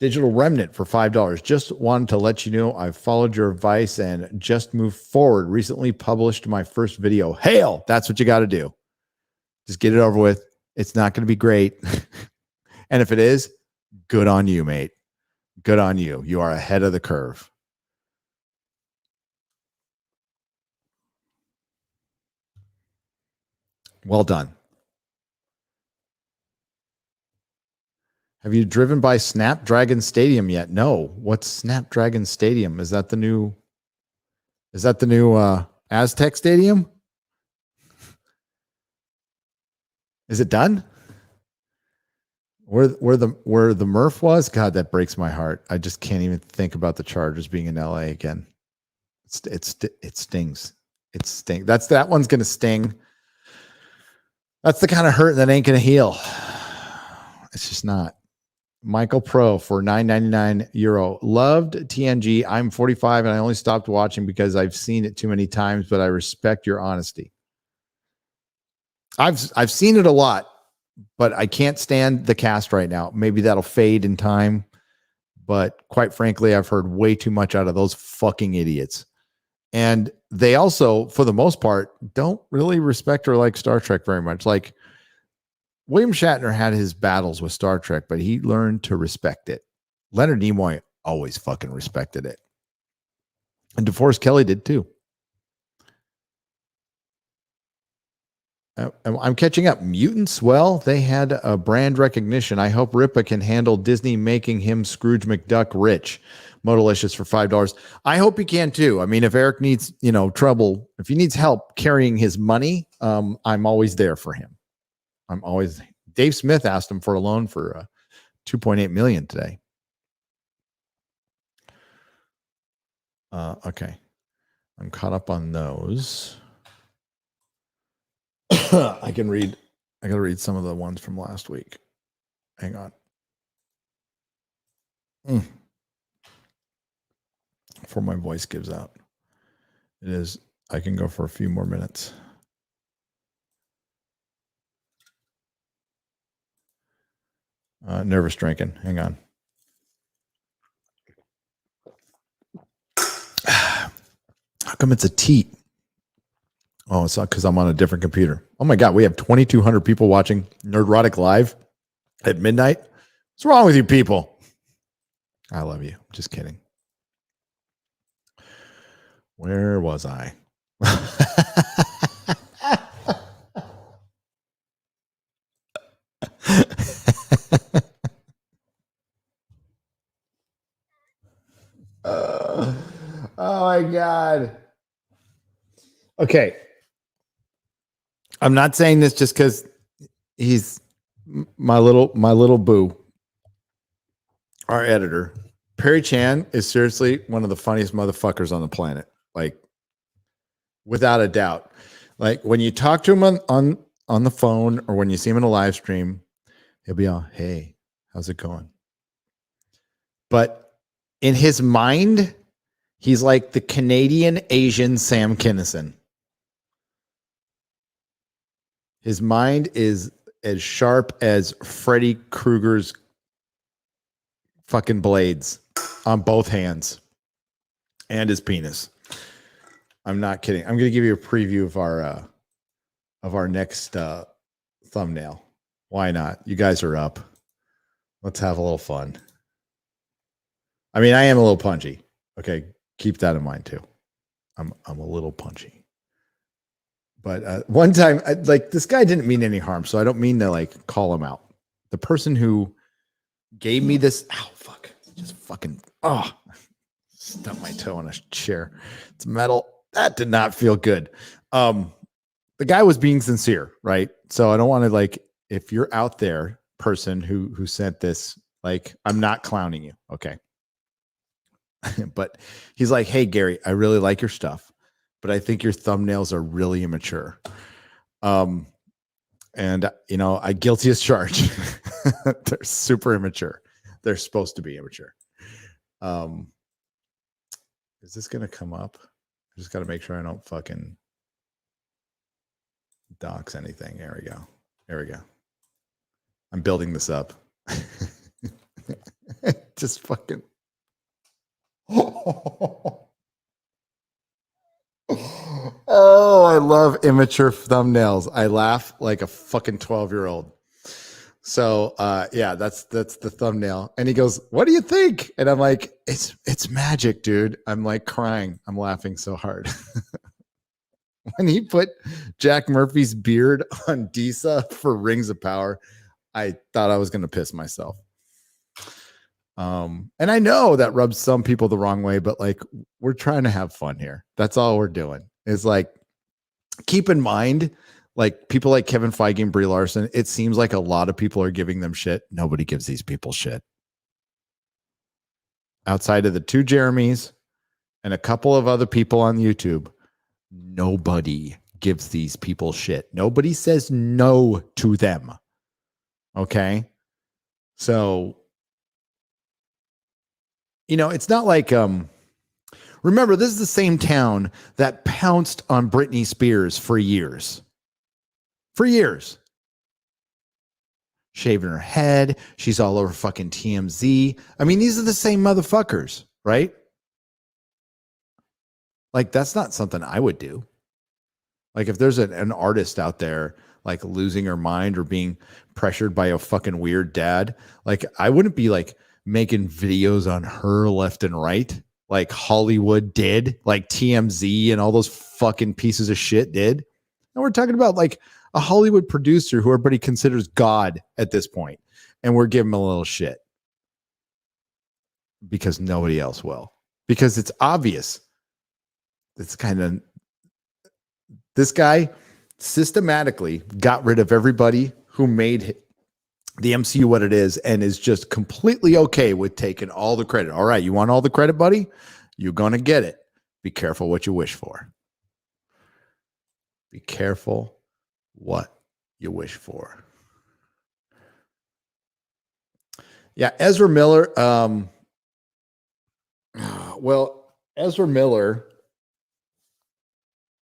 Digital Remnant for $5. Just wanted to let you know I've followed your advice and just moved forward. Recently published my first video. Hail! That's what you got to do. Just get it over with. It's not going to be great. And if it is, good on you, mate. Good on you. You are ahead of the curve. Well done. Have you driven by Snapdragon Stadium yet? No. What's Snapdragon Stadium? Is that the new Aztec Stadium? Is it done? Where the Murph was? God, that breaks my heart. I just can't even think about the Chargers being in LA again. It stings. It stings. That one's gonna sting. That's the kind of hurt that ain't gonna heal. It's just not. Michael Pro for €9.99. Loved TNG. I'm 45 and I only stopped watching because I've seen it too many times, but I respect your honesty. I've seen it a lot, but I can't stand the cast right now. Maybe that'll fade in time, but quite frankly, I've heard way too much out of those fucking idiots. And they also, for the most part, don't really respect or like Star Trek very much. Like, William Shatner had his battles with Star Trek, but he learned to respect it. Leonard Nimoy always fucking respected it. And DeForest Kelly did too. I'm catching up. Mutants, well, they had a brand recognition. I hope Ripa can handle Disney making him Scrooge McDuck rich. Modalicious for $5. I hope he can too. I mean, if Eric needs, trouble, if he needs help carrying his money, I'm always there for him. Dave Smith asked him for a loan for $2.8 million today. Okay. I'm caught up on those. I gotta read some of the ones from last week. Hang on. Before my voice gives out. I can go for a few more minutes. Nervous drinking. Hang on. How come it's a teat? Oh, it's not because I'm on a different computer. Oh my God, we have 2,200 people watching Nerdrotic live at midnight. What's wrong with you people? I love you. Just kidding. Where was I? Oh my God. Okay. I'm not saying this just because he's my little boo, our editor. Perry Chan is seriously one of the funniest motherfuckers on the planet. Like, without a doubt. Like, when you talk to him on the phone or when you see him in a live stream, he'll be all, hey, how's it going? But in his mind, he's like the Canadian Asian Sam Kinison. His mind is as sharp as Freddy Krueger's fucking blades on both hands and his penis. I'm not kidding. I'm going to give you a preview of our next thumbnail. Why not? You guys are up. Let's have a little fun. I mean, I am a little punchy. Okay, keep that in mind too. I'm a little punchy. But one time, like, this guy didn't mean any harm, so I don't mean to like call him out. The person who gave me this, just fucking, stubbed my toe on a chair. It's metal. That did not feel good. The guy was being sincere, right? So I don't want to, like, if you're out there, person who sent this, like, I'm not clowning you, okay? But he's like, hey, Gary, I really like your stuff, but I think your thumbnails are really immature. And you know, I guilty as charged. They're super immature. They're supposed to be immature. Is this gonna come up? I just got to make sure I don't fucking dox anything. There we go. There we go. I'm building this up. Just fucking. Oh, I love immature thumbnails. I laugh like a fucking 12-year-old. So yeah, that's the thumbnail. And he goes, what do you think? And I'm like, it's magic, dude. I'm like crying. I'm laughing so hard. When he put Jack Murphy's beard on Disa for Rings of Power, I thought I was gonna piss myself. And I know that rubs some people the wrong way, but like, we're trying to have fun here. That's all we're doing. Is like, keep in mind, like, people like Kevin Feige and Brie Larson, it seems like a lot of people are giving them shit. Nobody gives these people shit. Outside of the two Jeremys and a couple of other people on YouTube, nobody gives these people shit. Nobody says no to them. Okay? So, you know, it's not like, remember, this is the same town that pounced on Britney Spears for years. For years. Shaving her head. She's all over fucking TMZ. I mean, these are the same motherfuckers, right? Like, that's not something I would do. Like, if there's an artist out there, like, losing her mind or being pressured by a fucking weird dad, like, I wouldn't be, like, making videos on her left and right like Hollywood did, like TMZ and all those fucking pieces of shit did. And we're talking about like a Hollywood producer who everybody considers God at this point, and we're giving him a little shit because nobody else will, because it's obvious. It's kind of, this guy systematically got rid of everybody who made the MCU what it is, and is just completely okay with taking all the credit. All right, you want all the credit, buddy? You're going to get it. Be careful what you wish for. Be careful what you wish for. Yeah, Ezra Miller. Well, Ezra Miller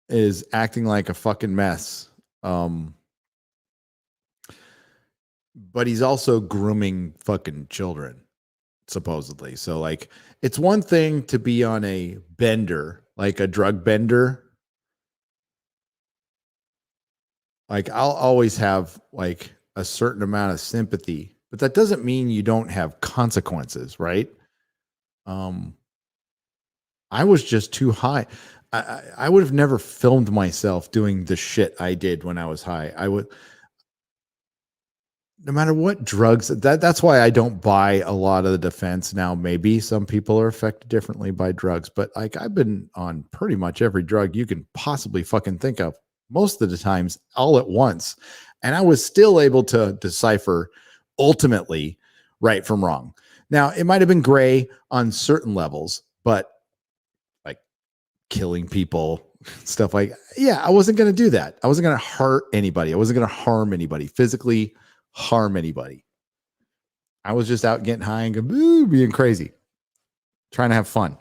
is acting like a fucking mess. But he's also grooming fucking children, supposedly. So, like, it's one thing to be on a bender, like a drug bender. Like, I'll always have like a certain amount of sympathy, but that doesn't mean you don't have consequences, right? I was just too high. I would have never filmed myself doing the shit I did when I was high. I would. No matter what drugs, that's why I don't buy a lot of the defense now. Maybe some people are affected differently by drugs, but like, I've been on pretty much every drug you can possibly fucking think of. most of the times all at once. And I was still able to decipher ultimately right from wrong. Now, it might have been gray on certain levels, but like killing people, stuff like, yeah, I wasn't going to do that. I wasn't going to hurt anybody. I wasn't going to harm anybody, physically harm anybody. I was just out getting high and being crazy, trying to have fun.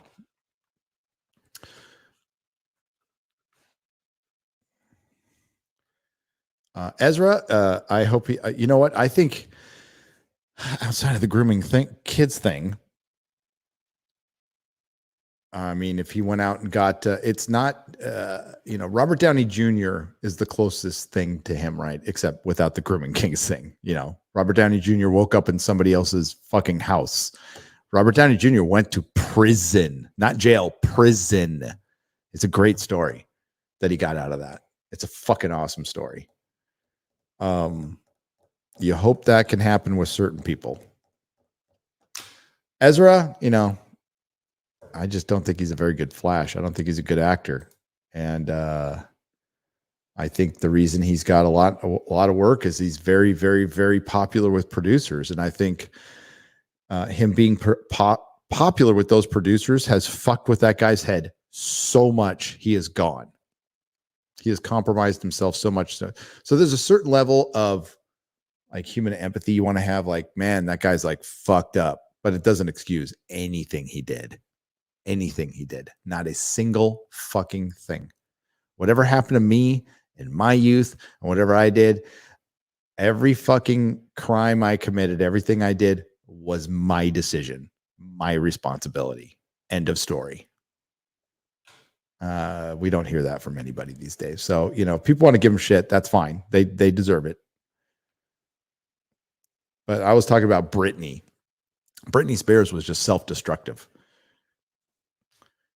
Ezra, I hope he, you know what? I think outside of the grooming kids thing, I mean, if he went out and got, it's not, Robert Downey Jr. is the closest thing to him, right? Except without the grooming kings thing. Robert Downey Jr. woke up in somebody else's fucking house. Robert Downey Jr. went to prison, not jail, prison. It's a great story that he got out of that. It's a fucking awesome story. You hope that can happen with certain people. Ezra, I just don't think he's a very good Flash. I don't think he's a good actor. And I think the reason he's got a lot of work is he's very, very, very popular with producers. And I think him being popular with those producers has fucked with that guy's head so much. He is gone. He has compromised himself so much. So there's a certain level of like human empathy you want to have. Like, man, that guy's like fucked up, but it doesn't excuse anything he did. Anything he did. Not a single fucking thing. Whatever happened to me in my youth and whatever I did, every fucking crime I committed, everything I did was my decision, my responsibility. End of story. We don't hear that from anybody these days. So, if people want to give them shit, that's fine. They deserve it. But I was talking about Britney. Britney Spears was just self-destructive.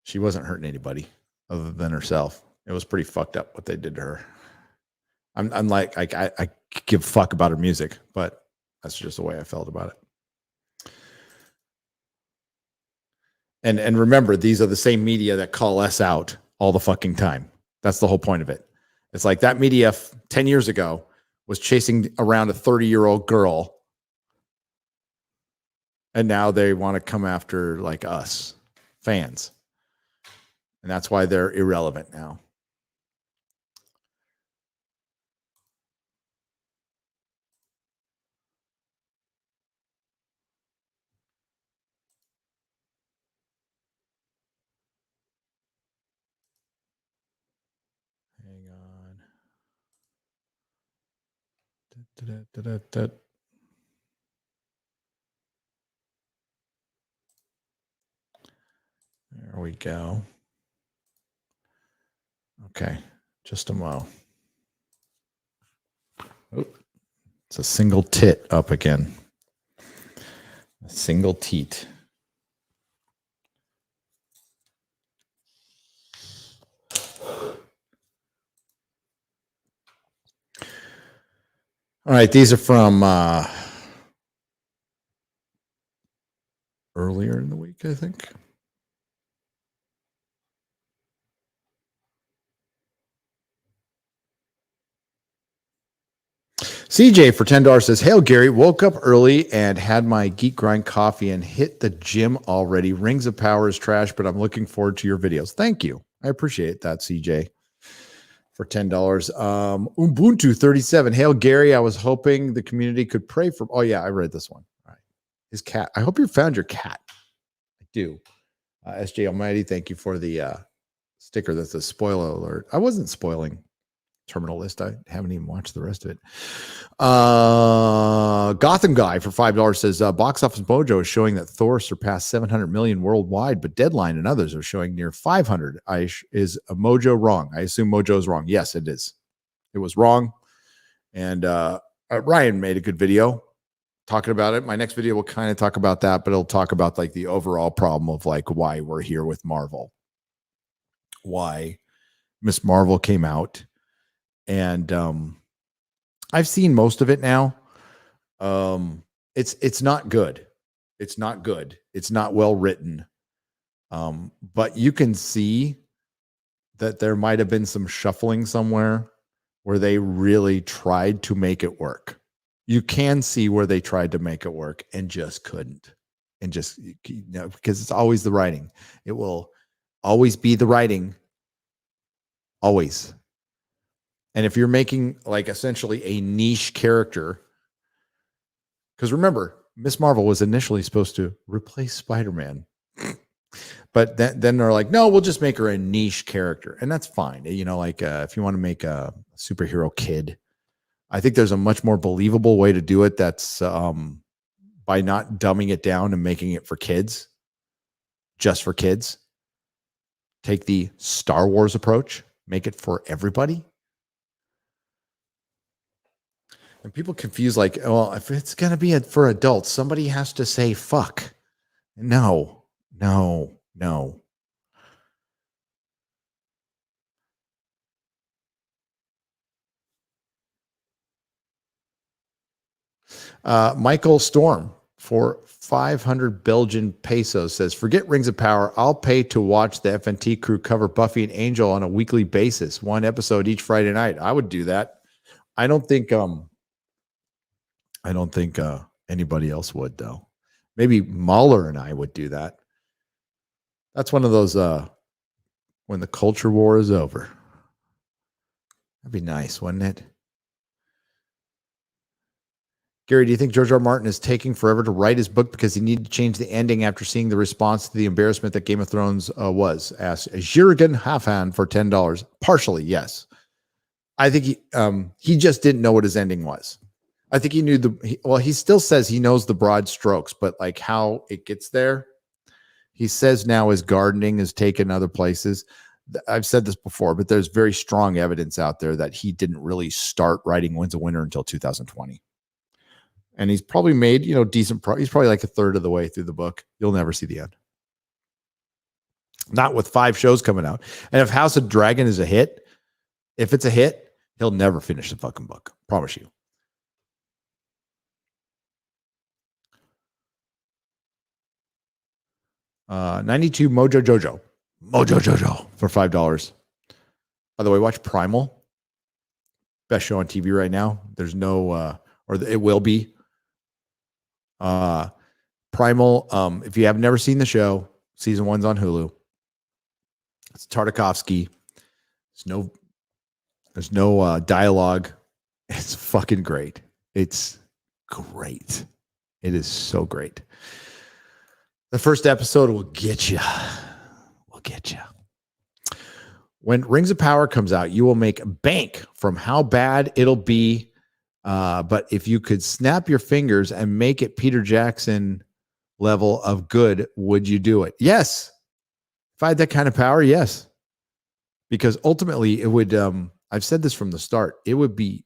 She wasn't hurting anybody other than herself. It was pretty fucked up what they did to her. I'm like, I give a fuck about her music, but that's just the way I felt about it. And remember, these are the same media that call us out all the fucking time. That's the whole point of it. It's like that media 10 years ago was chasing around a 30-year-old girl. And now they want to come after like us, fans. And that's why they're irrelevant now. Hang on. There we go. Okay, just a mo. Oh, it's a single tit up again. A single teat. All right, these are from earlier in the week, I think. CJ for $10 says, "Hail Gary, woke up early and had my Geek Grind coffee and hit the gym already. Rings of Power is trash, but I'm looking forward to your videos." Thank you. I appreciate that, CJ, for $10. Ubuntu 37. "Hail Gary, I was hoping the community could pray for." Oh yeah, I read this one. All right. His cat. I hope you found your cat. I do. SJ Almighty, thank you for the sticker. That's a spoiler alert. I wasn't spoiling Terminal List. I haven't even watched the rest of it. Gotham Guy for $5 says, Box Office Mojo is showing that Thor surpassed 700 million worldwide, but Deadline and others are showing near 500. Is Mojo wrong? I assume Mojo is wrong. Yes, it is. It was wrong. And Ryan made a good video talking about it. My next video will kind of talk about that, but it'll talk about like the overall problem of like why we're here with Marvel, why Miss Marvel came out. And I've seen most of it now. It's not good. It's not good. It's not well written. But you can see that there might have been some shuffling somewhere. where they really tried to make it work. You can see where they tried to make it work and just couldn't. And just, because it's always the writing. It will always be the writing. Always. And if you're making like essentially a niche character, because remember, Miss Marvel was initially supposed to replace Spider-Man. But then they're like, no, we'll just make her a niche character. And that's fine. Like if you want to make a superhero kid, I think there's a much more believable way to do it. That's by not dumbing it down and making it for kids, just for kids. Take the Star Wars approach, make it for everybody. And people confuse like, well, if it's going to be for adults, somebody has to say fuck. No. Michael Storm for 500 Belgian pesos says, forget Rings of Power. I'll pay to watch the FNT crew cover Buffy and Angel on a weekly basis, one episode each Friday night. I would do that. I don't think anybody else would, though. Maybe Mahler and I would do that. That's one of those when the culture war is over. That'd be nice, wouldn't it? Gary, do you think George R. R. Martin is taking forever to write his book because he needed to change the ending after seeing the response to the embarrassment that Game of Thrones was? Asked Jürgen Hafan for $10. Partially, yes. I think he just didn't know what his ending was. I think he knew he still says he knows the broad strokes, but like how it gets there, he says now his gardening is taken other places. I've said this before, but there's very strong evidence out there that he didn't really start writing Winds of Winter until 2020. And he's probably made, decent. He's probably like a third of the way through the book. You'll never see the end. Not with 5 shows coming out. And if House of Dragon is a hit, if it's a hit, he'll never finish the fucking book. Promise you. $92 Mojo Jojo for $5. By the way, watch Primal. Best show on TV right now. There's no, or it will be. Primal. If you have never seen the show, season 1's on Hulu. It's Tartakovsky. There's no dialogue. It's fucking great. It's great. It is so great. The first episode will get you. When Rings of Power comes out, you will make bank from how bad it'll be. But if you could snap your fingers and make it Peter Jackson level of good, would you do it? Yes. If I had that kind of power, yes. Because ultimately it would, I've said this from the start, it would be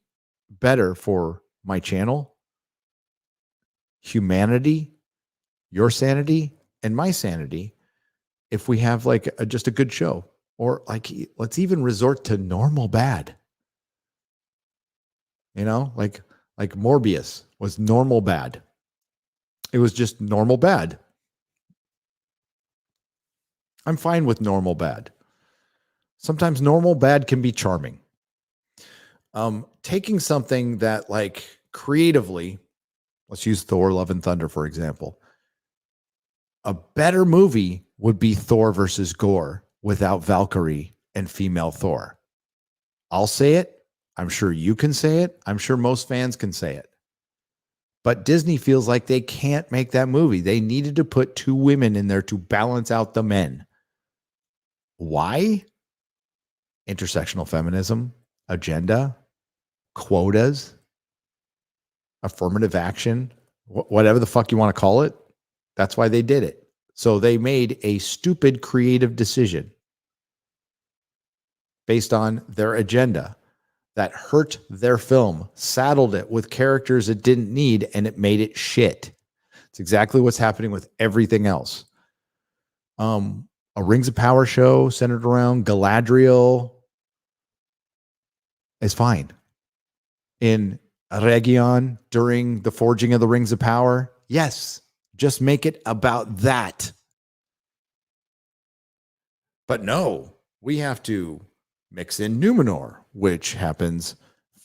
better for my channel, humanity, your sanity, and my sanity if we have like just a good show, or like let's even resort to normal bad. Like Morbius was normal bad. It was just normal bad. I'm fine with normal bad. Sometimes normal bad can be charming. Taking something that like creatively, let's use Thor Love and Thunder, for example. A better movie would be Thor versus Gore without Valkyrie and female Thor. I'll say it. I'm sure you can say it. I'm sure most fans can say it. But Disney feels like they can't make that movie. They needed to put 2 women in there to balance out the men. Why? Intersectional feminism, agenda, quotas, affirmative action, whatever the fuck you want to call it. That's why they did it. So they made a stupid creative decision based on their agenda that hurt their film, saddled it with characters it didn't need, and it made it shit. It's exactly what's happening with everything else. A Rings of Power show centered around Galadriel is fine. In Region during the forging of the Rings of Power, yes. Just make it about that. But no, we have to mix in Numenor, which happens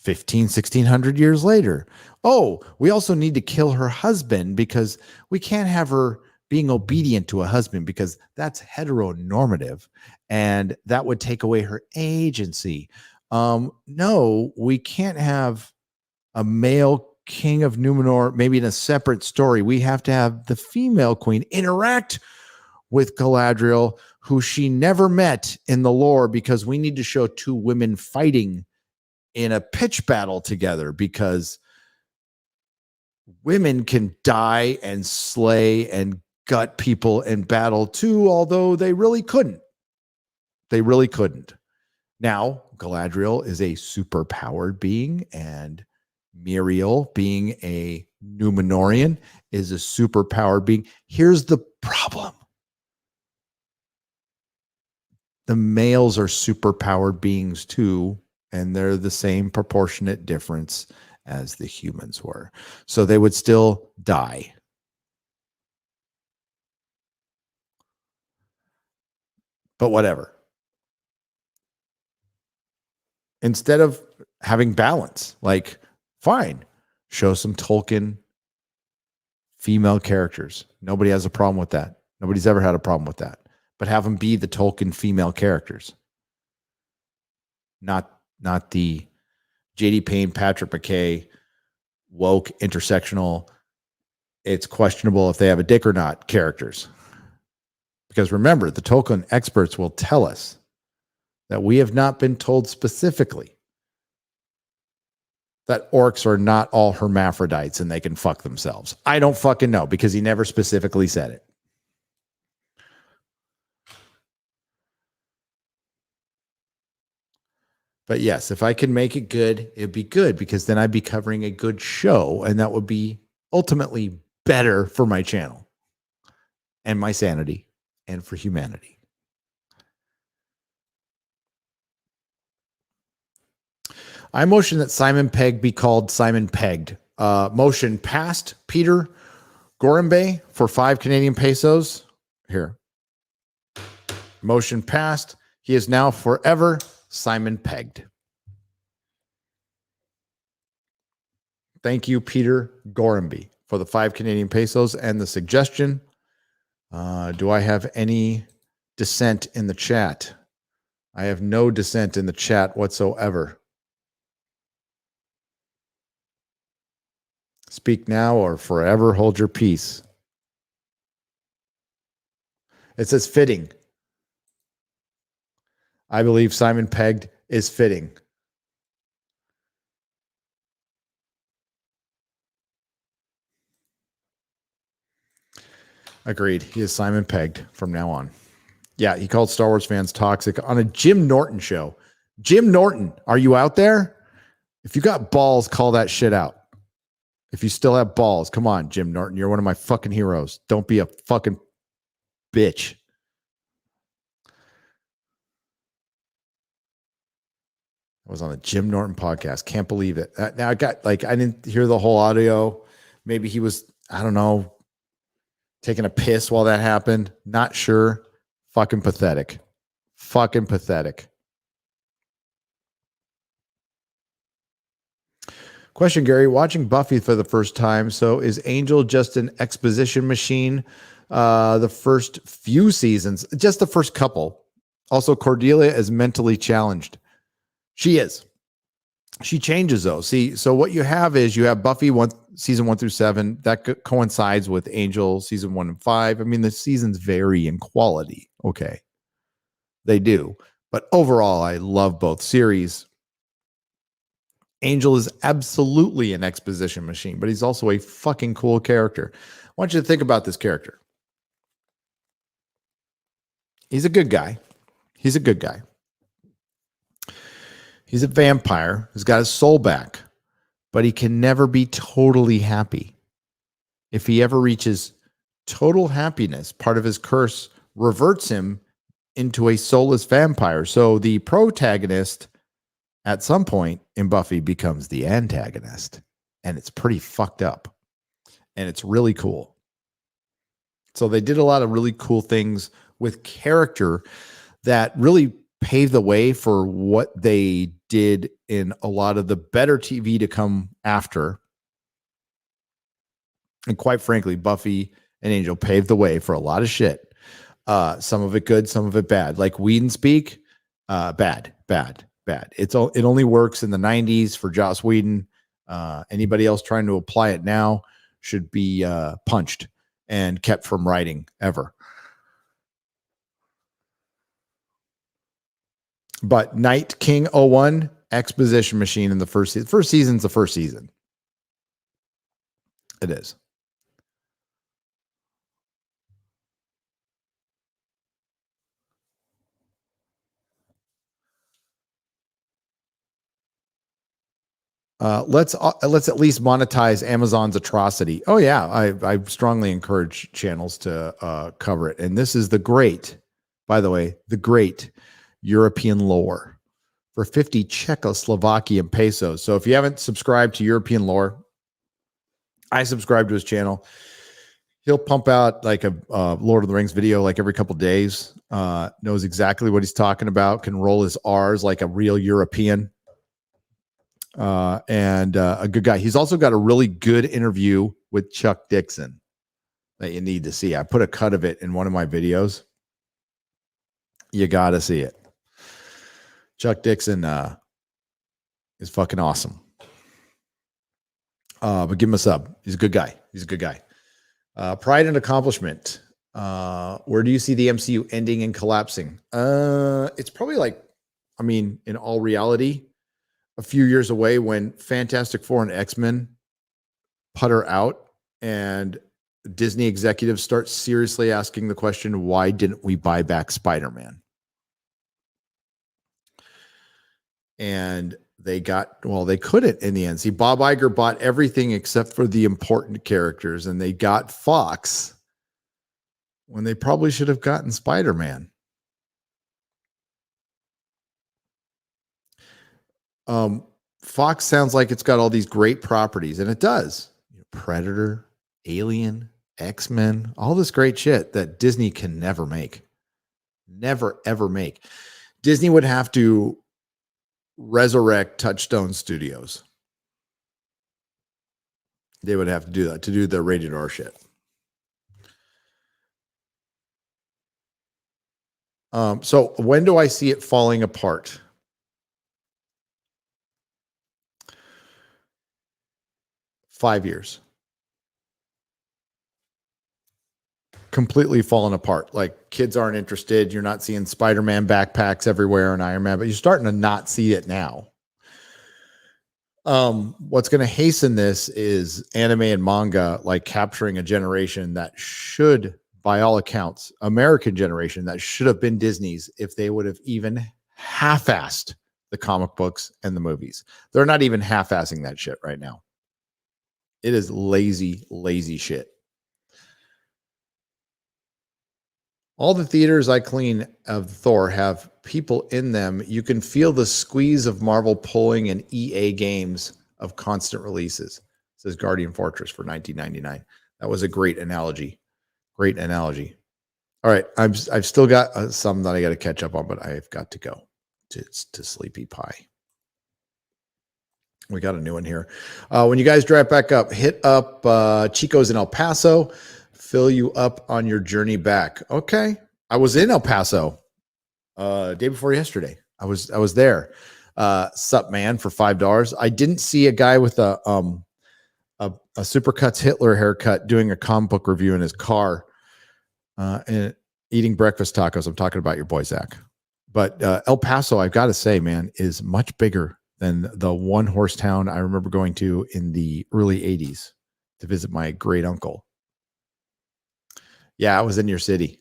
1600 years later. Oh, we also need to kill her husband because we can't have her being obedient to a husband because that's heteronormative and that would take away her agency. No, we can't have a male king of Numenor, maybe in a separate story. We have to have the female queen interact with Galadriel, who she never met in the lore, because we need to show two women fighting in a pitch battle together, because women can die and slay and gut people in battle too, although they really couldn't. They really couldn't. Now, Galadriel is a super powered being, and Muriel, being a Numenorian, is a super powered being. Here's the problem. The males are super powered beings too, and they're the same proportionate difference as the humans were. So they would still die. But whatever. Instead of having balance, like, fine, show some Tolkien female characters. Nobody has a problem with that. Nobody's ever had a problem with that. But have them be the Tolkien female characters. Not the J.D. Payne, Patrick McKay, woke, intersectional, it's questionable if they have a dick or not characters. Because remember, the Tolkien experts will tell us that we have not been told specifically that orcs are not all hermaphrodites and they can fuck themselves. I don't fucking know, because he never specifically said it. But yes, if I can make it good, it'd be good, because then I'd be covering a good show, and that would be ultimately better for my channel and my sanity and for humanity. I motion that Simon Pegg be called Simon Pegged. Motion passed. Peter Gorimbe for 5 Canadian pesos. Here. Motion passed. He is now forever Simon Pegged. Thank you, Peter Gorimbe, for the 5 Canadian pesos and the suggestion. Do I have any dissent in the chat? I have no dissent in the chat whatsoever. Speak now or forever hold your peace. It says fitting. I believe Simon Pegged is fitting. Agreed. He is Simon Pegged from now on. Yeah, he called Star Wars fans toxic on a Jim Norton show. Jim Norton, are you out there? If you got balls, call that shit out. If you still have balls, come on, Jim Norton. You're one of my fucking heroes. Don't be a fucking bitch. I was on the Jim Norton podcast. Can't believe it. Now I didn't hear the whole audio. Maybe he was, I don't know, taking a piss while that happened. Not sure. Fucking pathetic. Fucking pathetic. Question, Gary. Watching Buffy for the first time. So is Angel just an exposition machine? The first few seasons, just the first couple. Also, Cordelia is mentally challenged. She is. She changes though. See, so what you have is you have Buffy season 1 through 7. That coincides with Angel season 1 and 5. I mean, the seasons vary in quality. Okay. They do. But overall, I love both series. Angel is absolutely an exposition machine, but he's also a fucking cool character. I want you to think about this character. He's a good guy. He's a good guy. He's a vampire who's got his soul back, but he can never be totally happy. If he ever reaches total happiness, part of his curse reverts him into a soulless vampire. So the protagonist at some point in Buffy becomes the antagonist, and it's pretty fucked up, and it's really cool. So they did a lot of really cool things with character that really paved the way for what they did in a lot of the better TV to come after. And quite frankly, Buffy and Angel paved the way for a lot of shit. Some of it good, some of it bad. Like Whedon speak, bad. It only works in the 90s for Joss Whedon. Anybody else trying to apply it now should be punched and kept from writing ever. But Night King 01, exposition machine in the first season. First season's the first season. It is. Let's at least monetize Amazon's atrocity. Oh yeah, I strongly encourage channels to cover it. And this is the great European lore for 50 Czechoslovakian pesos. So if you haven't subscribed to European lore, I subscribe to his channel. He'll pump out like a Lord of the Rings video like every couple days. Knows exactly what he's talking about. Can roll his R's like a real European. And a good guy. He's also got a really good interview with Chuck Dixon that you need to see. I put a cut of it in one of my videos. You got to see it. Chuck Dixon is fucking awesome. But give him a sub. He's a good guy. Pride and accomplishment. Where do you see the MCU ending and collapsing? It's probably like, in all reality, a few years away when Fantastic Four and X-Men putter out and Disney executives start seriously asking the question, why didn't we buy back Spider-Man? And they couldn't in the end. See, Bob Iger bought everything except for the important characters, and they got Fox when they probably should have gotten Spider-Man. Fox sounds like it's got all these great properties, and it does. Predator, Alien, X-Men, all this great shit that Disney can never make. Never, ever make. Disney would have to resurrect Touchstone Studios. They would have to do that to do the rated R shit. So when do I see it falling apart? Five years. Completely fallen apart. Like kids aren't interested. You're not seeing Spider-Man backpacks everywhere and Iron Man, but you're starting to not see it now. What's going to hasten this is anime and manga, like capturing a generation that should, by all accounts, American generation that should have been Disney's if they would have even half-assed the comic books and the movies. They're not even half-assing that shit right now. It is lazy, lazy shit. All the theaters I clean of Thor have people in them. You can feel the squeeze of Marvel pulling an EA games of constant releases. It says Guardian Fortress for $19.99. That was a great analogy. Great analogy. All right. I've still got some that I got to catch up on, but I've got to go to Sleepy Pie. We got a new one here. When you guys drive back up, hit up Chico's in El Paso. Fill you up on your journey back. Okay. I was in El Paso day before yesterday. I was there. Sup man for $5. I didn't see a guy with a Supercuts Hitler haircut doing a comic book review in his car and eating breakfast tacos. I'm talking about your boy Zach. But El Paso, I've got to say, man, is much bigger than the one horse town I remember going to in the early 80s to visit my great uncle. Yeah, I was in your city.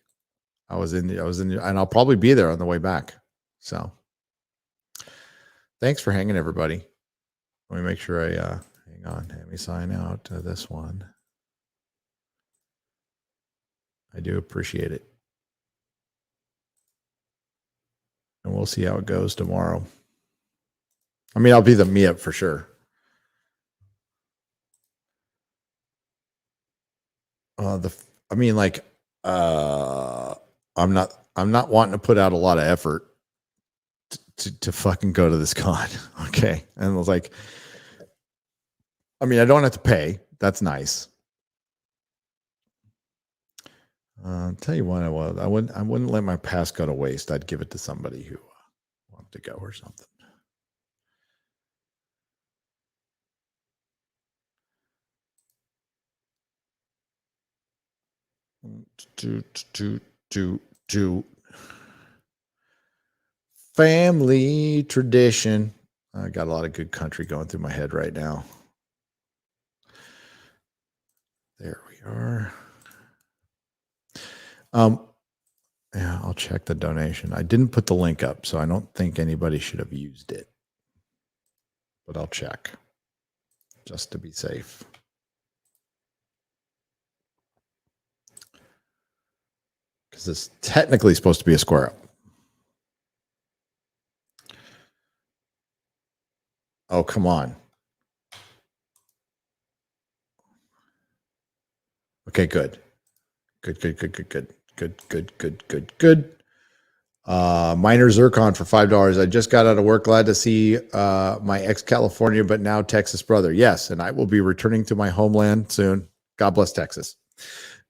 I was in, and I'll probably be there on the way back. So thanks for hanging, everybody. Let me make sure I hang on. Let me sign out to this one. I do appreciate it. And we'll see how it goes tomorrow. I'll be the meetup for sure. I'm not wanting to put out a lot of effort to fucking go to this con. Okay. And I was like, I mean, I don't have to pay. That's nice. Tell you what, I wouldn't let my pass go to waste. I'd give it to somebody who wanted to go or something. Do family tradition. I got a lot of good country going through my head right now. There we are. Yeah, I'll check the donation. I didn't put the link up, so I don't think anybody should have used it. But I'll check just to be safe. Because it's technically supposed to be a square up. Oh, come on. Okay, good. Good. Minor Zircon for $5. I just got out of work. Glad to see my ex-California, but now Texas brother. Yes, and I will be returning to my homeland soon. God bless Texas.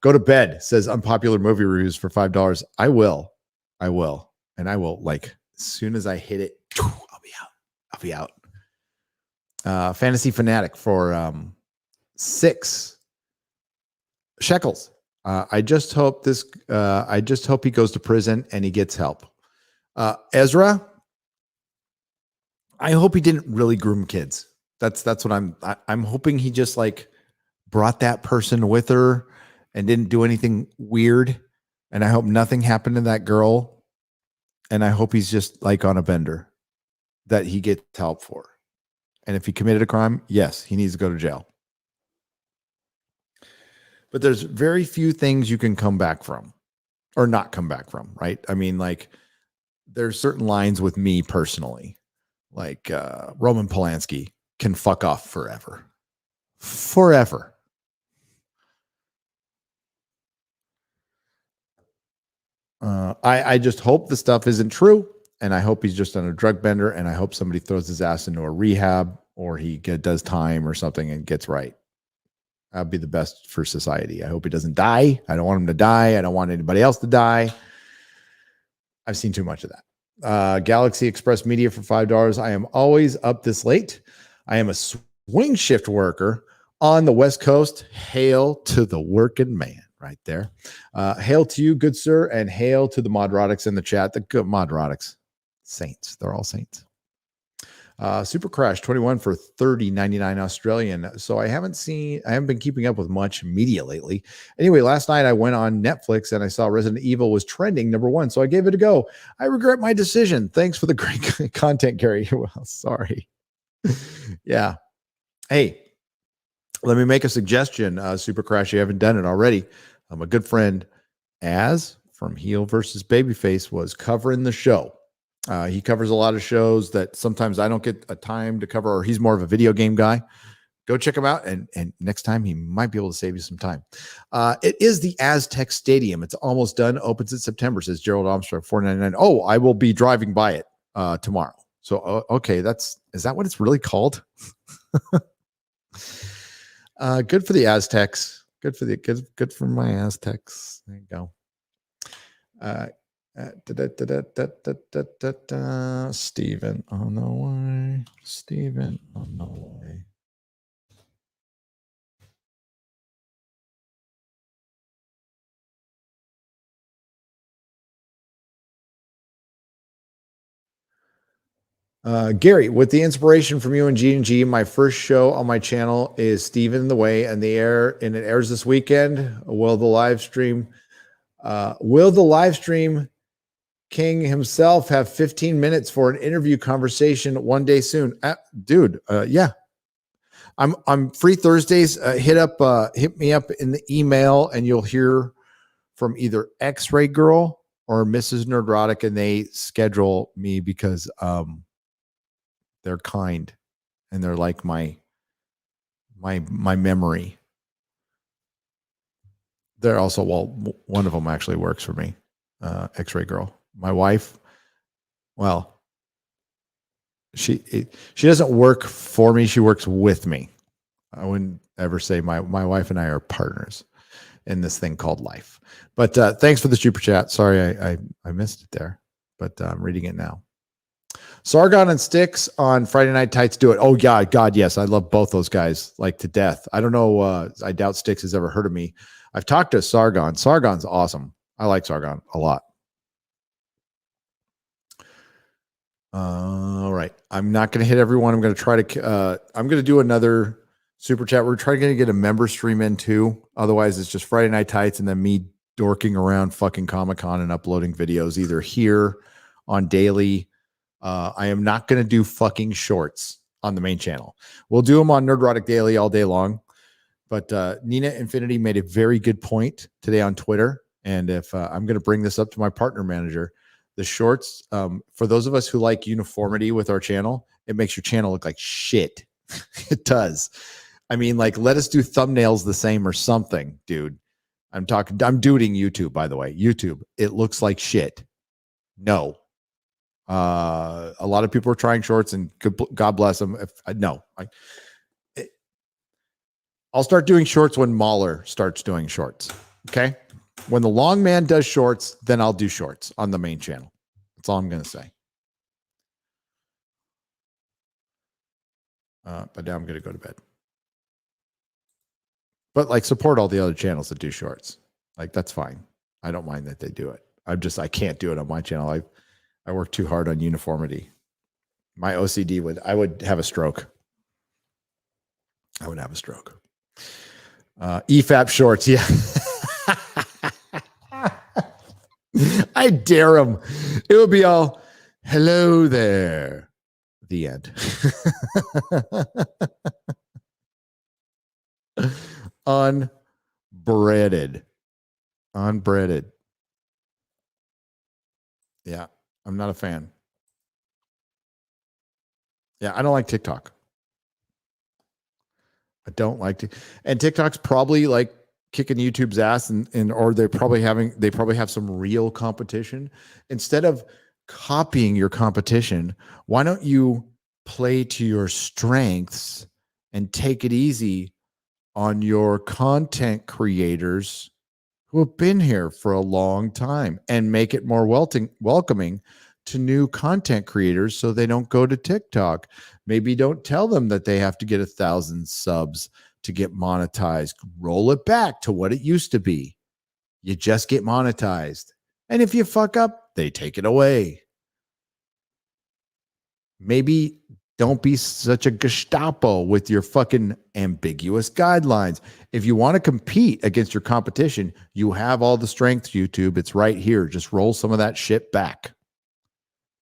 Go to bed, says unpopular movie reviews for $5. I will. And I will, like, as soon as I hit it, I'll be out. Fantasy Fanatic for 6 shekels. I just hope he goes to prison and he gets help. Ezra, I hope he didn't really groom kids. That's what I'm hoping he just like brought that person with her and didn't do anything weird. And I hope nothing happened to that girl. And I hope he's just like on a bender that he gets help for. And if he committed a crime, yes, he needs to go to jail. But there's very few things you can come back from or not come back from, right? I mean, like there's certain lines with me personally, like Roman Polanski can fuck off forever. I just hope the stuff isn't true. And I hope he's just on a drug bender. And I hope somebody throws his ass into a rehab or he does time or something and gets right. That'd be the best for society. I hope he doesn't die. I don't want him to die. I don't want anybody else to die. I've seen too much of that. Galaxy Express Media for $5. I am always up this late. I am a swing shift worker on the West Coast. Hail to the working man right there. Hail to you, good sir, and hail to the Modrotics in the chat. The good Modrotics. Saints. They're all saints. Super Crash 21 for $30.99 Australian. So I haven't been keeping up with much media lately. Anyway, last night I went on Netflix and I saw Resident Evil was trending #1. So I gave it a go. I regret my decision. Thanks for the great content, Gary. Well, sorry. Yeah. Hey, let me make a suggestion. Super Crash, you haven't done it already. A good friend, Az from Heel versus Babyface, was covering the show. He covers a lot of shows that sometimes I don't get a time to cover, or he's more of a video game guy. Go check him out, and next time he might be able to save you some time. It is the Aztec Stadium. It's almost done. Opens in September, says Gerald Armstrong, $4.99. Oh, I will be driving by it tomorrow. So, okay, is that what it's really called? Good for the Aztecs. Good for my Aztecs. There you go. Steven on the way. Steven on the way. Gary, with the inspiration from you and G&G, my first show on my channel is Steven in the Way, and it airs this weekend. Will the live stream king himself have 15 minutes for an interview conversation one day soon? Dude, yeah. I'm free Thursdays. Hit me up in the email and you'll hear from either X-Ray Girl or Mrs. Nerdrotic, and they schedule me because they're kind and they're like my memory. They're also, one of them actually works for me. X-Ray Girl. My wife, well, She doesn't work for me. She works with me. I wouldn't ever say my wife and I are partners in this thing called life. But thanks for the super chat. Sorry, I missed it there, but I'm reading it now. Sargon and Styx on Friday Night Tights do it. Oh God, yes, I love both those guys like to death. I don't know. I doubt Styx has ever heard of me. I've talked to Sargon. Sargon's awesome. I like Sargon a lot. All right. I'm not going to hit everyone. I'm going to try to, I'm going to do another super chat. We're trying to get a member stream in too. Otherwise it's just Friday Night Tights and then me dorking around fucking Comic-Con and uploading videos either here on daily. I am not going to do fucking shorts on the main channel. We'll do them on Nerdrotic Daily all day long. But Nina Infinity made a very good point today on Twitter. And if I'm going to bring this up to my partner manager, the shorts, for those of us who like uniformity with our channel, it makes your channel look like shit. It does. I mean, like, let us do thumbnails the same or something, dude. I'm doing YouTube, by the way. YouTube, it looks like shit. No. A lot of people are trying shorts, and God bless them. I'll start doing shorts when Mahler starts doing shorts. Okay. When the long man does shorts, then I'll do shorts on the main channel. That's all I'm going to say. But now I'm going to go to bed. But like, support all the other channels that do shorts. Like, that's fine. I don't mind that they do it. I can't do it on my channel. I work too hard on uniformity. My OCD I would have a stroke. I would have a stroke. EFAP shorts. Yeah. I dare him. It would be all, hello there. The end. Unbreaded. Yeah, I'm not a fan. Yeah, I don't like TikTok. I don't like to. And TikTok's probably like kicking YouTube's ass, or they probably have some real competition. Instead of copying your competition, why don't you play to your strengths and take it easy on your content creators who have been here for a long time, and make it more welcoming to new content creators so they don't go to TikTok. Maybe don't tell them that they have to get 1,000 subs to get monetized. Roll it back to what it used to be. You just get monetized. And if you fuck up, they take it away. Maybe don't be such a Gestapo with your fucking ambiguous guidelines. If you want to compete against your competition, you have all the strength, YouTube. It's right here. Just roll some of that shit back.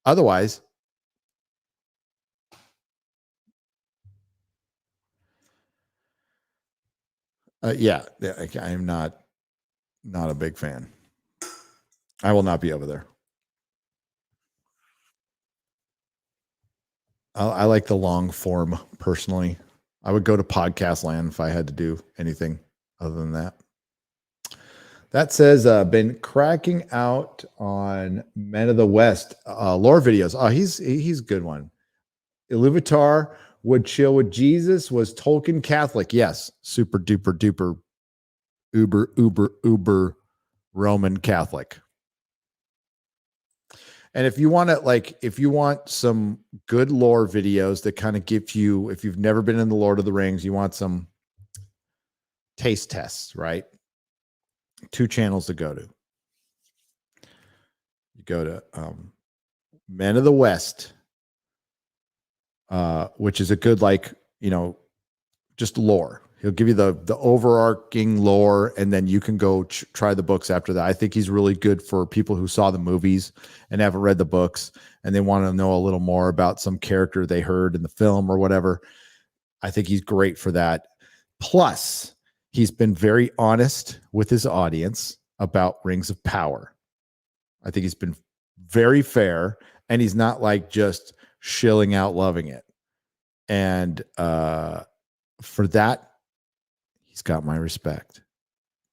Otherwise, yeah, I am not a big fan. I will not be over there. I like the long form personally. I would go to podcast land if I had to do anything other than that. That says, been cracking out on Men of the West lore videos. Oh, he's a good one. Iluvatar would chill with Jesus. Was Tolkien Catholic? Yes. Super duper duper uber Roman Catholic. And if you want some good lore videos that kind of give you, if you've never been in the Lord of the Rings, you want some taste tests, right? 2 channels to go to. You go to Men of the West, which is a good, just lore. He'll give you the overarching lore, and then you can go try the books after that. I think he's really good for people who saw the movies and haven't read the books, and they want to know a little more about some character they heard in the film or whatever. I think he's great for that. Plus, he's been very honest with his audience about Rings of Power. I think he's been very fair, and he's not like just shilling out loving it. And for that, he's got my respect.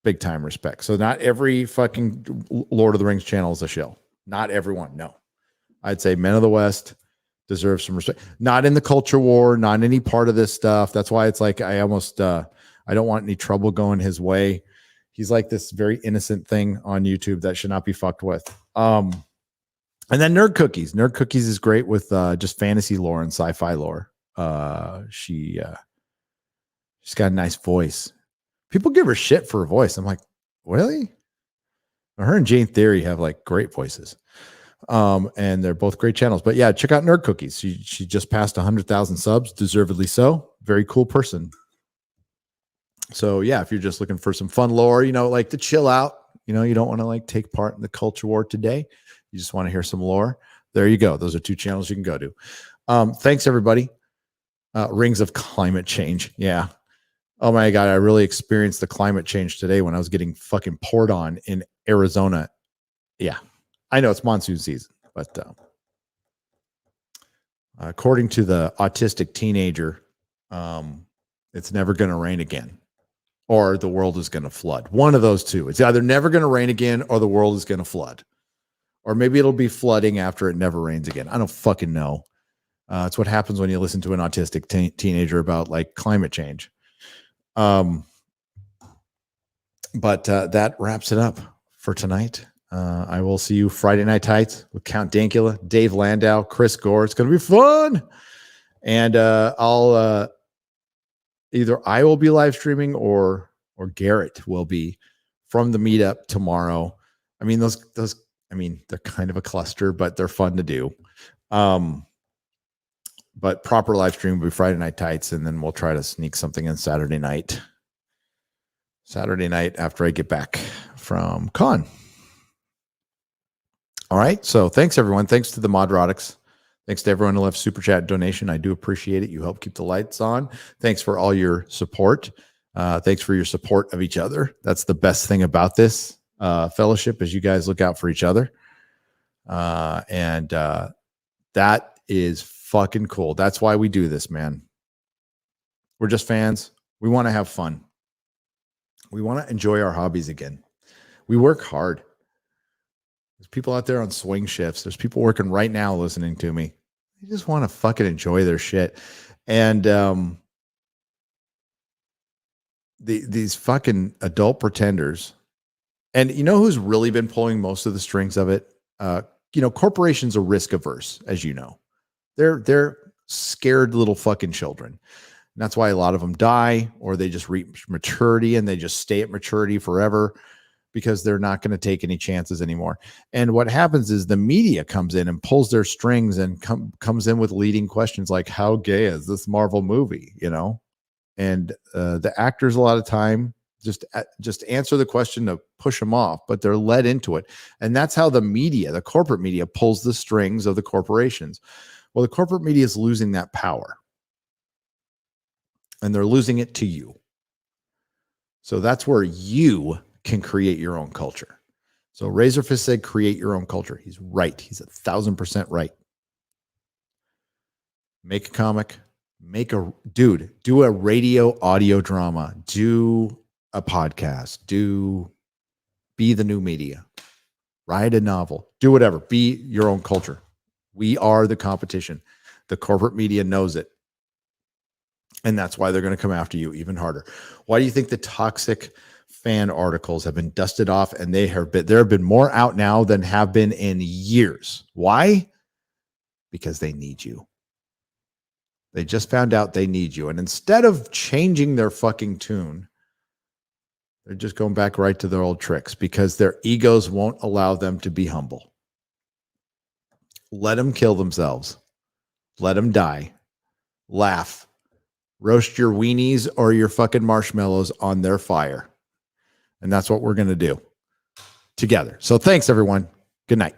Big time respect. So not every fucking Lord of the Rings channel is a shill. Not everyone, no. I'd say Men of the West, deserves some respect. Not in the culture war, not any part of this stuff. That's why it's like I almost I don't want any trouble going his way. He's like this very innocent thing on YouTube that should not be fucked with. And then Nerd Cookies. Nerd Cookies is great with just fantasy lore and sci-fi lore. She's got a nice voice. People give her shit for her voice. I'm like, really? Her and Jane Theory have like great voices. And they're both great channels. But yeah, check out Nerd Cookies. She just passed 100,000 subs, deservedly so. Very cool person. So yeah, if you're just looking for some fun lore, like to chill out, you don't want to like take part in the culture war today. You just want to hear some lore. There you go. Those are 2 channels you can go to. Thanks everybody. Rings of climate change. Yeah. Oh my God. I really experienced the climate change today when I was getting fucking poured on in Arizona. Yeah. I know it's monsoon season, but according to the autistic teenager, it's never going to rain again, or the world is going to flood. One of those two. It's either never going to rain again, or the world is going to flood, or maybe it'll be flooding after it never rains again. I don't fucking know. It's what happens when you listen to an autistic teenager about like climate change. But that wraps it up for tonight. I will see you Friday Night Tights with Count Dankula, Dave Landau, Chris Gore. It's going to be fun. And I'll either I will be live streaming or Garrett will be from the meetup tomorrow. I mean, those they're kind of a cluster, but they're fun to do. But proper live stream will be Friday Night Tights, and then we'll try to sneak something in Saturday night. Saturday night after I get back from con. All right. So thanks, everyone. Thanks to the Nerdrotics. Thanks to everyone who left super chat donation. I do appreciate it. You help keep the lights on. Thanks for all your support. Thanks for your support of each other. That's the best thing about this fellowship, is you guys look out for each other. And that is fucking cool. That's why we do this, man. We're just fans. We want to have fun. We want to enjoy our hobbies again. We work hard. There's people out there on swing shifts. There's people working right now listening to me. They just want to fucking enjoy their shit. And these fucking adult pretenders. And you know who's really been pulling most of the strings of it? Corporations are risk averse, as you know. They're scared little fucking children. And that's why a lot of them die, or they just reach maturity and they just stay at maturity forever, because they're not going to take any chances anymore. And what happens is the media comes in and pulls their strings and comes in with leading questions like, how gay is this Marvel movie? And the actors a lot of time just answer the question to push them off, but they're led into it. And that's how the media, the corporate media, pulls the strings of the corporations. Well, the corporate media is losing that power, and they're losing it to you. So that's where you can create your own culture. So Razorfist said, create your own culture. He's right. He's 1,000% right. Make a comic, do a radio audio drama, do a podcast, be the new media, write a novel, do whatever, be your own culture. We are the competition. The corporate media knows it. And that's why they're going to come after you even harder. Why do you think the toxic fan articles have been dusted off, and there have been more out now than have been in years? Why? Because they need you. They just found out they need you. And instead of changing their fucking tune, they're just going back right to their old tricks, because their egos won't allow them to be humble. Let them kill themselves. Let them die. Laugh. Roast your weenies or your fucking marshmallows on their fire. And that's what we're going to do together. So thanks, everyone. Good night.